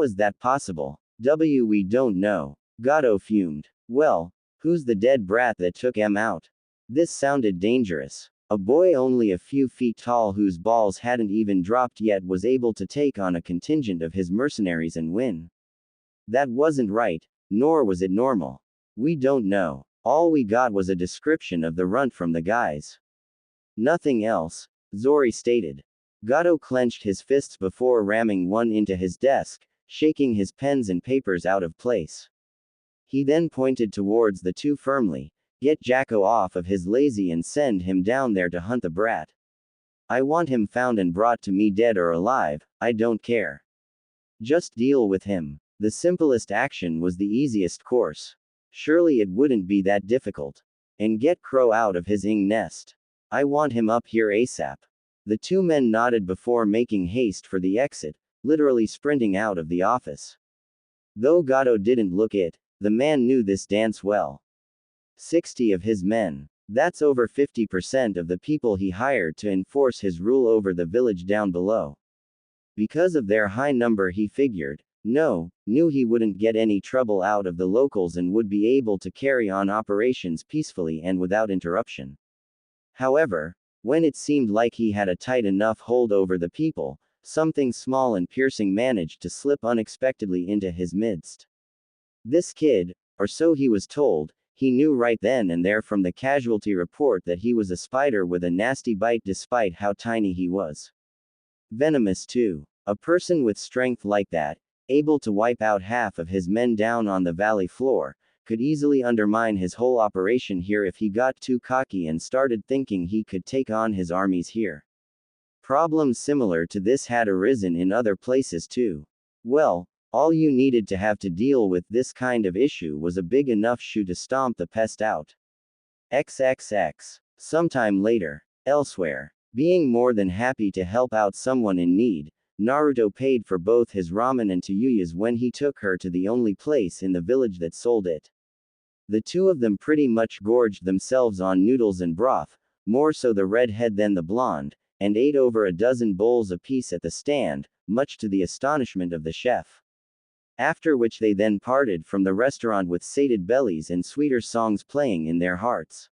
is that possible? We don't know. Gato fumed. Well, who's the dead brat that took him out? This sounded dangerous. A boy only a few feet tall whose balls hadn't even dropped yet was able to take on a contingent of his mercenaries and win. That wasn't right, nor was it normal. We don't know. All we got was a description of the runt from the guys. Nothing else, Zori stated. Gato clenched his fists before ramming one into his desk, shaking his pens and papers out of place. He then pointed towards the two firmly. Get Jacko off of his lazy and send him down there to hunt the brat. I want him found and brought to me dead or alive, I don't care. Just deal with him. The simplest action was the easiest course. Surely it wouldn't be that difficult. And get Crow out of his nest. I want him up here ASAP. The two men nodded before making haste for the exit, literally sprinting out of the office. Though Gato didn't look it, the man knew this dance well. 60 of his men. That's over 50% of the people he hired to enforce his rule over the village down below. Because of their high number, he figured, knew he wouldn't get any trouble out of the locals and would be able to carry on operations peacefully and without interruption. However, when it seemed like he had a tight enough hold over the people, something small and piercing managed to slip unexpectedly into his midst. This kid, or so he was told, he knew right then and there from the casualty report that he was a spider with a nasty bite despite how tiny he was. Venomous too. A person with strength like that, able to wipe out half of his men down on the valley floor, could easily undermine his whole operation here if he got too cocky and started thinking he could take on his armies here. Problems similar to this had arisen in other places too. Well, all you needed to have to deal with this kind of issue was a big enough shoe to stomp the pest out. XXX. Sometime later. Elsewhere. Being more than happy to help out someone in need, Naruto paid for both his ramen and Tayuya's when he took her to the only place in the village that sold it. The two of them pretty much gorged themselves on noodles and broth, more so the redhead than the blonde, and ate over a dozen bowls apiece at the stand, much to the astonishment of the chef. After which they then parted from the restaurant with sated bellies and sweeter songs playing in their hearts.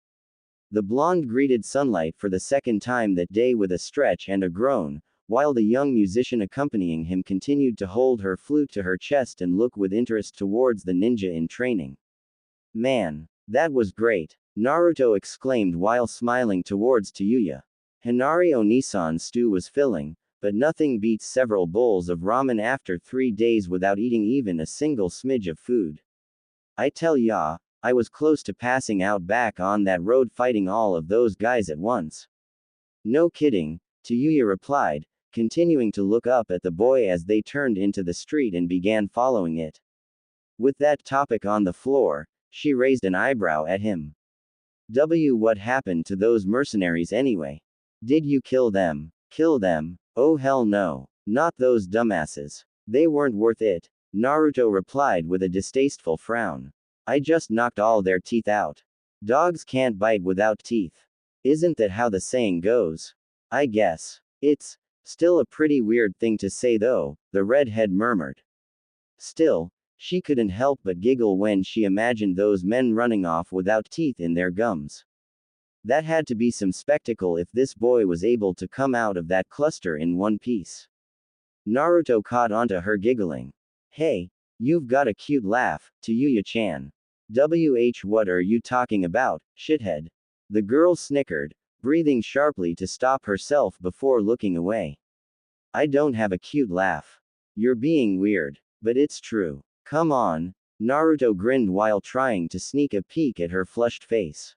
The blonde greeted sunlight for the second time that day with a stretch and a groan, while the young musician accompanying him continued to hold her flute to her chest and look with interest towards the ninja in training. Man, that was great, Naruto exclaimed while smiling towards Tayuya. Hinari Onisan's stew was filling, but nothing beats several bowls of ramen after 3 days without eating even a single smidge of food. I tell ya, I was close to passing out back on that road fighting all of those guys at once. No kidding, Tayuya replied, continuing to look up at the boy as they turned into the street and began following it. With that topic on the floor, she raised an eyebrow at him. What happened to those mercenaries anyway? Did you kill them? Kill them? Oh hell no. Not those dumbasses. They weren't worth it, Naruto replied with a distasteful frown. I just knocked all their teeth out. Dogs can't bite without teeth. Isn't that how the saying goes? I guess. It's still a pretty weird thing to say though, the redhead murmured. Still, she couldn't help but giggle when she imagined those men running off without teeth in their gums. That had to be some spectacle if this boy was able to come out of that cluster in one piece. Naruto caught onto her giggling. Hey, you've got a cute laugh, Tayuya-chan. What are you talking about, shithead? The girl snickered, breathing sharply to stop herself before looking away. I don't have a cute laugh. You're being weird, but it's true. Come on. Naruto grinned while trying to sneak a peek at her flushed face.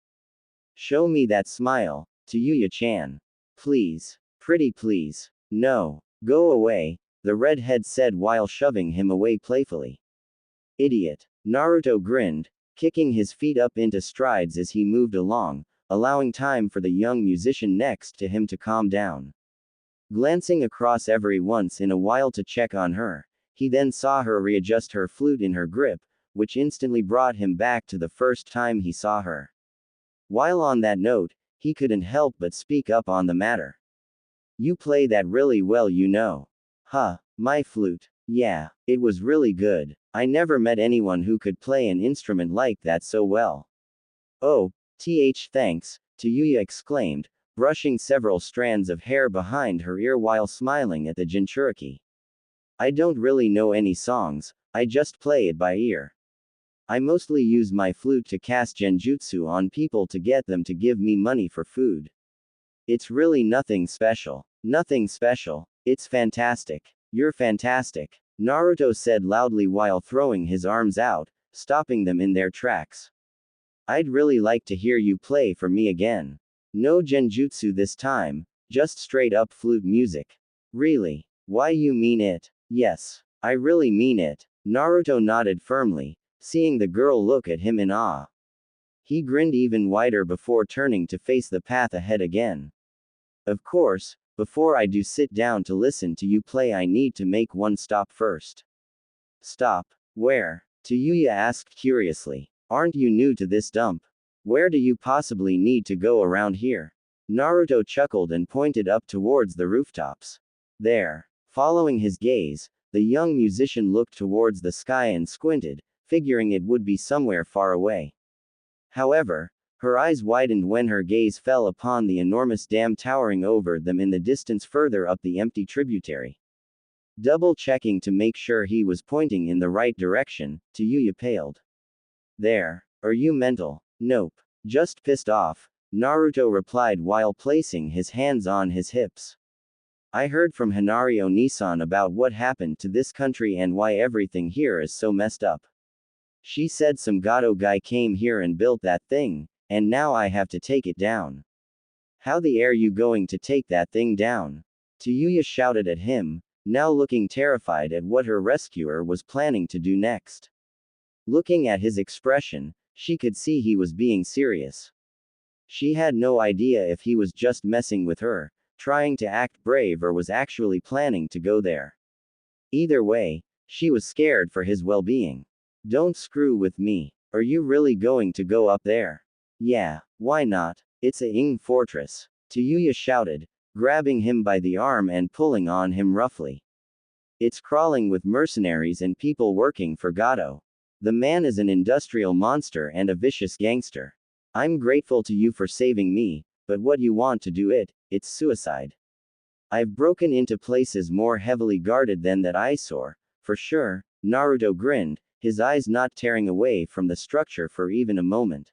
Show me that smile, Tayuya-chan. Please. Pretty please. No. Go away, the redhead said while shoving him away playfully. Idiot. Naruto grinned, kicking his feet up into strides as he moved along, allowing time for the young musician next to him to calm down. Glancing across every once in a while to check on her, he then saw her readjust her flute in her grip, which instantly brought him back to the first time he saw her. While on that note, he couldn't help but speak up on the matter. You play that really well, you know. Huh, my flute. Yeah, it was really good. I never met anyone who could play an instrument like that so well. Oh, thanks, Tayuya exclaimed, brushing several strands of hair behind her ear while smiling at the Jinchuriki. I don't really know any songs, I just play it by ear. I mostly use my flute to cast genjutsu on people to get them to give me money for food. It's really nothing special. Nothing special. It's fantastic. You're fantastic, Naruto said loudly while throwing his arms out, stopping them in their tracks. I'd really like to hear you play for me again. No genjutsu this time, just straight up flute music. Really? Why you mean it? Yes. I really mean it. Naruto nodded firmly, seeing the girl look at him in awe. He grinned even wider before turning to face the path ahead again. Of course, before I do sit down to listen to you play, I need to make one stop first. Stop? Where? Tayuya asked curiously. Aren't you new to this dump? Where do you possibly need to go around here? Naruto chuckled and pointed up towards the rooftops. There. Following his gaze, the young musician looked towards the sky and squinted, figuring it would be somewhere far away. However, her eyes widened when her gaze fell upon the enormous dam towering over them in the distance further up the empty tributary. Double-checking to make sure he was pointing in the right direction, Tayuya paled. There. Are you mental? Nope. Just pissed off, Naruto replied while placing his hands on his hips. I heard from Hinata-san about what happened to this country and why everything here is so messed up. She said some Gato guy came here and built that thing, and now I have to take it down. How the air you going to take that thing down? Tayuya shouted at him, now looking terrified at what her rescuer was planning to do next. Looking at his expression, she could see he was being serious. She had no idea if he was just messing with her, trying to act brave, or was actually planning to go there. Either way, she was scared for his well-being. Don't screw with me. Are you really going to go up there? Yeah, why not? It's a Ing fortress. Tayuya shouted, grabbing him by the arm and pulling on him roughly. It's crawling with mercenaries and people working for Gato. The man is an industrial monster and a vicious gangster. I'm grateful to you for saving me, but what you want to do it's suicide. I've broken into places more heavily guarded than that eyesore, for sure. Naruto grinned, his eyes not tearing away from the structure for even a moment.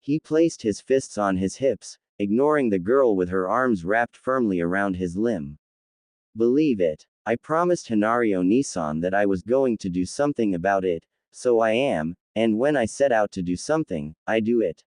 He placed his fists on his hips, ignoring the girl with her arms wrapped firmly around his limb. Believe it. I promised Hinata-san that I was going to do something about it, so I am, and when I set out to do something, I do it.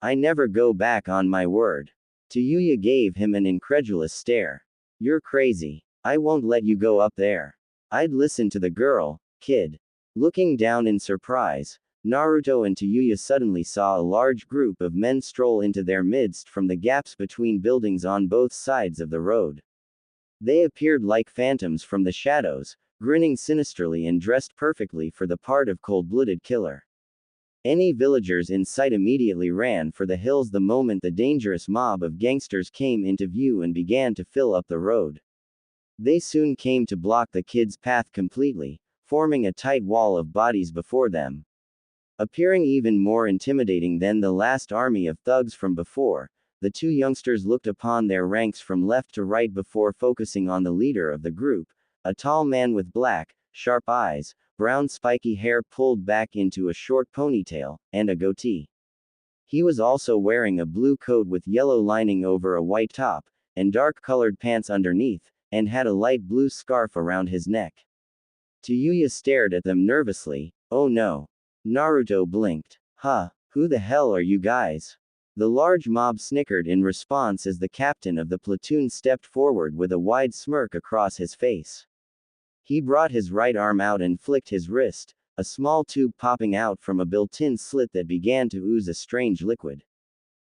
I never go back on my word. Tayuya gave him an incredulous stare. You're crazy. I won't let you go up there. I'd listen to the girl, kid. Looking down in surprise, Naruto and Tayuya suddenly saw a large group of men stroll into their midst from the gaps between buildings on both sides of the road. They appeared like phantoms from the shadows, grinning sinisterly and dressed perfectly for the part of cold-blooded killer. Any villagers in sight immediately ran for the hills the moment the dangerous mob of gangsters came into view and began to fill up the road. They soon came to block the kids' path completely, forming a tight wall of bodies before them. Appearing even more intimidating than the last army of thugs from before, the two youngsters looked upon their ranks from left to right before focusing on the leader of the group, a tall man with black, sharp eyes, brown spiky hair pulled back into a short ponytail, and a goatee. He was also wearing a blue coat with yellow lining over a white top, and dark-colored pants underneath, and had a light blue scarf around his neck. Tayuya stared at them nervously. Oh no. Naruto blinked. Huh, who the hell are you guys? The large mob snickered in response as the captain of the platoon stepped forward with a wide smirk across his face. He brought his right arm out and flicked his wrist, a small tube popping out from a built-in slit that began to ooze a strange liquid.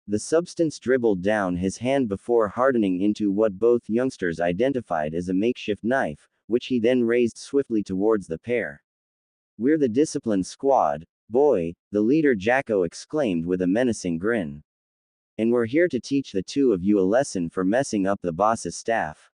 The substance dribbled down his hand before hardening into what both youngsters identified as a makeshift knife, which he then raised swiftly towards the pair. We're the disciplined squad, boy, the leader Jacko exclaimed with a menacing grin. And we're here to teach the two of you a lesson for messing up the boss's staff.